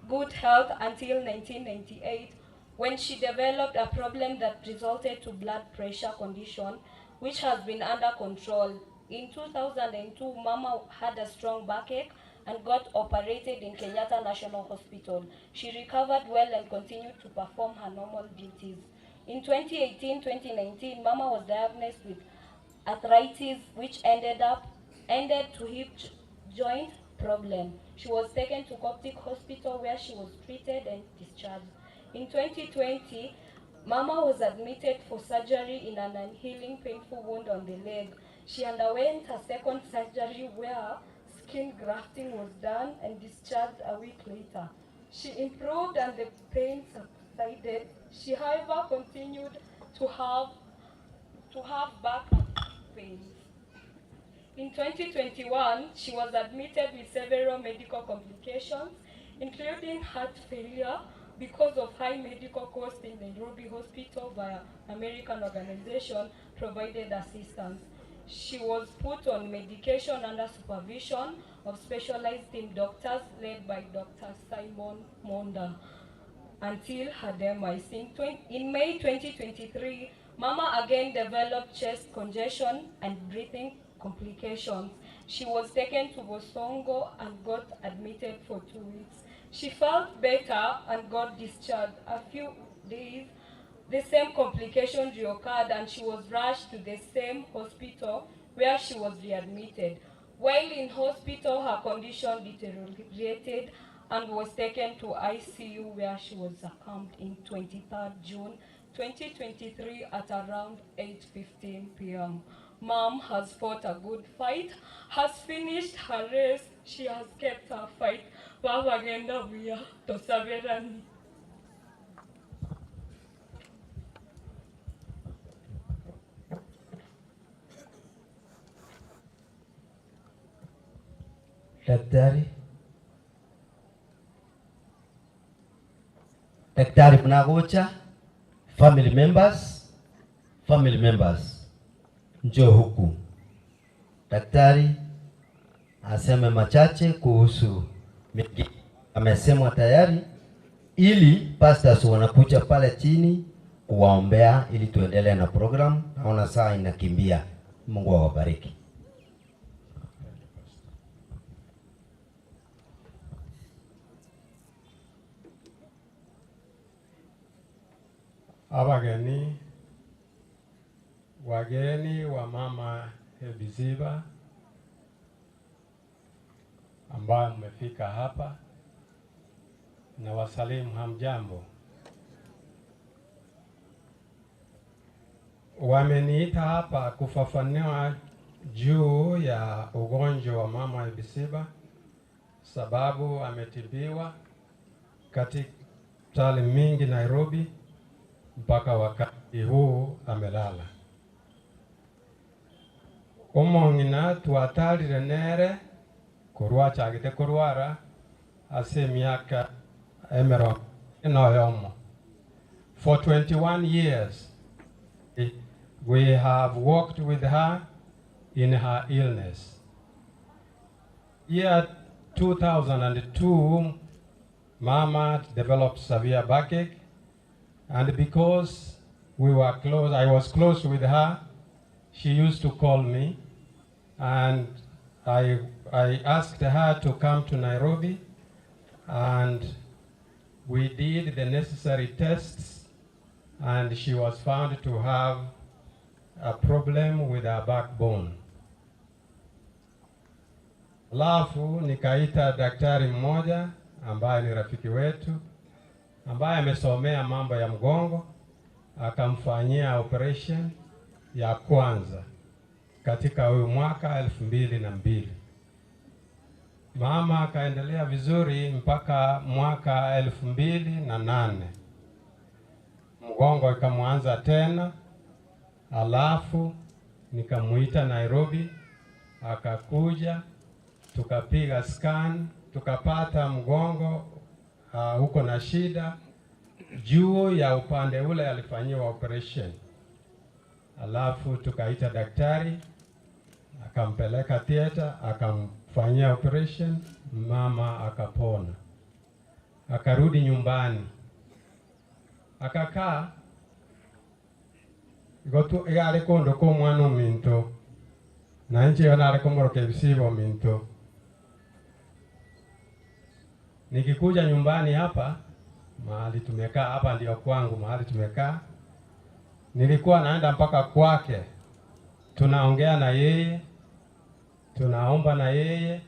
good health until 1998, when she developed a problem that resulted to blood pressure condition, which has been under control. In 2002, Mama had a strong backache and got operated in Kenyatta National Hospital. She recovered well and continued to perform her normal duties. In 2018-2019, Mama was diagnosed with arthritis, which ended to hip joint problem. She was taken to Coptic Hospital, where she was treated and discharged. In 2020, Mama was admitted for surgery in an unhealing painful wound on the leg. She underwent her second surgery, where skin grafting was done, and discharged a week later. She improved and the pain subsided. She, however, continued to have back pains. In 2021, she was admitted with several medical complications, including heart failure, because of high medical costs in Nairobi Hospital via American organization provided assistance. She was put on medication under supervision of specialized team doctors led by Dr. Simon Monda. until her demise. In May 2023, Mama again developed chest congestion and breathing complications. She was taken to Bosongo and got admitted for 2 weeks. She felt better and got discharged. A few days, the same complication reoccurred and she was rushed to the same hospital where she was readmitted. While in hospital, her condition deteriorated and was taken to ICU where she was succumbed in 23rd June 2023 at around 8:15 p.m. Mom has fought a good fight, has finished her race, she has kept her fight. Wabagenda buya tosaberani. Daktari Mnagocha, family members, njoo huku. Daktari aseme machache kuhusu mengi amesemwa tayari, ili pastors wanakuja pale chini kuwaombea ili tuendelee na program. Naona saa inakimbia. Mungu awabariki. Wageni wa mama Hephiziba ambao mmefika hapa, na wasalimu hamjambo. Wameniita hapa kufafanua juu ya ugonjwa wa mama Hephiziba, sababu ametibiwa katika hospitali mingi Nairobi mpaka wakati huu amelala. Omongina tuatalire nere kurwa chagite kurwara ase miaka emero enoyomo. For 21 years we have worked with her in her illness. Year 2002, Mama developed severe backache, and because we were close, I was close with her, she used to call me, and I asked her to come to Nairobi, and we did the necessary tests, and she was found to have a problem with her backbone. Alafu nikaita daktari mmoja ambaye ni rafiki wetu, ambaye amesomea mambo ya mgongo, akamfanyia operation ya kwanza katika huyu mwaka 2002. Mama akaendelea vizuri mpaka mwaka 2008. Mgongo ikamwanza tena, alafu nikamuita Nairobi, akakuja, tukapiga scan, tukapata mgongo huko na shida juu ya upande ule alifanyiwa operation. Alafu tukaita daktari, akampeleka theater, akamfanyia operation, mama akapona. Akarudi nyumbani. Akakaa gotu igale kondo ko mwana minto. Na nje yana komoroke Hephiziba minto. Nikikuja nyumbani hapa, mahali tumekaa hapa ndio kwangu, mahali tumekaa. Nilikuwa naenda mpaka kwake. Tunaongea na yeye, tunaomba na yeye,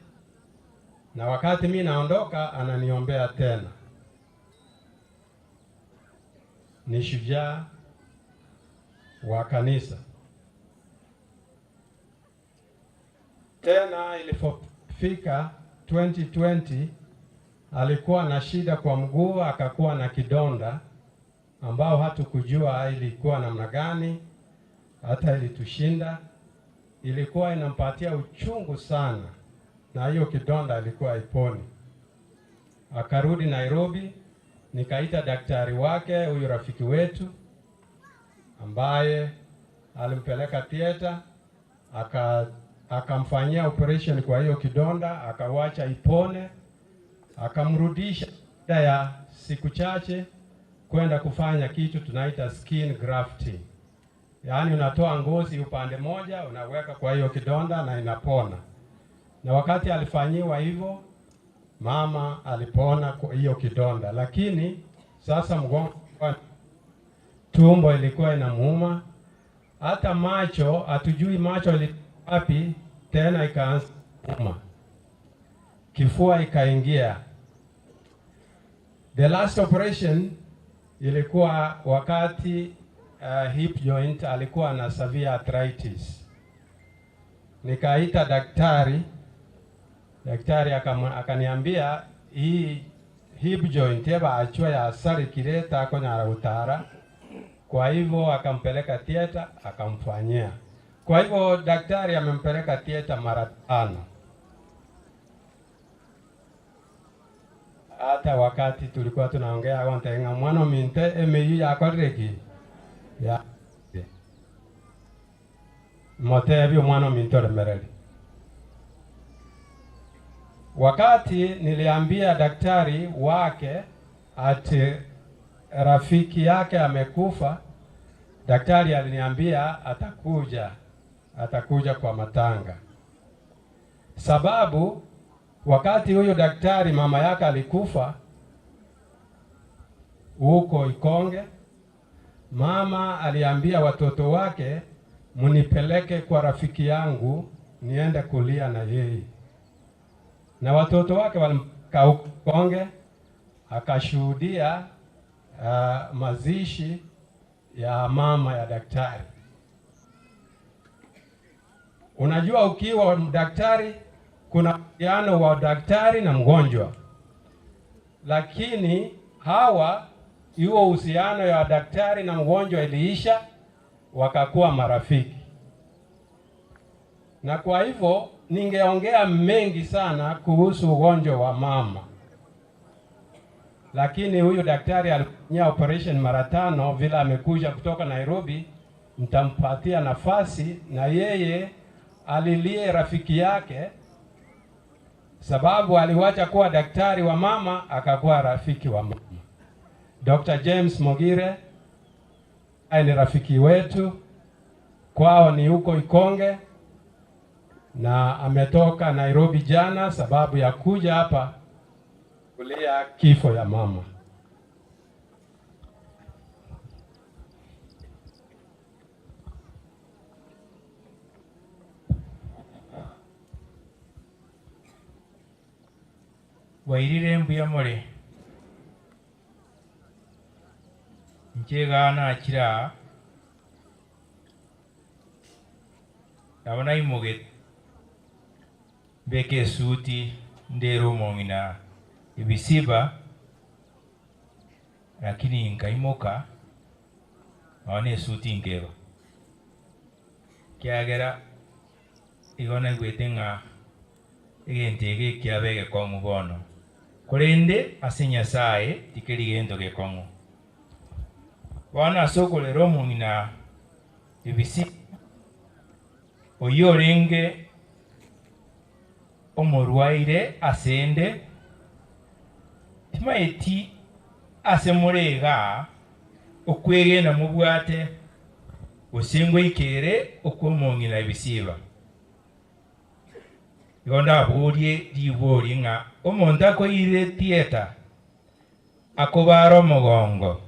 na wakati mimi naondoka ananiombea tena. Ni shujaa wa kanisa. Tena ilipofika 2020 alikuwa na shida kwa mguu, akakuwa na kidonda ambao hatukujua ilikuwa namna gani, hata ilitushinda. Ilikuwa inampatia uchungu sana, na hiyo kidonda ilikuwa iponi. Akarudi Nairobi, nikaita daktari wake, huyu rafiki wetu, ambaye alimpeleka theater, akamfanyia operation kwa hiyo kidonda, akawacha ipone, akamrudisha baada ya siku chache, kwenda kufanya kitu tunaita skin grafting. Yaani unatoa ngozi upande moja, unaweka kwa hiyo kidonda na inapona. Na wakati alifanyiwa hivyo, mama alipona kwa hiyo kidonda, lakini sasa mgongo, tumbo ilikuwa inamuuma, hata macho hatujui macho ilikuwa wapi, tena ikaanza kuuma, kifua ikaingia. The last operation ilikuwa wakati hip joint alikuwa na severe arthritis. Nikaita daktari akaniambia hii hip joint yeba achwa ya asari kireta konyara utara. Kwa hivyo akampeleka theater akamfanyia. Kwa hivyo daktari amempeleka theater mara 5. Hata wakati tulikuwa tunaongea wantenga mwana minte emeyu ya koreki ya motebi mwana mintore mereli. Wakati niliambia daktari wake ati rafiki yake amekufa, daktari aliniambia atakuja kwa matanga. Sababu wakati huyo daktari mama yake alikufa huko Ikonge, mama aliambia watoto wake munipeleke kwa rafiki yangu niende kulia na yeye. Na watoto wake walikaa Ikonge, akashuhudia mazishi ya mama ya daktari. Unajua ukiwa daktari kuna uhusiano wa daktari na mgonjwa, lakini hiyo uhusiano ya daktari na mgonjwa iliisha, wakakuwa marafiki. Na kwa hivyo ningeongea mengi sana kuhusu ugonjwa wa mama, lakini huyu daktari alifanya operation mara 5 vile amekuja kutoka Nairobi, mtampatia nafasi na yeye alilie rafiki yake, sababu aliwacha kuwa daktari wa mama akakuwa rafiki wa mama. Dr. James Mogire ni rafiki wetu, kwao ni huko Ikonge, na ametoka Nairobi jana sababu ya kuja hapa kulia kifo ya mama. Wairire mbuya more njega na kira abana imuge beke suti ndero mongina Hephiziba, lakini nkaimoka awane suti ngero kiagera igona gwetenga igentege kiabege kwa mubono kurende asenya sae tikeri gendo ge kongo wana sokolero mungina Hephiziba oyorenge omurwaire asende timaeti asemurega okwegena mubwate osengo ikere okomongina Hephiziba yonda borie dibori nga omonta ko ire theater akobaro mogongo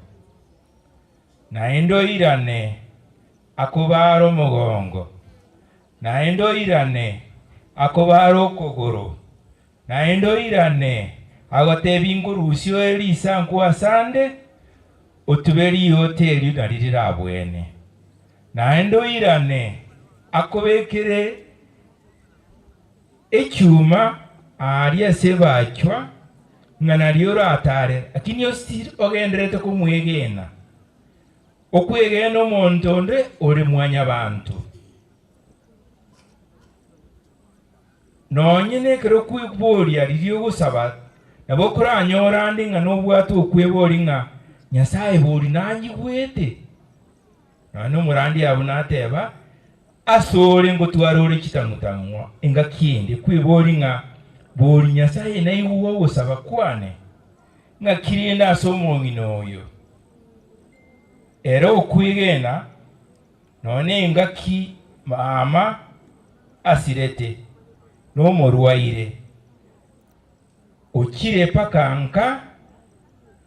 naendo irane akobaro mogongo naendo irane akobaro kogoro naendo irane agotebi ngurusio elisa nkwa sande otuberi hoteli naririra bwene naendo irane akobekere echuma aria sebachwa ngana riora atare lakini ostir ogenderete kumwegena okwegena omonto onde ori mwanya bantu nonyene kero kwibori aririo gusaba nabo kuranyora ndi ngana obwatu okwebori nga nyasaye bori nanyi gwete nano murandi abunateba asore ngo twarore kitamutangwa inga kindi kwibori nga bori nyasaye nayi wo gusaba kwane nga kirinda asomongino oyo era okwigena none ngaki mama asirete n'omurwaire okire pakanka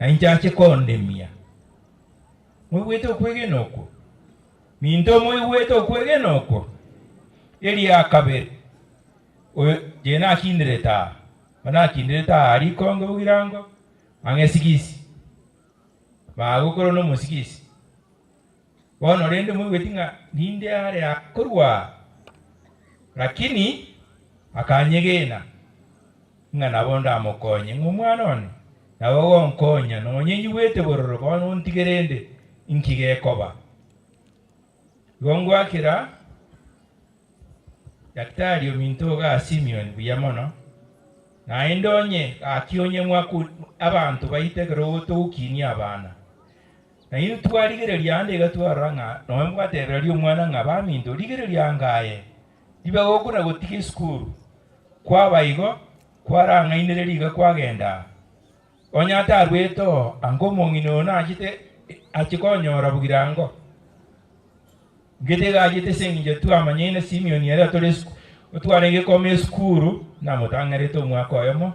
na injache kondemia mwete okwigena okwo minto mwete okwigena okwo eri akabere jena akindireta mana akindireta ari kongo bugirango angesigisi bagukoro no musigisi bono rende mwetinga ninde are akorwa lakini akanyegena ngana bonda amokonye ngumwana one nawo nkonya nonye wete bororo bono ntigerende inkige koba gongwa kira daktari ominto ga Simeon buyamono na endonye akionye mwaku abantu bayitegero tukinya abana na ino twarigere lyande gatwaranga no mbwatera lyo mwana ngaba minto ligere lyangaye iba gokuna gotiki school kwa bayigo kwaranga inere liga kwagenda onyata arweto ango mongino na ajite achikonyora bugirango gete gajite senginje tu amanyene Simeon yera tolesku otwarenge kome skuru na mutangare to mwako yomo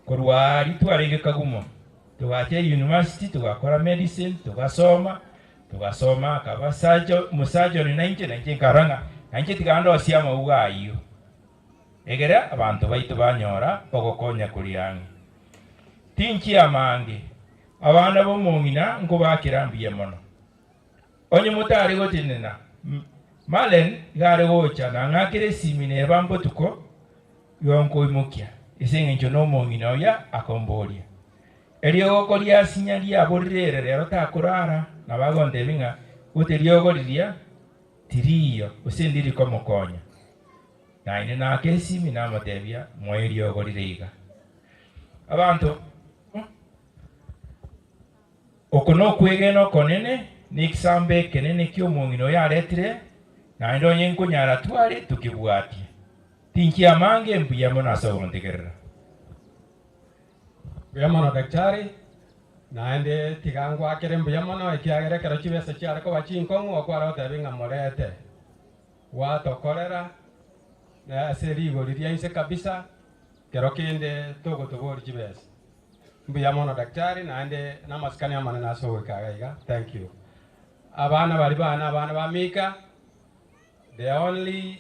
korwari twarenge kagumo tuwache university tukakora medicine tukasoma kabasajo musajo ni 19 karanga 19 tikando asiama ugayo egera abantu baitu banyora ogokonya kuliange tinchi amange abana bo mongina ngo bakirambiye mono onye mutari gotinena malen gare gocha na ngakire simine bambo tuko yonko imukia isengenjo no mongina oya akomboria elio gokoria sinyalia borrere rero takurara na bagonde binga utelio goliria tiriyo usendiri komokonya na ine na kesi mina motebia moelio goliriga abantu okono kwegeno konene nikisambe kenene kyo mongino yaretire na ndonye nkunyara twali tukibwatie tinki amange mpiyamo na sogontegerera buyamono daktari naende tigangwa akere buyamono ikiagere kero chibesa chiare ko bachinkongu okwara otebinga morete watokorera na aserigo liria inse kabisa kero kinde togo togori chibesa buyamono daktari naende namaskani amane naso wekagaiga. Thank you. Abana bali bana abana bamika, the only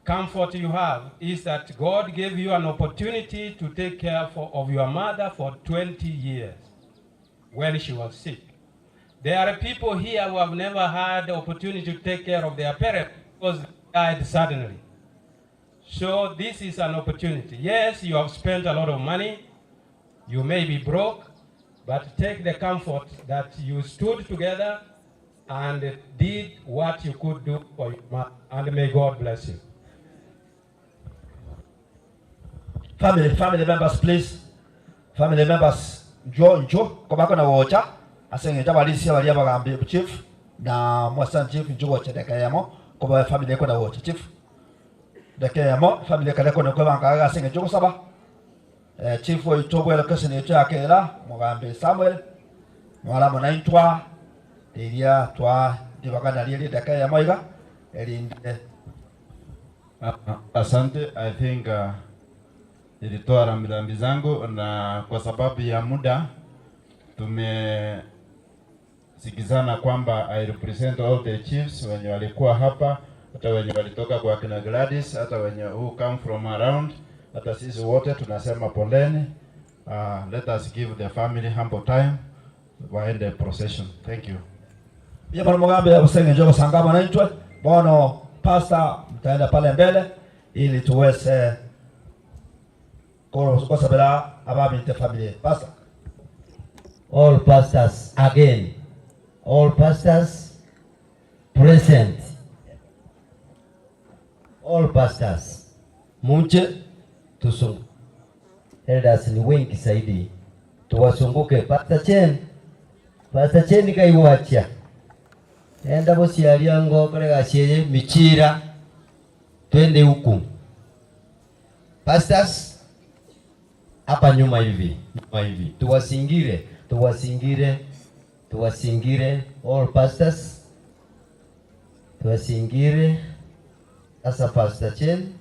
comfort you have is that God gave you an opportunity to take care of your mother for 20 years when she was sick. There are people here who have never had the opportunity to take care of their parents because they died suddenly. So this is an opportunity. Yes, you have spent a lot of money. You may be broke, but take the comfort that you stood together and did what you could do for your mother, and may God bless you. Family members, please. Family members, njo kama kuna wocha asenge jabalisi abalia bagambe chief na mwasan chief njo wocha dekayamo kwa family kuna wocha chief dekayamo family kana kuna kwa banga asenge njo saba chief wa itobwela kase ne yakela mugambe Samuel mwala mona intwa elia twa dibagana lili dekayamo iga elinde. Asante. I think nilitoa rambirambi zangu na kwa sababu ya muda tumesikizana kwamba I represent all the chiefs wenye walikuwa hapa, hata wenye walitoka kwa kina Gladys, hata wenye who come from around, hata sisi wote tunasema poleni. Let us give the family humble time waende procession. Thank you. Ya bwana Mugambe usenge njoo sangama na intwe bono pastor mtaenda pale mbele ili tuweze kwa sabela ababi te family. Pastor, all pastors again, all pastors present, all pastors munche tusungu. Elders ni wengi zaidi, tuwasunguke. Pastor Chen kaiwacha enda bosi aliango kale gashiye michira twende huku. Pastors hapa nyuma hivi tuwasingire tuwasingire all pastors, tuwasingire sasa. Pastor Chen,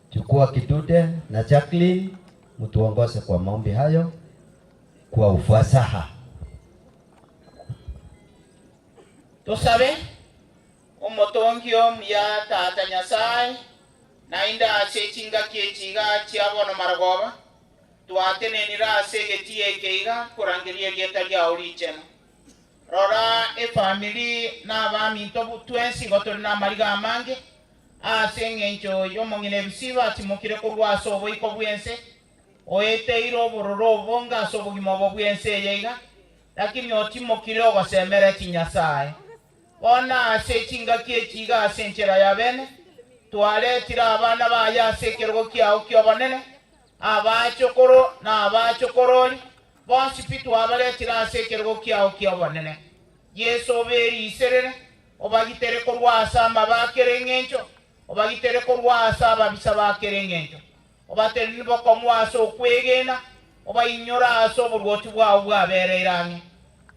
chukua kidude na Jacqueline, mtuongoze kwa maombi hayo kwa ufasaha. Tusabe omotongio mya tata Nyasaye na inda ase chinga kiechiga chiabono maragoba twatenenira ase getie keiga kurangiria rieta rya oricheno rora efamily na baminto butwensi gotori na mariga mange ase ng'encho y'omong'ina Hephiziba atimokire korwa ase oboiko bwense oeteire obororo obonga ase obogima obo bwense eyeiga lakini otimokire ogosemera Nyasaye bona ase chingaki echiga ase enchera ya bene twaretire abana baya ase ekerogo kiao kiobonene abachokoro na abachokorori bonsi pi twabaretire ase ekerogo kiao kiobonene Yesu oberi iserere obagitere korwa ase amabakere ng'encho obagitere korwa ase ababisa bakere ng'encho obatere nibokomwa ase okwegena obainyora ase oborwoti bwao bwabereire ang'e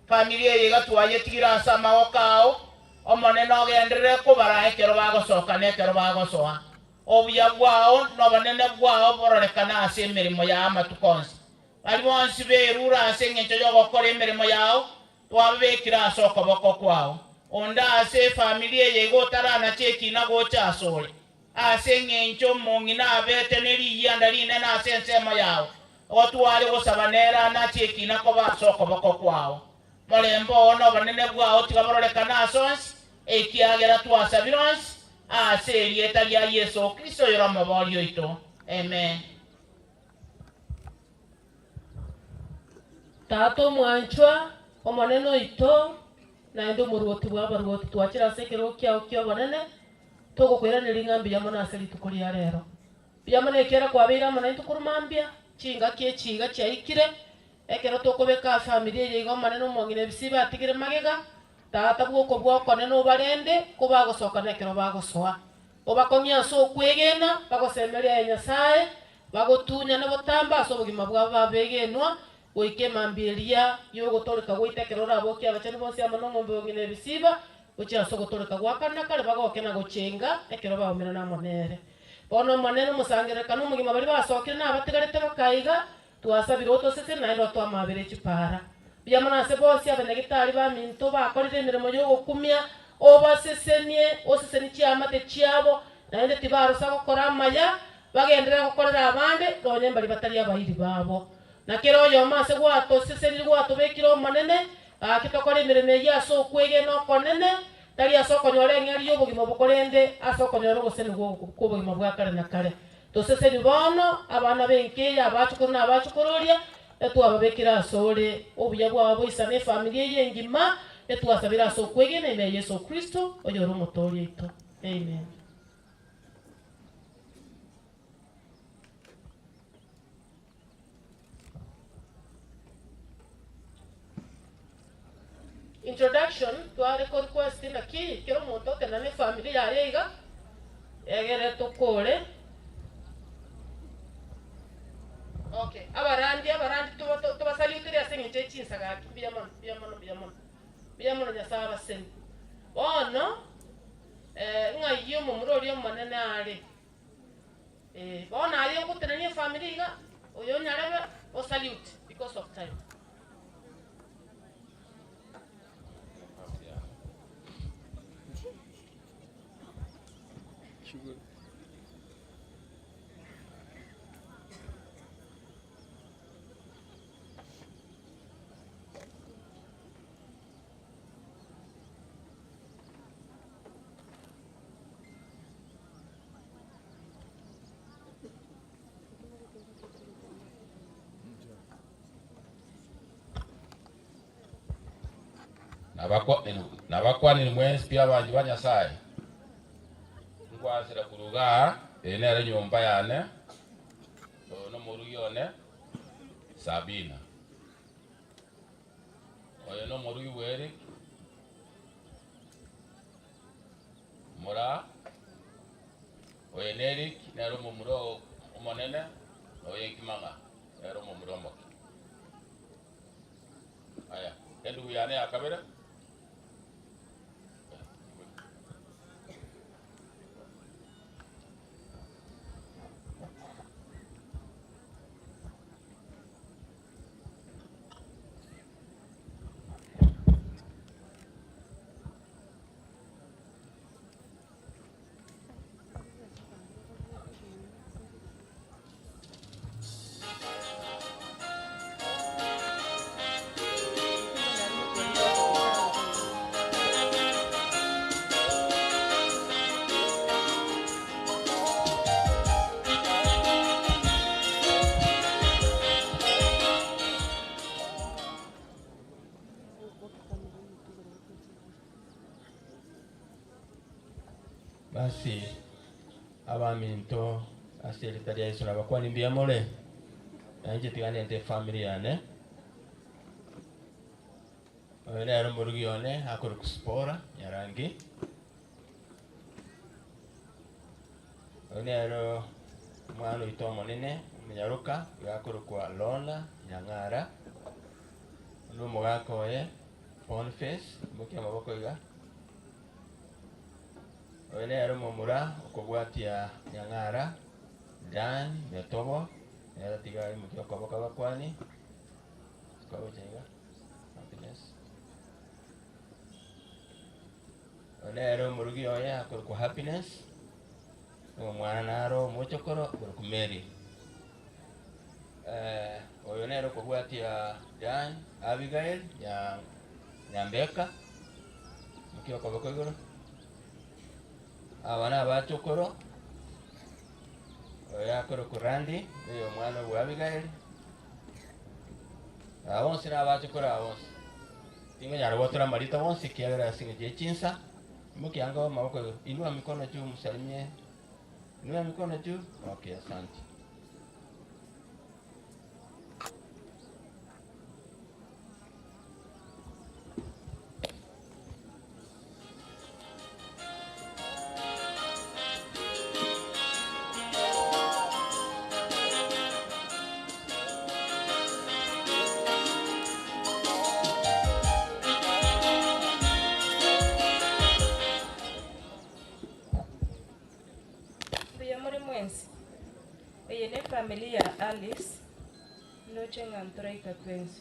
familia eyeiga twayetigira ase amaboko ao omonene ogenderere kobara ekero bagosoka na ekero bagosoa obuya bwao nobonene bwao bororekana ase emerimo ya amatuko onsi bari bonsi berura ase eng'encho yogokora emerimo yao twababekire ase okoboko kwao onde ase efamilia eyeiga otaranacha ekina gocha asore ase eng'encho omong'ina abete neriyanda rinene ase ensemo yao otware gosaba neranacha ekina koba ase okoboko kwao morembo ono obonene bwao tiga bororekana ase onsi ekiagera twasabire onsi ase erieta ria Yesu Kristo yora omobori oito. Amen. Tato mwanchwa omonene oito naende omoruoti bwa abaruoti twachira ase ekerogo kiao kiobonene togokwiranera ing'ambi yamono ase rituko ria rero biamono ekera kwabeire amo nainto korumambia chingaki echiga chiaikire ekero tokobeka familia eyeiga omonene omong'ina Hephiziba atigire magega tata bwoko bwokonene obarende kobagosoka na ekero bagosoa obakong'ia ase okwegena bagosemeria Nyasaye bagotunya na botamba ase obogima bwabo babegenwa goika emambi eria yogotoreka goita ekero orabokia abachani bonsi amo na omombe omong'ina Hephiziba gochia ase ogotoreka gwakana kare bagokena gochenga ekero baumera na monere bono omonene omosangerekano omogima bari basokire na abatigarete bakaiga twasabire otosese naende twamabere echipara biamana ase bonsi abanyagetari baminto bakorire emeremo yogokumia obasesenie oseseni chiamate chiabo naende tibarosa gokora amaya bagenderera gokorera abande nonya mbari batari abairi babo na kero oyoma ase gwatoseseni gwatobekire omonene akitokora emeremo eya ase okwegena okonene tari ase okonyora eng'eri y'obogima bokorende ase okonyora oboseni bw'obogima bwa kare na kare toseseni bono abana benkeya abachokoro na abachokororia etwababekire ase ore obuya bwabo boisana efamilia eye engima etwasabire ase okwegena ime Yesu Kristo oyore omotori oito. Amen. Introduction tware kor question aki kero omonto okenane familia yaye iga egere tokore. Okay, abarandi tubasaliutire ase eng'encho echinsagaki biamono Nyasaye abaseni bono ng'ai omomura oria omonene are bono aria ogotenania efamilia iga oyo nyarebe osalute because of time. nabakwanire mwensi pia abanji ba Nyasaye nkwasira kuruga enere nyumba yane no morugi one Sabina oyo no morugi weri mora oyo Eric nero momuro omonene oyo Nkimanga nero momuro moki aya Endu yane akabera. Basi abaminto aserikali ya Yesu nabakwani mbiamole nanje tigane ente family yane lero murugione akora kuspora yarangi lero mwana itomo nene munyaruka yakora kwa Lola Nyang'ara no Mogaka oye Boniface mukia maboko iga lero mumura okobwatia Nyang'ara Dan Metobo era tiga mukia koboka bakwani kwa jenga happiness lero murugi oye akora kwa happiness mwana naro mochokoro ku Mary oyo nero kobwatia Dan Abigail ya Nyambeka mukia koboka igoro abana bachokoro yakoro kurandi iyo mwana wa Abigail abonse n'abachokoro abonse tingo nyara botora marita bonse kiagara singe je chinsa mukianga maboko inua mikono juu msalimie inua mikono juu okay asante familia Alice noche ngantraika kwenzi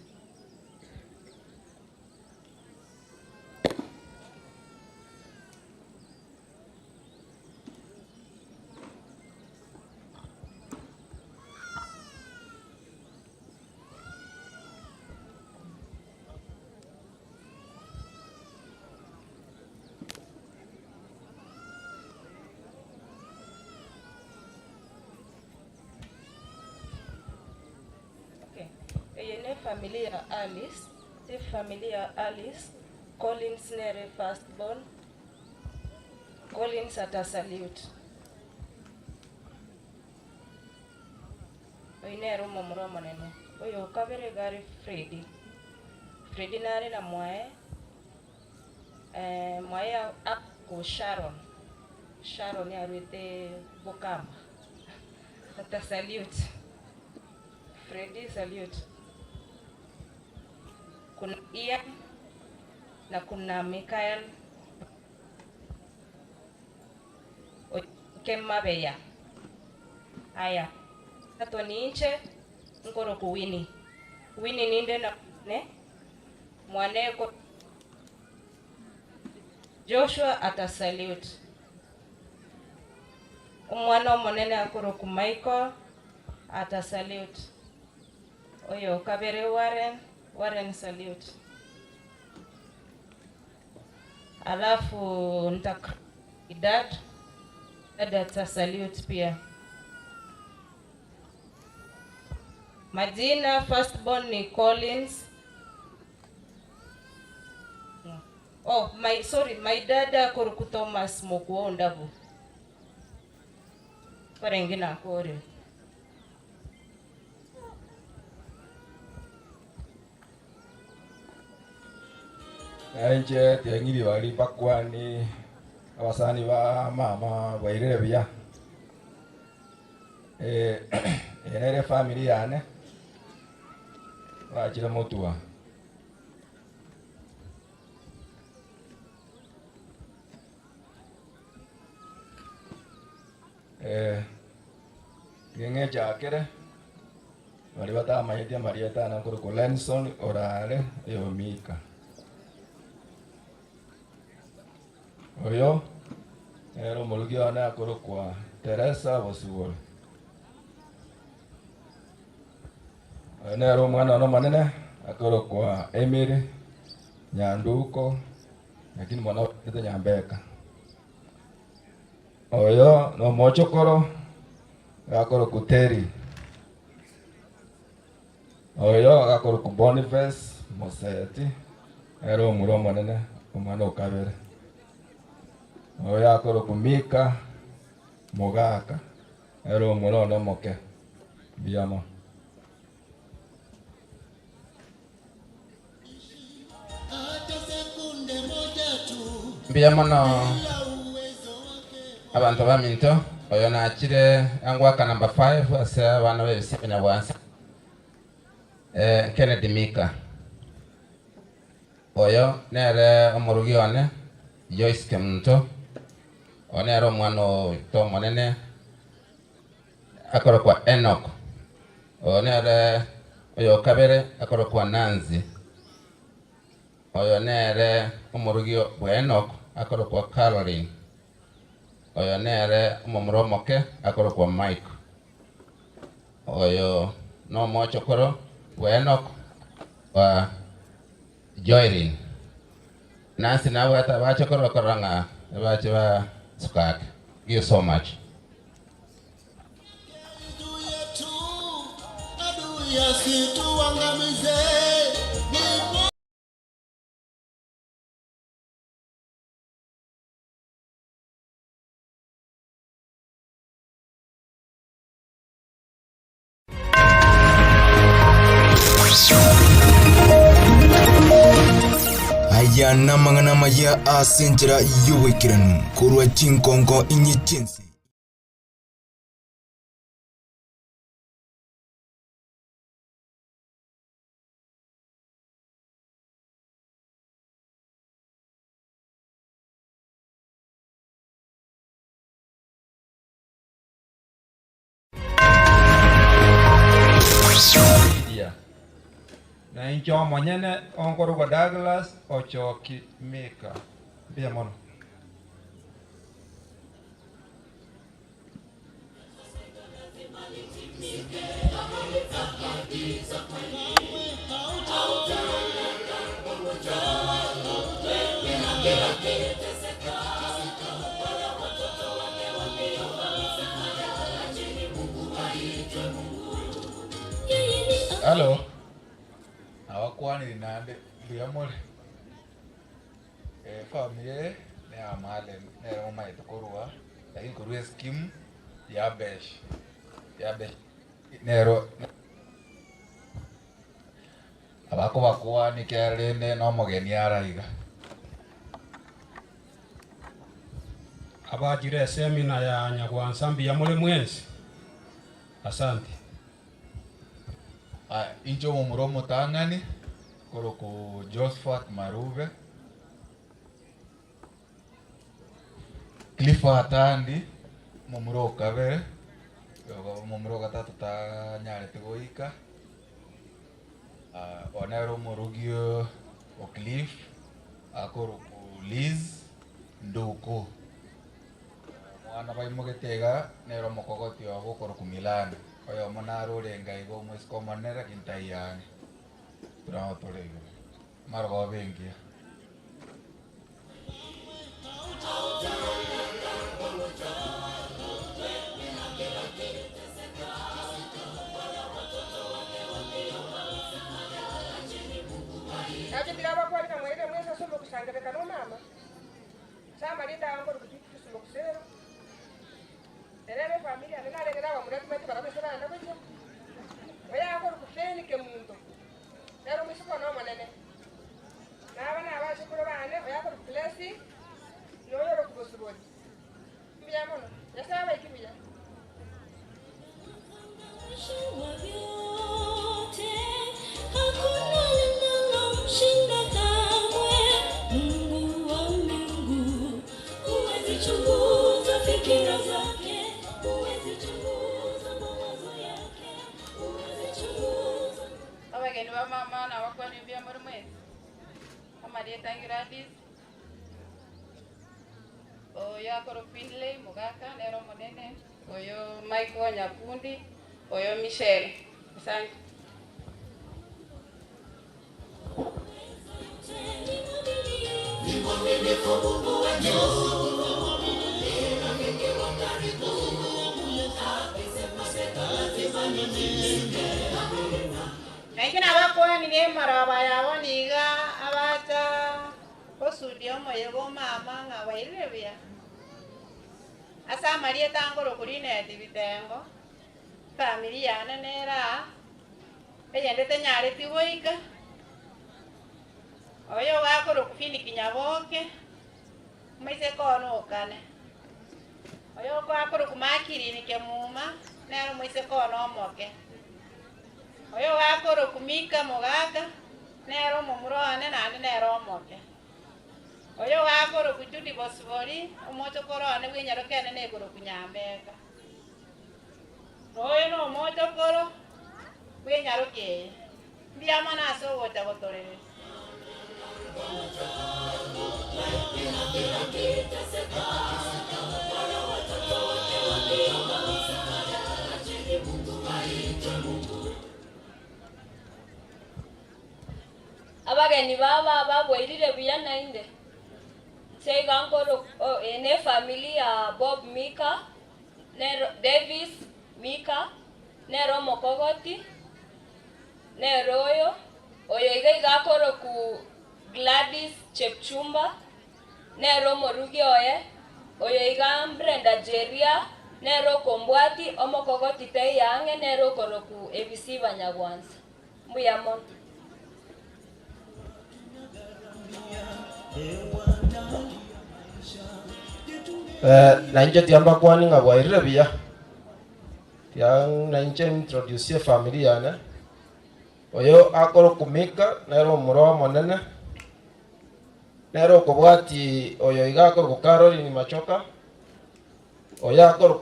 familia Alice, the familia Alice, Collins nere firstborn, Collins ata salute. Oinero momromo nene. Oyo kabere gari Freddy nare na mwae. Mwae ako Sharon ya ruite Bokamba. Ata salute. Freddy salute. Kuna Ian na kuna Michael Kemabeya. Aya. Atoni inche nkoro ku Winnie ninde na ne mwaneko Joshua ata salute. Umwana monene akoro ku Michael ata salute. Oyo kabere Warren salute. Alafu nitaka dad ata salute pia. Majina firstborn ni Collins. Oh, my dad Koruku Thomas Mokuo Ndabu. Parengina kore. Nje tiangiri bali bakwani abasani ba mama bairere bya enere family yane bajira motua genge jakere bali batamayitia marieta na kuru Lenson orare yomika oyo ero mulgiona kuru kwa Teresa Bosibolo nero mwana no manene akoro kwa Emily Nyanduko lakini mwana wetu Nyambeka oyo no mochokoro akoro kuteri oyo akoro ku Boniface Moseti ero muro manene umwana ukabere oyo akoro ku Mika Mogaka ero muro no moke biamo biamo no abantu baminto oyo nakire angwaka number 5 asa bana bebisibina bwansa Kennedy Mika oyo nere omurugi one Joyce Kemunto onero mwana to monene akoro kwa Enoch onere oyo kabere akoro kwa Nanzi oyo nere omurugi wa Enoch akoro kwa Caroline oyo nere omumuromoke akoro kwa Mike oyo no mochokoro wa Enoch wa Joylin Nancy nawe hata bachokoro koranga bache ba sukak. Thank you so much. Aya namangana maya asenjera yuwekiranu kurwa chinkongo inyichinsi. Na incho monyene onkoro kwa Douglas ochoki Mika bia mono Hello. Awakwani nande biamole familia ne amale ne mama itokorwa lakini kurwe scheme ya besh nero abako bakwa ni kerende no mogeni araiga abajire semina ya Nyagwansambi ya mule mwenzi. Asante. Incho mumuromo tangani koroku Josephat Marube Clifford Andi mumuro kabere mumuro gatatu ta nyare tigoika onero murugio o Cliff akoroku Liz Nduko mwana baimugitega nero mokogoti ogo koroku Milano oyo monaro renga igo mwesko monera kintayane bravo torego margo bengia Aje bilaba kwa kama ile mweza somo kusangere kano mama sama linda ambo kukitu somo kusero Elebe familia nena regera wa mretu metu karabe sana na kwetu. Oya akoro kufeni ke mundo. Nero mwisiko no manene. Na bana abaje kuro bane oya akoro klasi. No yoro kubosuboni. Mbya mono. Ya sawa ikibya. Mungu wa mbingu huwezi chunguza fikira zake. mama na wakwani bia murmwe amarieta Gladys oyo akoro Finley Mogaka nero monene oyo Michael Nyakundi oyo Michelle. Asante. Naikina bakwani ni maraba yabo niga abacha osudio moyego mama nga wailebya asa marie tangoro kurine tibitengo familia nera eyendete nyare tigoika oyo gakoro kufini kinyaboke maise kono okane oyo gakoro kumakiri ni kemuma nero maise kono omoke oyo gakoro kumika Mogaka nero mumurone nandi nero omoke oyo gakoro kuchudi bosbori omocho korone bwinyaro kene negoro kunyambeka oyo no mocho koro bwinyaro ke ndiama naso gocha gotorere abageni baba babwirire buya nainde segankoro ene familia Bob Mika nero Davis Mika nero Mokogoti nero oyo igakoro ku Gladys Chepchumba nero Morugi oyo iga Brenda Jeria nero Kombwati Omokogoti te yange nero koro ku Hephiziba Nyagwanza mbuyamon. Na nje tiamba kwani ngabwairire bia yang na nje introduce familia ne oyo akoro kumika nero muro monene nero kubwati oyo igakoro ku Caroline Machoka oyo akoro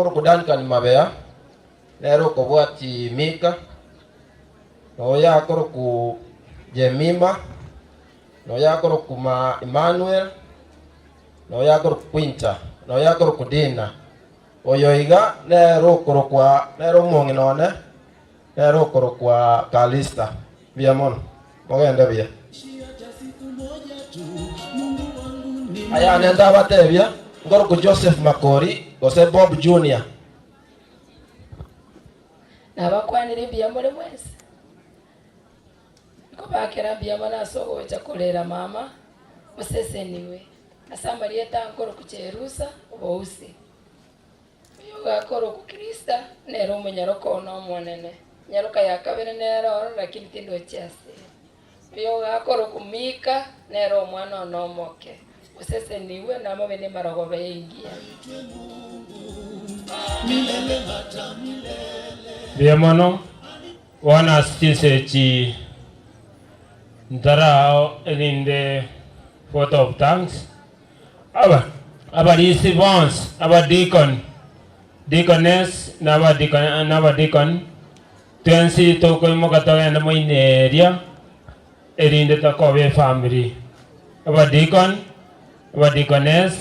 ku Duncan Mabea nero kubwati Mika oyo akoro ku Jemima oyo akoro ku Emmanuel oyo akoro ku Quinta oyo akoro ku Dina oyo iga nero koro kwa nero mongi none nero koro kwa Kalista biamon mogende bia aya nenda batebia ngoro ku Joseph Makori gose Bob Junior na bakwanire bia muri mwese ko bakera bia bana sogo chakolera mama museseniwe asambali ngoro ku Cherusa obousi gakoro ku Krista nero munyaroko no monene nyaruka yakabere nero lakini tindo chase yo gakoro ku Mika nero mwana no moke usese niwe na mabene marogo bengia Biamono wana stisechi ndarao elinde photo of thanks aba receive once aba deaconess naba deacon tensi to ko mo katoya na moine area elinde ta ko be family aba deaconess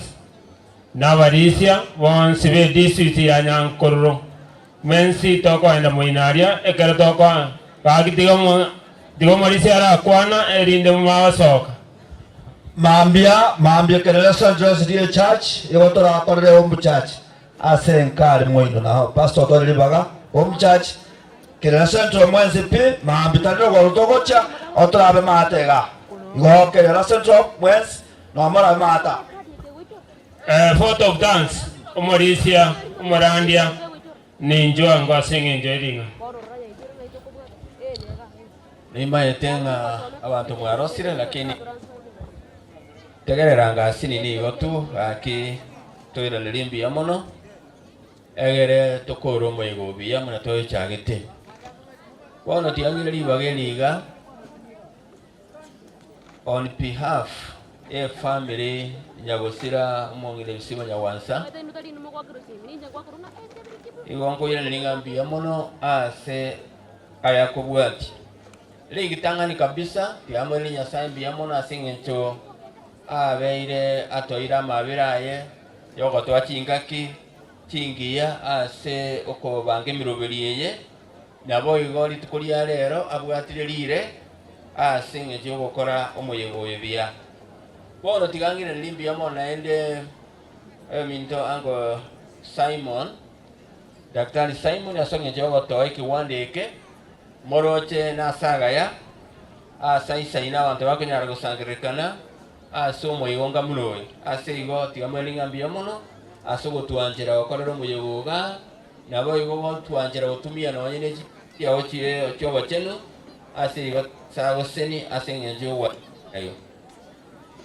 naba risia once be district ya nyankorro mensi to ko na moine area ekero to ko ba digo mo risia ra kwana elinde mo masoka mambia kelele Central Church igotora akorere home church asenkari moino na pastor tori baga home church kelele Central mwenzi pi mambitano kwa rutogocha otora be matega igo kelele Central mwenzi no mara mata photo of dance umorisia umorandia ninjo ngo singing joiringa Nima yetenga abantu mwarosire lakini tegereranga sinini gotu aki toira lirimbi yamono egere tokoro moigo biya muna toy chagete wana tiamire libageliga on behalf a family nyagosira umongire Hephiziba Nyagwanza igonko yele lingambi yamono ase ayakobwati Ligi tangani kabisa tiamwe linya saimbi yamona asingencho abeire atoira mabiraye yogo twachingaki chingiya ase oko bange miroberiye nabo igori tukuria rero abwatirire asingencho gukora omuyengo yebia bono tigangire limbi yamona ende minto ango Simon Daktari Simon asongencho gotoe kiwandeke moroche na sagaya saina abantu bakunyara gusangirikana asomo igonga munowe aseigo tigamwelinga mbia muno asogotwanjira okorero muyebuga nabo igo twanjira otumia no nyene yawo chire chobo chenu aseigo sagoseni asengenjo wa ayo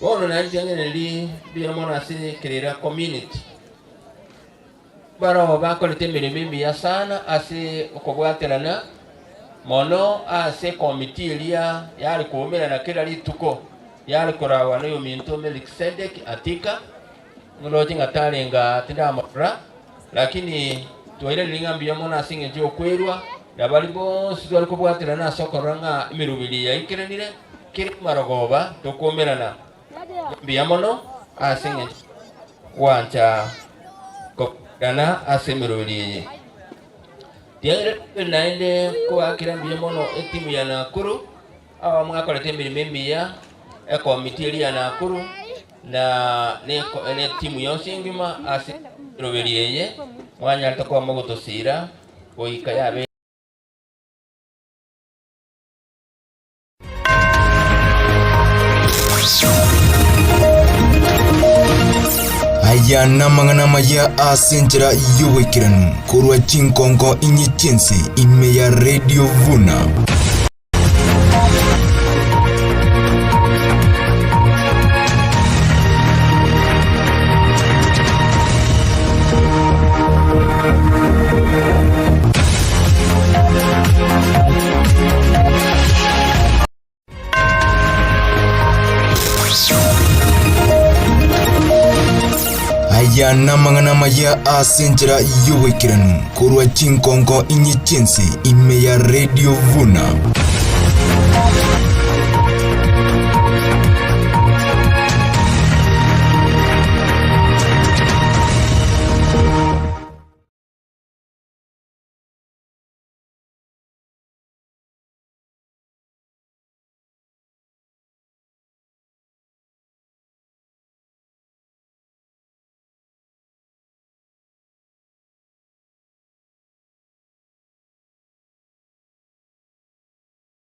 bono na njengene li bia muno asikirira community baro bakolete mirimo ya sana ase okobwaterana mono ase komiti elia yali kuomera na kila lituko yali korawa nayo minto Melkisedek atika nguloje ngatalenga tindamara lakini tuwaire lingambi yamona asingenje okwerwa nabali bonsi twali kubwaterana sokoranga imirubili yaikeranire kiri marogoba tokomerana biyamono asingenje wancha kopana asemirubili Tiangre naende kwa kirambi mono etimu ya Nakuru awa mwakolete mirimo ya komiti ya Nakuru na ne timu yose ngima ase roberiye mwanya tokwa mogotosira oika yabe aya namangana maya asenjera yuwekiranu kurwa chinkonko inyichense ime ya Radio Vuna. aya namangana maya asenjera yuwekiranu kurwa chinkonko inyichense ime ya Radio Vuna.